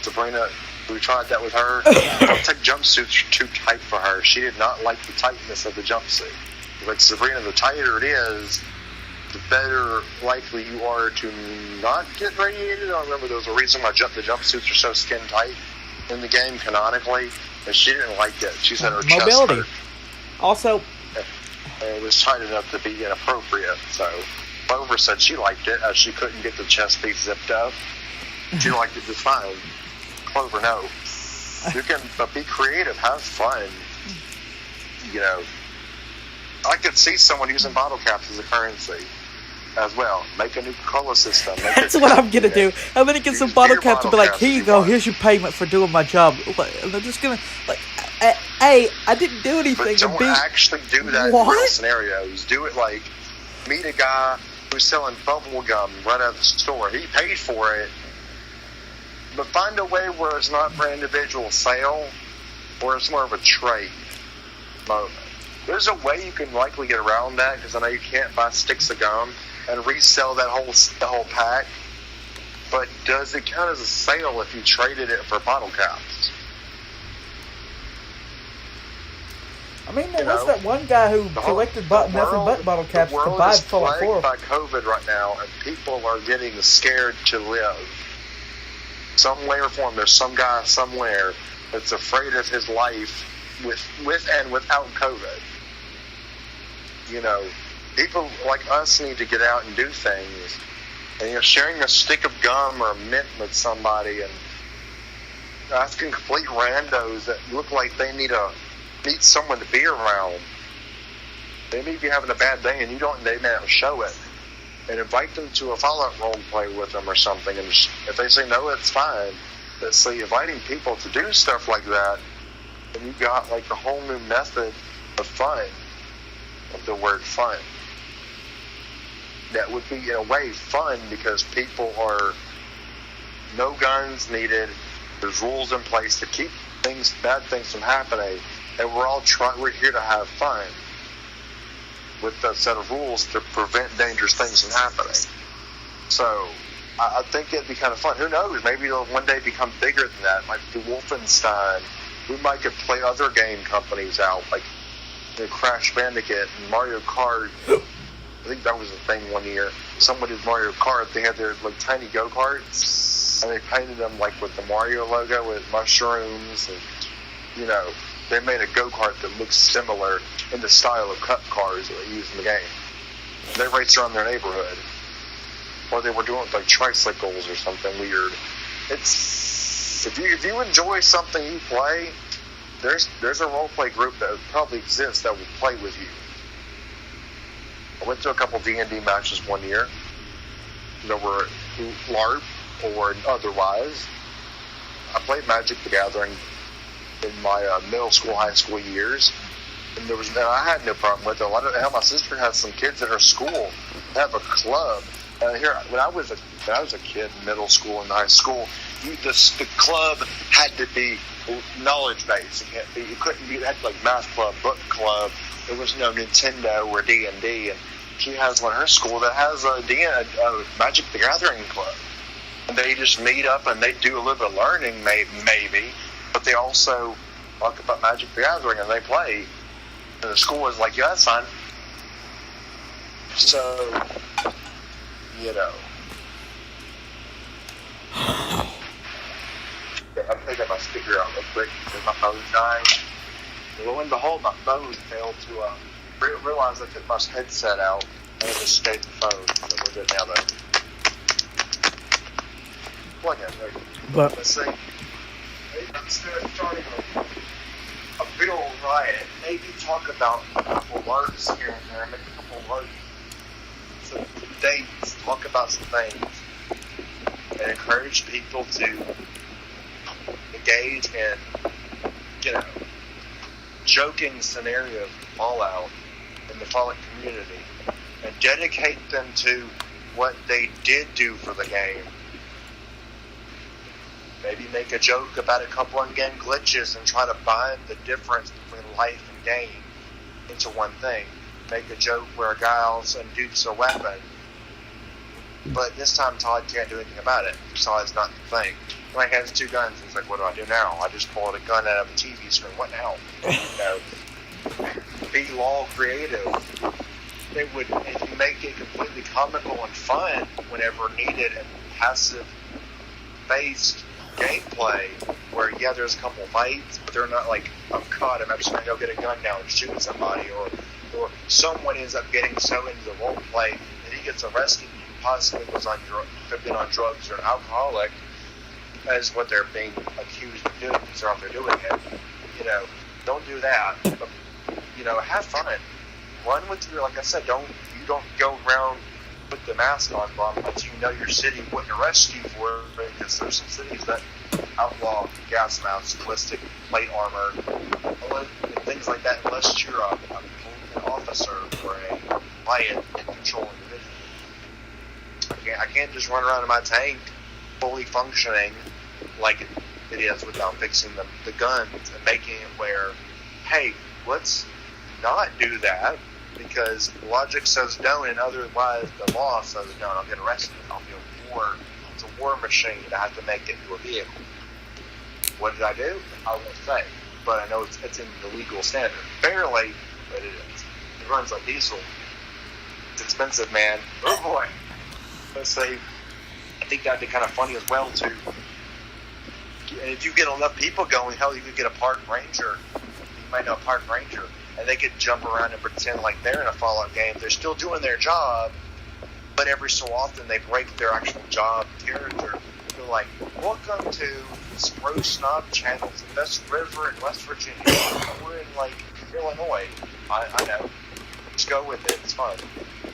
Sabrina, we tried that with her. Don't take jumpsuits too tight for her. She did not like the tightness of the jumpsuit. Like, Sabrina, the tighter it is, the better likely you are to not get radiated. I remember there was a reason why the jumpsuits are so skin tight in the game canonically, and she didn't like it. She said her mobility. chest hurt. Also, it was tight enough to be inappropriate. So Clover said she liked it, as she couldn't get the chest piece zipped up. She liked it just fine. Clover, no. You can be creative, have fun. You know, I could see someone using bottle caps as a currency as well. Make a new Coca-Cola system. That's what I'm going to do. I'm going to get some bottle caps and be like, here you go, here's your payment for doing my job. And they're just going to, like, hey, I didn't do anything. But don't actually do that in real scenarios. Do it like, meet a guy who's selling bubble gum right out of the store. He paid for it. But find a way where it's not for individual sale, or it's more of a trade moment. There's a way you can likely get around that, because I know you can't buy sticks of gum and resell the whole pack. But does it count as a sale if you traded it for bottle caps? I mean, there was that one guy who collected nothing but bottle caps to buy Fallout 4. The world is plagued by COVID right now, and people are getting scared to live. Some way or form, there's some guy somewhere that's afraid of his life with and without COVID. You know, people like us need to get out and do things. And sharing a stick of gum or a mint with somebody and asking complete randos that look like they need someone to be around. They may be having a bad day and they may not show it. And invite them to a Fallout role play with them or something. And if they say no, it's fine. But see, inviting people to do stuff like that, and you got like a whole new method of fun, of the word fun. That would be in a way fun because people are no guns needed. There's rules in place to keep bad things from happening, and we're here to have fun with a set of rules to prevent dangerous things from happening. So I think it'd be kind of fun. Who knows? Maybe it'll one day become bigger than that. Like the Wolfenstein. We might could play other game companies out, like Crash Bandicoot and Mario Kart. I think that was a thing one year. Somebody did Mario Kart. They had their like tiny go-karts, and they painted them like with the Mario logo with mushrooms, and you know, they made a go-kart that looks similar in the style of cup cars that they use in the game. They raced around their neighborhood, or they were doing like tricycles or something weird. It's if you enjoy something you play, there's a role-play group that probably exists that will play with you. I went to a couple D&D matches one year that were LARP or otherwise. I played Magic the Gathering in my middle school, high school years, and I had no problem with it. My sister has some kids at her school that have a club. When I was a kid, in middle school and high school, the club had to be knowledge based. It couldn't be. It had like math club, book club. There was no Nintendo or D&D. And she has one in her school that has a Magic the Gathering club. And they just meet up and they do a little bit of learning, maybe, but they also talk about Magic the Gathering and they play. And the school is like, yeah, that's fine. So, you know. I'm taking my speaker out real quick because my phone's dying. Lo and behold, my phone failed to realize I took my headset out and it escaped the phone. So we're good now, though. Plug in there. But let's see. Instead of starting a big old riot, maybe talk about a couple words here and there, make a couple words, some dates, talk about some things, and encourage people to engage in, you know, joking scenarios of Fallout in the Fallout community, and dedicate them to what they did do for the game. Maybe make a joke about a couple in-game glitches and try to bind the difference between life and game into one thing. Make a joke where a guy all of a sudden dukes a weapon, but this time Todd can't do anything about it. Todd's not the thing. He has two guns. He's like, what do I do now? I just pulled a gun out of a TV screen. What now? You know, be all creative. It would, if you make it completely comical and fun whenever needed, and passive-based gameplay where, yeah, there's a couple fights, but they're not like, oh god, I'm just going to go get a gun now and shoot somebody, or someone ends up getting so into the role play that he gets arrested and he possibly could have been on drugs or an alcoholic, as what they're being accused of doing because they're out there doing it. You know, don't do that. But, you know, have fun. Run with your, like I said, you don't go around with the mask on, unless you know your city wouldn't arrest you for it, because there's some cities that outlaw gas masks, ballistic plate armor, and things like that, unless you're an officer or a riot and controlling division. I can't just run around in my tank fully functioning like it is without fixing the guns and making it where, hey, let's not do that because logic says don't and otherwise the law says don't. I'll get arrested. I'll be a war. It's a war machine. I have to make it into a vehicle. What did I do? I won't say, but I know it's in the legal standard. Barely, but it is. It runs like diesel. It's expensive, man. Oh boy. Let's say. I think that'd be kind of funny as well too. And if you get enough people going, hell, you could get a park ranger. You might know a park ranger, and they could jump around and pretend like they're in a Fallout game. They're still doing their job, but every so often they break their actual job character. They're like, "Welcome to Spruce Knob Channels, the best river in West Virginia. We're in like Illinois. I know. Let's go with it. It's fun."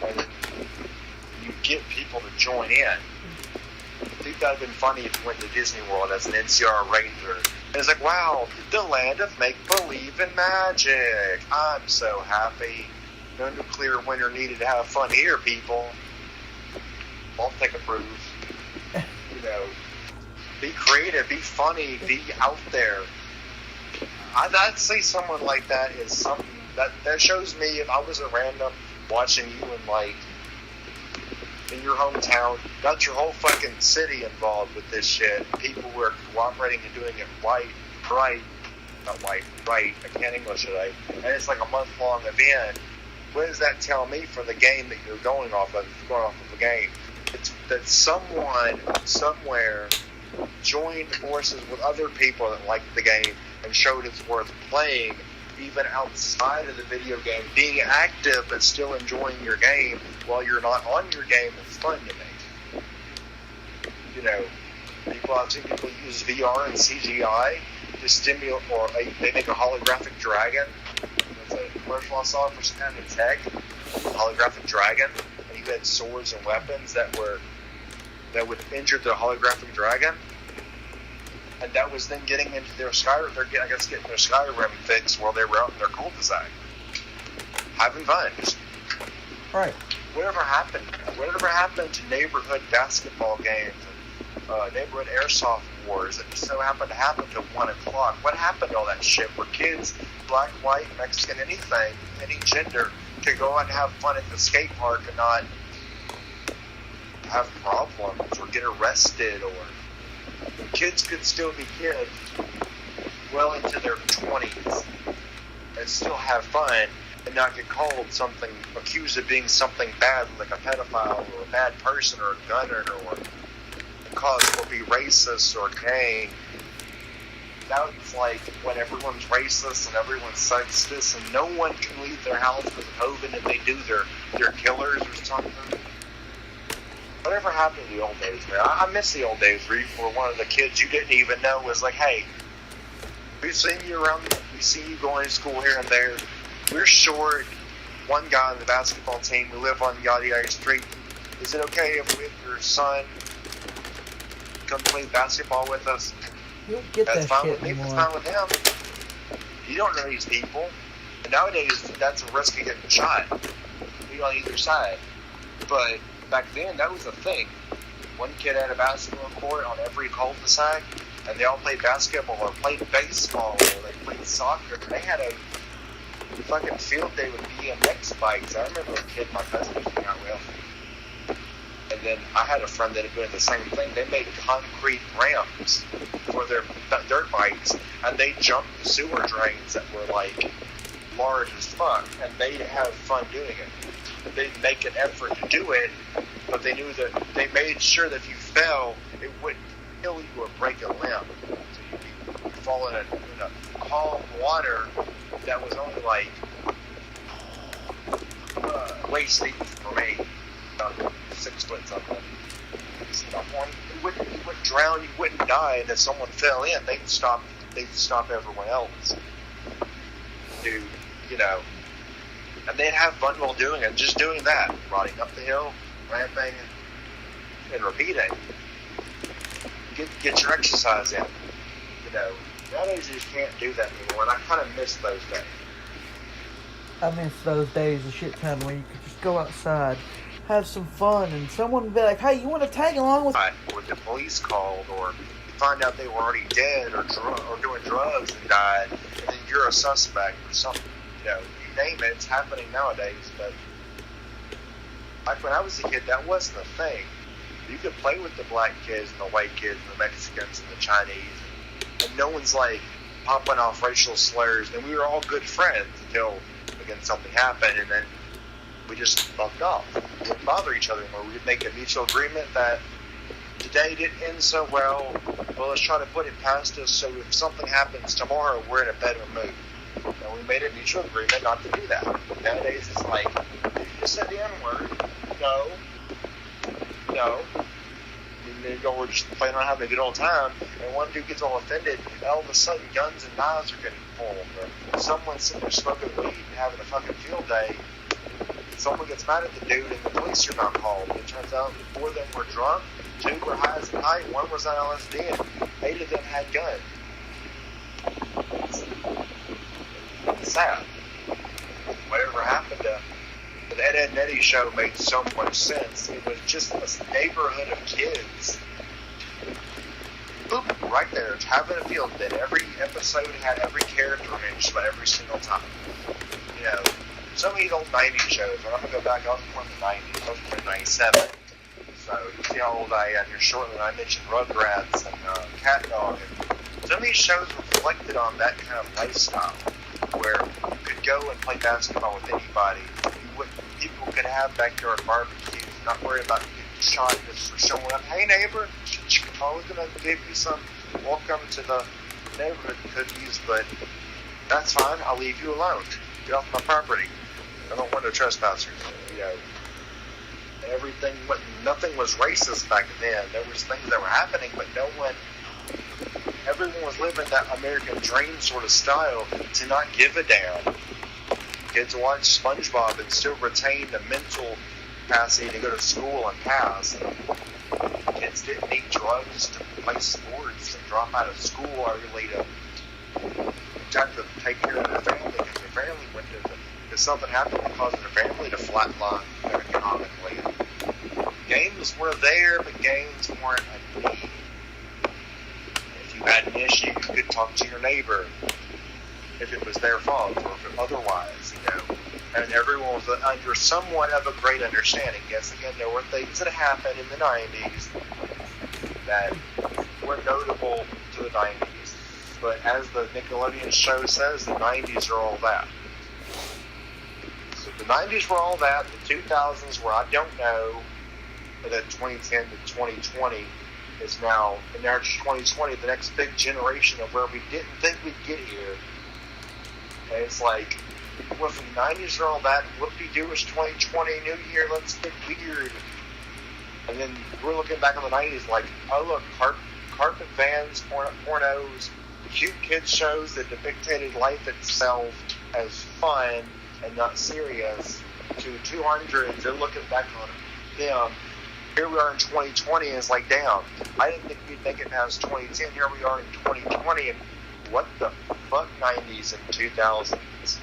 And then you get people to join in. I think that would have been funny if you went to Disney World as an NCR Ranger. And it's like, wow, the land of make-believe and magic. I'm so happy. No nuclear winter needed to have fun here, people. Won't take a proof. You know, be creative, be funny, be out there. I'd say someone like that is something that shows me if I was a random watching you in like in your hometown, got your whole fucking city involved with this shit. People were cooperating and doing it right. I can't English today. And it's like a month-long event. What does that tell me for the game that you're going off of? If you're going off of a game, it's that someone somewhere joined forces with other people that liked the game and showed it's worth playing, even outside of the video game, being active but still enjoying your game while you're not on your game. It's fun to me. You know, I've seen people use VR and CGI to stimulate, or they make a holographic dragon. There's a commercial I saw for some kind of tech, holographic dragon, and you had swords and weapons that would injure the holographic dragon. And that was them getting into their getting their Skyrim fix while they were out in their cul-de-sac. Having fun. Right. Whatever happened to neighborhood basketball games and neighborhood airsoft wars that just so happened to happen to 1 o'clock. What happened to all that shit where kids, black, white, Mexican, anything, any gender, could go out and have fun at the skate park and not have problems or get arrested, or kids could still be kids well into their 20s and still have fun and not get called something, accused of being something bad, like a pedophile or a bad person or a gunner, or be racist or gang. Now it's like when everyone's racist and everyone's sexist and no one can leave their house with COVID, and if they do, they're killers or something. Whatever happened to the old days, man? I miss the old days where one of the kids you didn't even know was like, hey, we've seen you around, we see you going to school here and there. We're short. One guy on the basketball team, we live on yada yada street. Is it okay if we have your son come play basketball with us? You don't get That's that fine shit with me. anymore. That's fine with him. You don't know these people. And nowadays, that's a risk of getting shot. Be on either side. But back then, that was a thing. One kid had a basketball court on every cul-de-sac, and they all played basketball or played baseball or they played soccer. They had a fucking field day with BMX bikes. I remember a kid my cousin was hanging out with. And then I had a friend that had doing the same thing. They made concrete ramps for their dirt bikes, and they jumped the sewer drains that were like large as fuck, and they'd have fun doing it. They'd make an effort to do it, but they knew that they made sure that if you fell, it wouldn't kill you or break a limb. So you'd fall in a calm water that was only like waist deep for me. 6 foot something. You wouldn't drown, you wouldn't die, and if someone fell in, they'd stop everyone else. Dude, and they'd have fun while doing it, just doing that, riding up the hill, ramping, and repeating. Get your exercise in. Nowadays you just can't do that anymore, and I kind of miss those days. I miss those days a shit ton where you could just go outside, have some fun, and someone would be like, hey, you want to tag along with... Or the police called, or you find out they were already dead or doing drugs and died, and then you're a suspect or something. You name it, it's happening nowadays, but like when I was a kid, that wasn't a thing. You could play with the black kids and the white kids and the Mexicans and the Chinese, and no one's like popping off racial slurs, and we were all good friends until, again, something happened, and then we just fucked off. We wouldn't bother each other anymore. We'd make a mutual agreement that today didn't end so well, but let's try to put it past us so if something happens tomorrow, we're in a better mood. And we made a mutual agreement not to do that. Nowadays, it's like, you just said the N-word. No. And we're just playing around having a good old time, and one dude gets all offended, and all of a sudden guns and knives are getting pulled. Or someone's sitting there smoking weed and having a fucking field day. Someone gets mad at the dude, and the police are not called. It turns out 4 of them were drunk, 2 were high as a kite, 1 was on LSD, and 8 of them had guns. It's sad. Whatever happened to the Ed and Eddie show made so much sense. It was just a neighborhood of kids. Boop, right there. It's having a field day. Every episode had every character mentioned about every single time. Some of these old 90s shows, when I'm going to go back, I was born in the 90s. I was born in 97. So you see how old I am here shortly. I mentioned Rugrats and Cat Dog. And some of these shows reflected on that kind of lifestyle where you could go and play basketball with anybody. People could have backyard barbecues, not worry about getting shot just for showing up. Hey neighbor, I was going to give you some welcome to the neighborhood cookies, but that's fine. I'll leave you alone. Get off my property. I don't want no trespassers. Nothing was racist back then. There was things that were happening, but everyone was living that American dream sort of style to not give a damn. Kids watch SpongeBob and still retain the mental capacity to go to school and pass. Kids didn't need drugs to play sports and drop out of school early to take care of their family because their family went to if something happened that caused their family to flatline economically. Games were there, but games weren't a need. had an issue, you could talk to your neighbor if it was their fault or if it otherwise, And everyone was under somewhat of a great understanding. Yes, again, there were things that happened in the 90s that were notable to the 90s. But as the Nickelodeon show says, the 90s are all that. So the 90s were all that. The 2000s were I don't know. But then 2010 to 2020 is now, and now 2020, the next big generation of where we didn't think we'd get here. And it's like, well, if the 90s are all that, whoop-de-doo is 2020, new year, let's get weird. And then we're looking back on the 90s like, oh, look, carpet vans, pornos, cute kids shows that depicted life itself as fun and not serious, to 200s, they're looking back on them. Here we are in 2020, and it's like, damn, I didn't think we'd make it past 2010. Here we are in 2020, and what the fuck, 90s and 2000s?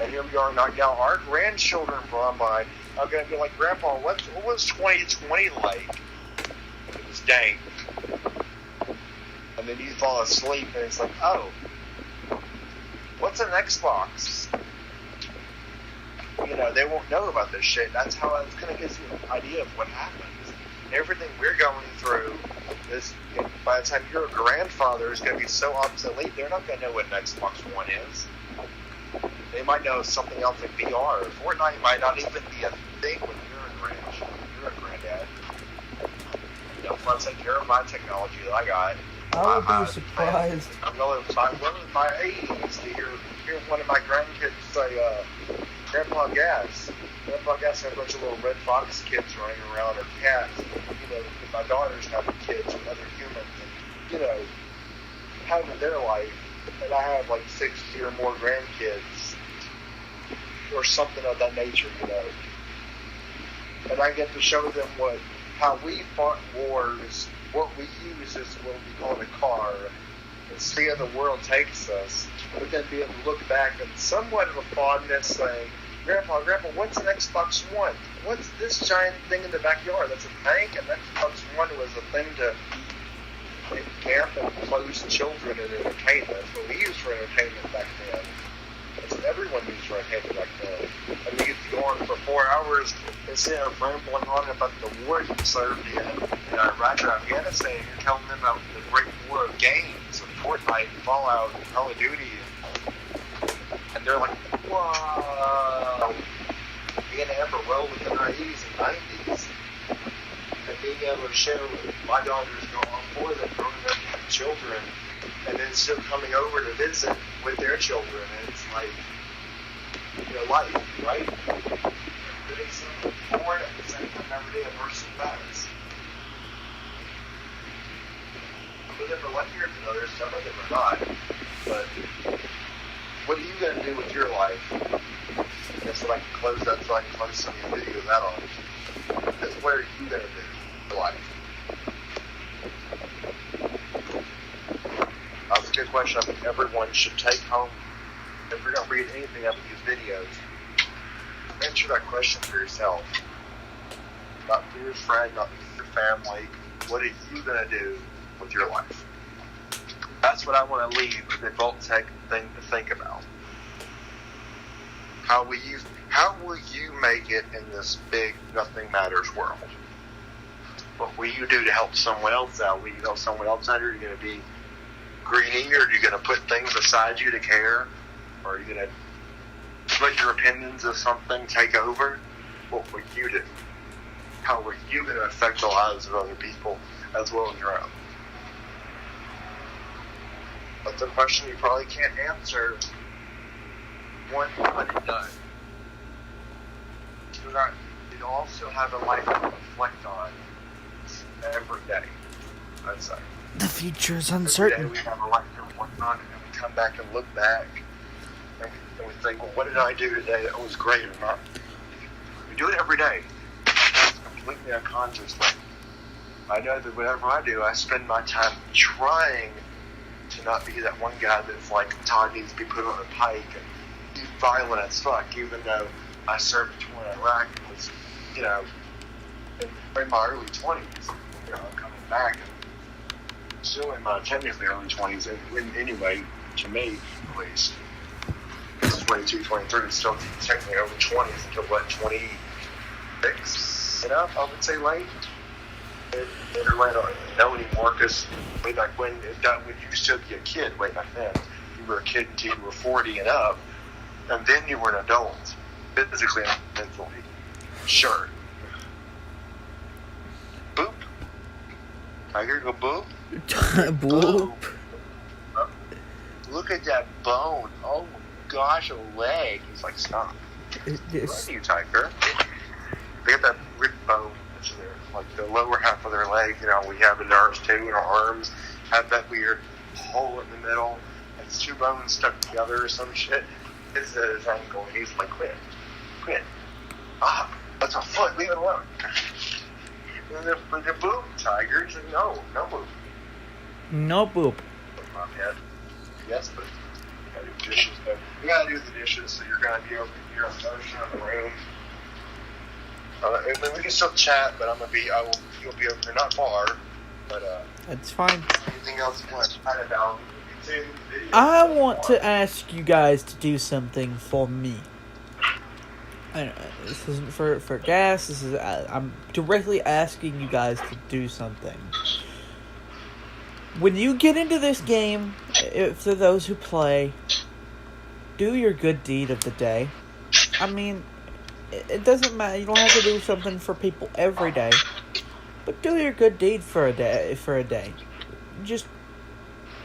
And here we are now. Our grandchildren from by are going to be like, Grandpa, what was 2020 like? It was dank. And then you fall asleep, and it's like, oh, what's an Xbox? They won't know about this shit. That's how it's going to give you an idea of what happens. Everything we're going through is, by the time your grandfather is going to be so obsolete, they're not going to know what an Xbox One is. They might know something else like VR. Fortnite might not even be a thing when you're a granddad. If I take care of my technology that I got, I would be surprised. I'm going to my 80s to hear one of my grandkids say, Grandpa Gas had a bunch of little Red Fox kids running around, or cats. My daughters having kids with other humans, and, having their life. And I have like 60 or more grandkids, or something of that nature, And I get to show them how we fought wars, what we use is what we call a car, and see how the world takes us. But then be able to look back and somewhat of a fondness saying, Grandpa, what's an Xbox One? What's this giant thing in the backyard? That's a tank, and Xbox One was a thing to camp and close children and entertainment. That's what we used for entertainment back then. That's what everyone used for entertainment back then. And we get to go on for 4 hours instead of rambling on about the war you served in Iraq or Afghanistan. You're telling them about the great war of games of Fortnite and Fallout and Call of Duty. And they're like, whoa. Being able to roll with the 80s and 90s. And being able to share with my daughters going for them, growing up with children, and then still coming over to visit with their children. And it's like, life, right? Living something forward at the same time every day a person does. Some of them are luckier than others, some of them are not. But what are you going to do with your life? I guess I can close that so I can close some of your videos out on. Because what are you going to do with your life? That's a good question. I think everyone should take home. If you're going to read anything out of these videos, answer that question for yourself. Not for your friend, not for your family. What are you going to do with your life? That's what I want to leave the Vault Tech thing to think about. How will you make it in this big nothing matters world? What will you do to help someone else out? Will you help someone else out? Are you going to be greedy, or are you going to put things beside you to care? Or are you going to let your opinions of something take over? What will you do? How are you going to affect the lives of other people as well as your own? That's a question you probably can't answer one minute done. You also have a life to reflect on every day, I'd say. The future is uncertain. Every day we have a life to reflect on, and we come back and look back, and we think, well, what did I do today that was great or not? We do it every day. Sometimes completely unconsciously. I know that whatever I do, I spend my time trying to not be that one guy that's like, Todd needs to be put on a pike and be violent as fuck, even though I served a tour in Iraq and was, in my early 20s. I'm coming back, and still in my technically early 20s, and anyway, to me, at least. 22, 23, still technically early 20s until what, 26 and up, I would say late. And I don't know anymore because way back when you used to be a kid, way back then, you were a kid until you were 40 and up, and then you were an adult, physically and mentally. Sure. Boop. Tiger, go boop. Boop. Look at that bone. Oh my gosh, a leg. He's like, stop. Love you, Tiger. They got that ripped bone that's in there. Like the lower half of their leg, we have in ours too, and our arms have that weird hole in the middle. It's two bones stuck together or some shit. It's his ankle, and he's like, quit. Ah, that's a foot, leave it alone. And the boop, Tiger. He's like, no boop. No boop. My head. Yes, but you gotta do dishes. But you gotta do the dishes, so you're gonna be over here on the other side of the room. We can still chat, but you'll be over here, not far, but that's fine. Anything else you want to chat about? I want to ask you guys to do something for me. This isn't for gas. This is I'm directly asking you guys to do something. When you get into this game, for those who play, do your good deed of the day. I mean, it doesn't matter. You don't have to do something for people every day, but do your good deed for a day. Just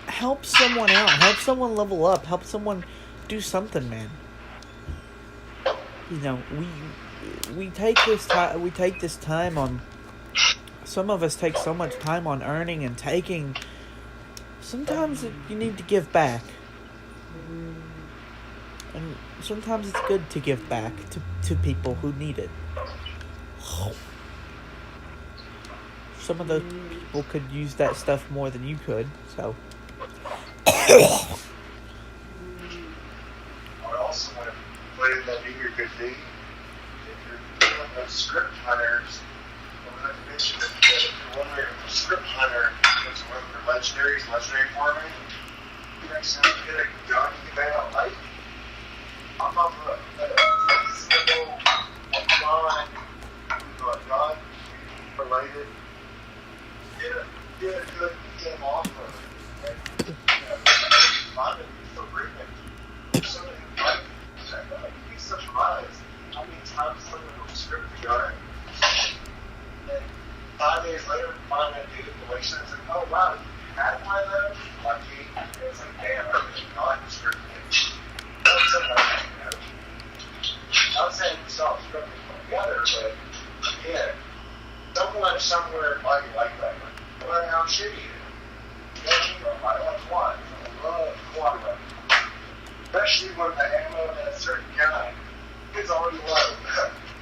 help someone out. Help someone level up. Help someone do something, man. We take this time. We take this time on. Some of us take so much time on earning and taking. Sometimes you need to give back, and sometimes it's good to give back to people who need it. Some of those people could use that stuff more than you could, so. I also want to put in that do your good deed. If you're one of those script hunters, I want to mention that if you're one of your script hunter, who's one of your legendary farming, you next time you get a gun, you can out light. I'm not a simple, non-related. Get a good game offer. Mine would be for remake. Somebody who might be surprised how many times someone will script the gun, and 5 days later find that dude in the way, and it's like, oh wow, you had one of those? Like, it's like, damn, I like the script. I'm saying we stop scripting together, but again, someone somewhere might like that. No matter how shitty it is. I like quad. I love quad weapons. Especially when the ammo has a certain kind. It's already low.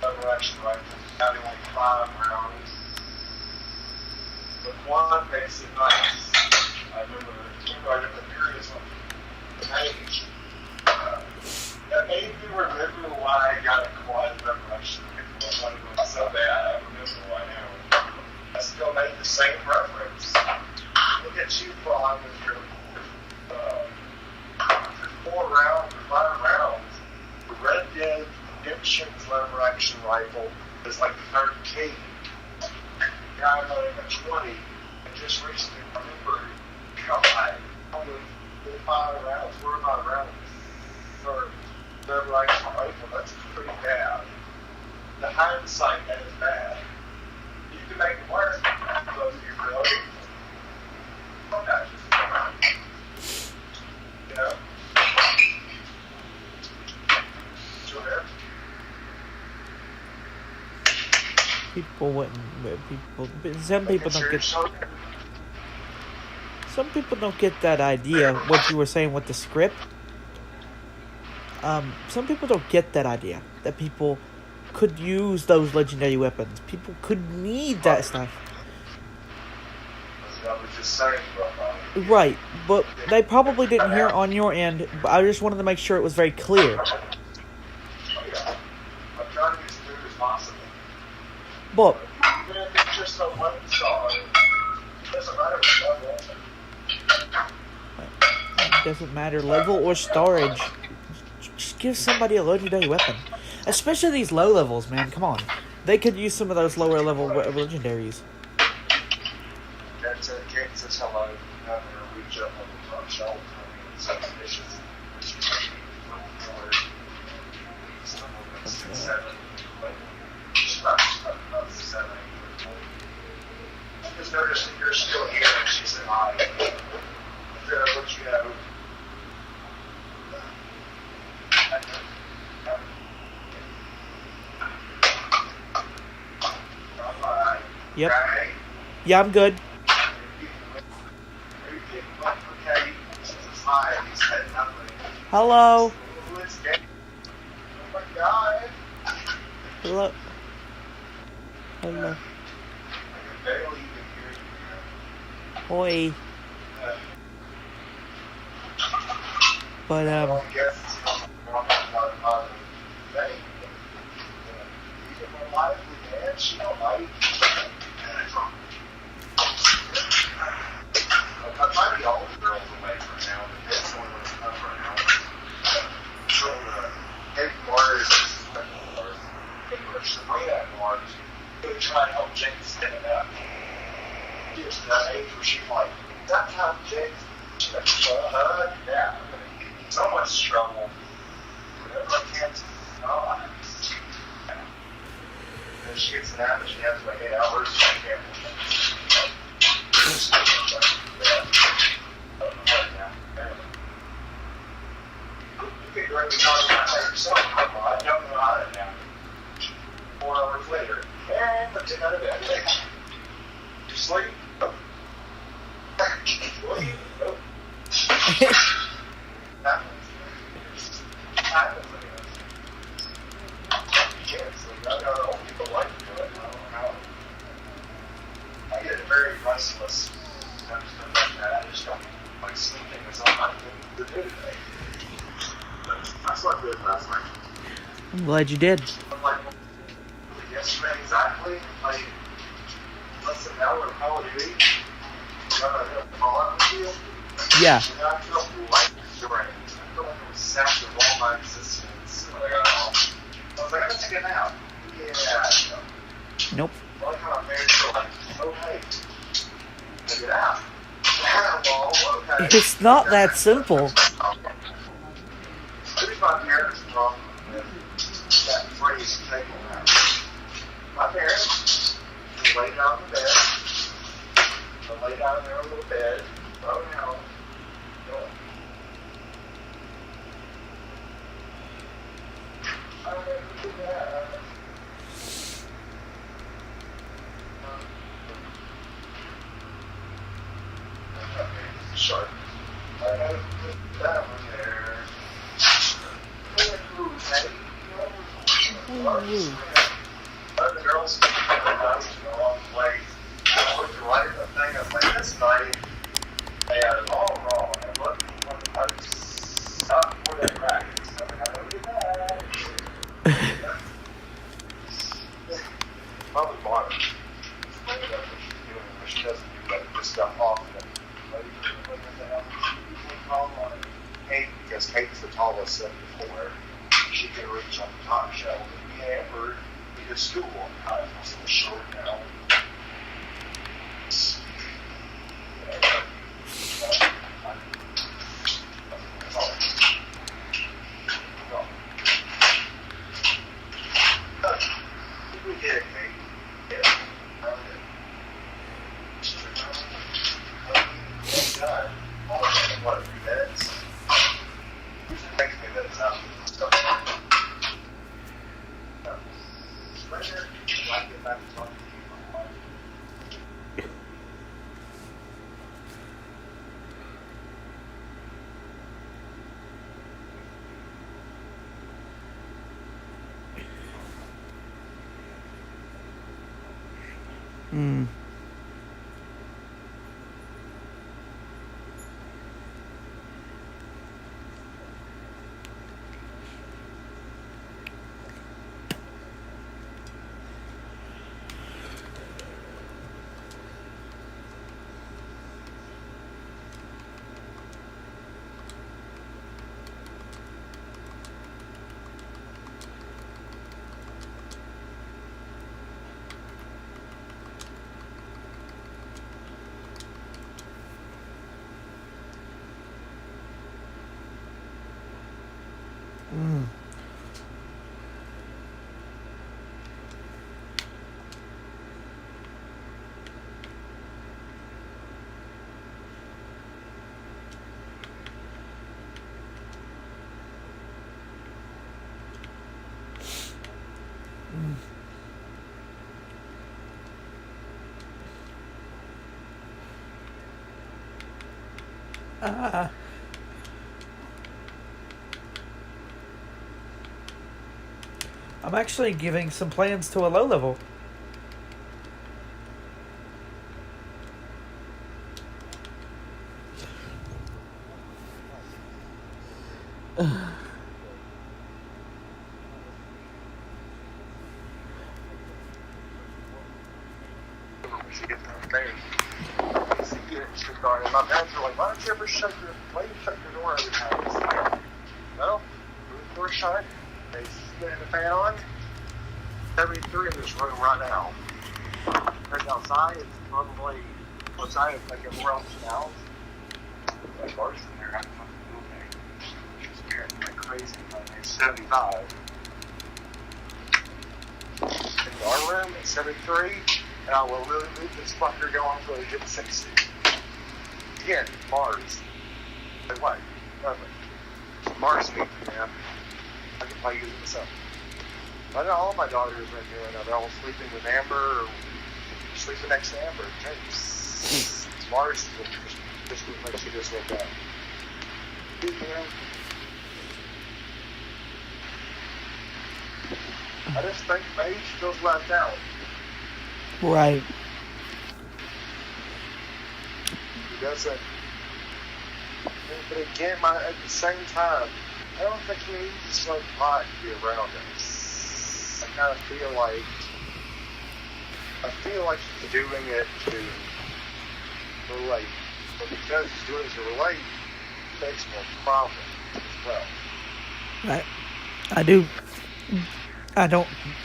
Double action rifles, having like 5 rounds. The quad makes it nice. I remember right at the previous one. Page. That made me remember why I got a quad double action rifle. It was so bad. I remember why now. I still made the same reference. Look at you, Prawn, with your 4 rounds or 5 rounds. The Red Dead Redemption's lever action rifle is like 13. Now I'm running a 20, and just recently remembered, God, only 4 or 5 rounds for lever action rifle. That's pretty bad. The hindsight, that is bad. You can make it worse because you're reloading. Some people don't get that idea, what you were saying with the script. Some people don't get that idea, that people could use those legendary weapons. People could need that stuff. I was just saying, right, but they probably didn't hear on your end, but I just wanted to make sure it was very clear. I'm trying to be as clear as possible. But even if it's just a one star, it doesn't matter what level. doesn't matter, level or storage. Just give somebody a legendary weapon. Especially these low levels, man. Come on. They could use some of those lower level legendaries. That's Jake says hello. I'm going to reach up on the top shelf. Some dishes. Just noticed that you're still here, and she said hi. I'll let you know. Yep. Yeah, I'm good. Hello. Hello. Hello. Hoi. But I might be all the girls away from now, but this one was up right now. So, Kate Mars, Sabrina Mars, really trying to help James stand up. She was to that age where she's like, that time, James, she's like, yeah, so much trouble. Whatever I can, and she gets an app and she has like 8 hours, she can't. You can directly talk about that yourself. I don't know how to now. 4 hours later, and let's get out of bed. You sleep? Will you? Nope. I know old people like to do it. I don't know how. I get very restless. I just don't like sleeping. It's not my thing to do today. I slept good last night. I'm glad you did. I'm like, yesterday exactly, like less than an hour of Call of Duty. Fall out with you. Yeah. And I felt light during. I feel like it was sapped of all my existence. I was like, I'm gonna take a nap. Yeah. Nope. I like how I'm married to like, oh hey, get out. Well, okay. It's not that simple. Maybe my parents wrong with that phrase, take a nap. My parents, they lay down in the bed. They lay down in their little bed. Oh no. Sharp. I had to put that one there. The girls along the way. I looked right at the thing. I was like, this night, they had it all wrong. And look, I stopped before they practiced. I'm like, I don't do that. Probably bought it. That's what she's doing, but she doesn't do that. This stuff often. Kate, because Kate's the tallest set before, she can reach on the top shelf. And me and Amber, we did school one time. I'm so short now. We did, Kate. Yeah. God. What, 3 minutes? Usually takes me minutes out. Later, I get back to talking to you. I'm actually giving some plans to a low level. My parents were like, why don't you ever shut your door every time? Well, the door shut, they stand the fan on. 73 in this room right now. There's outside, it's probably outside, it's like everywhere else now. Like bars in there, I'm fucking moving. It's scared me like crazy, but it's 75. In our room, it's 73, and I will really move this fucker going until it gets 60. Again, Mars. Like what? Nothing. Mars meat, man. I can probably use it myself. I know all my daughters right here right now. They're all sleeping with Amber or sleeping next to Amber. It's Mars just like she just woke up. You know? I just think maybe she feels left out. Right. He doesn't. But again, at the same time, I don't think he needs to smoke pot to be around us. I kind of feel like he's doing it to relate. But because he's doing it to relate, it makes more problem as well.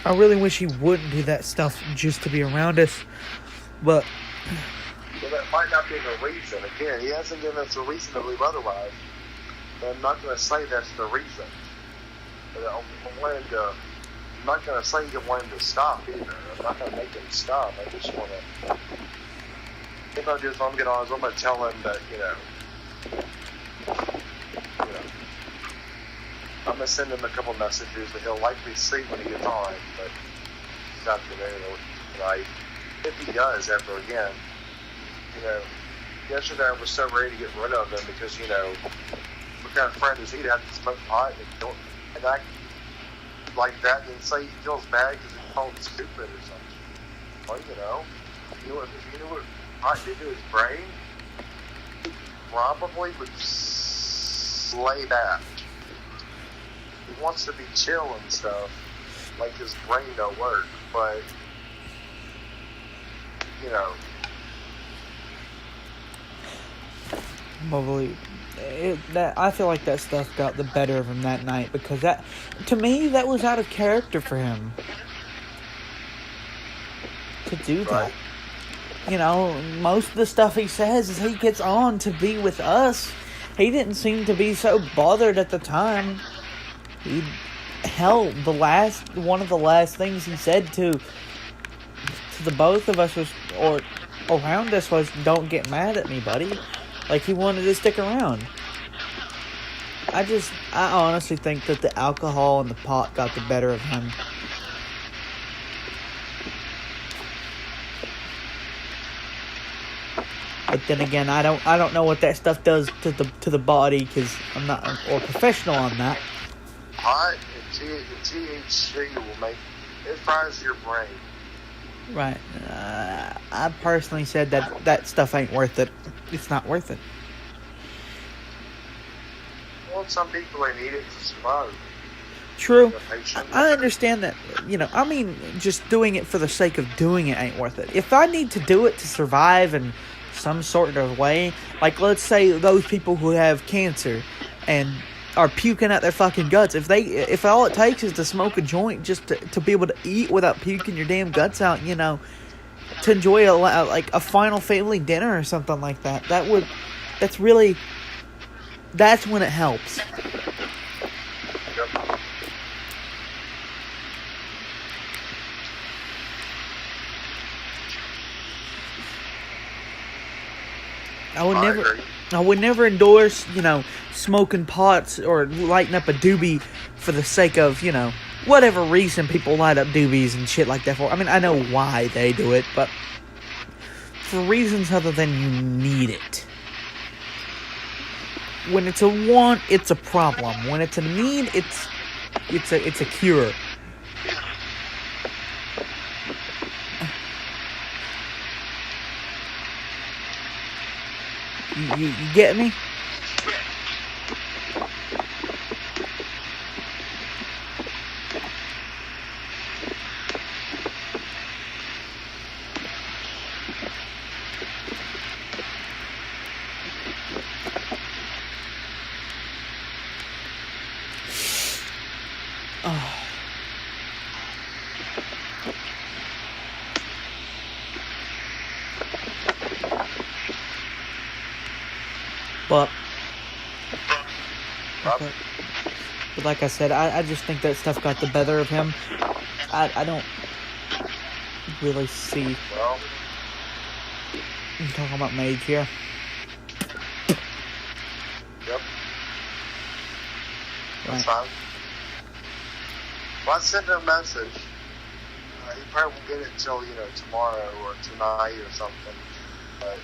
I really wish he wouldn't do that stuff just to be around us, but... Well, that might not be the reason. Again, he hasn't given us a reason to believe otherwise. But I'm not going to say that's the reason. But I'm not going to say you want him to stop either. I'm not going to make him stop. I just want to... If I just want to get on, I'm going to tell him that, I'm going to send him a couple messages that he'll likely see when he gets on, but this afternoon or tonight. If he does ever again, yesterday I was so ready to get rid of him because, what kind of friend is he to have to smoke pot and act like that and say he feels bad because he's called stupid or something? Well, if you knew what pot did to his brain, he probably would lay back. He wants to be chill and stuff, like his brain don't work, but, I feel like that stuff got the better of him that night because that, to me, that was out of character for him to do that. Right. Most of the stuff he says is he gets on to be with us. He didn't seem to be so bothered at the time. One of the last things he said to the both of us was, or around us was, "Don't get mad at me, buddy." Like he wanted to stick around. I honestly think that the alcohol and the pot got the better of him. But then again, I don't know what that stuff does to the body because I'm not or professional on that. Pot and THC it fries your brain. Right. I personally said that stuff ain't worth it. It's not worth it. Well, some people they need it to survive. True. I understand that. Just doing it for the sake of doing it ain't worth it. If I need to do it to survive in some sort of way, like let's say those people who have cancer and are puking out their fucking guts, if all it takes is to smoke a joint just to be able to eat without puking your damn guts out, to enjoy a final family dinner or something like that, that's when it helps. I would never endorse, smoking pots or lighting up a doobie for the sake of, whatever reason people light up doobies and shit like that for. I mean, I know why they do it, but for reasons other than you need it. when it's a want, it's a problem. When it's a need, it's a cure. You get me? Oh. But like I said, I just think that stuff got the better of him. I don't really see. Well, I'm talking about Mage here. Yep. Right. That's fine. Well, I sent him a message. He probably won't get it until, tomorrow or tonight or something. But,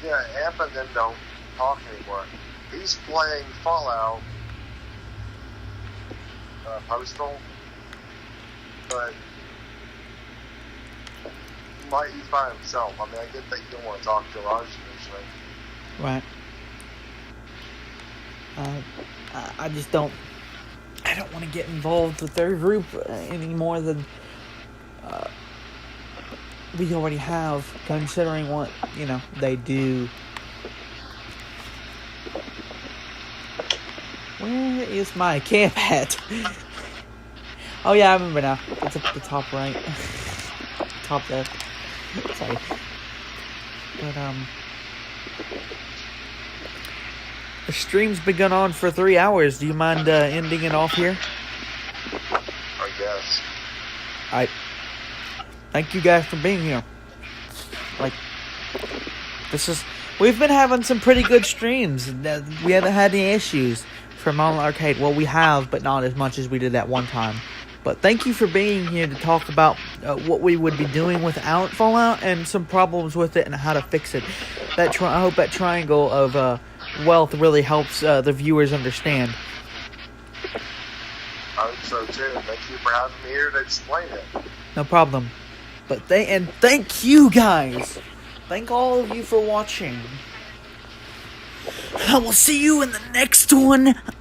yeah, Amp and them don't talk anymore. He's playing Fallout Postal, but he's by himself. I mean, I get that you don't want to talk to Raj usually. Right. I just don't. I don't want to get involved with their group any more than we already have, considering what they do. Where is my camp hat? Oh yeah, I remember now. It's up at the top right. Top left. Sorry. But the stream's been going on for 3 hours. Do you mind ending it off here? I guess. Alright. Thank you guys for being here. We've been having some pretty good streams. We haven't had any issues from Online Arcade. Well, we have, but not as much as we did that one time. But thank you for being here to talk about what we would be doing without Fallout and some problems with it and how to fix it. I hope that triangle of wealth really helps the viewers understand. I hope so too. Thank you for having me here to explain it. No problem. But thank you guys. Thank all of you for watching. I will see you in the next one.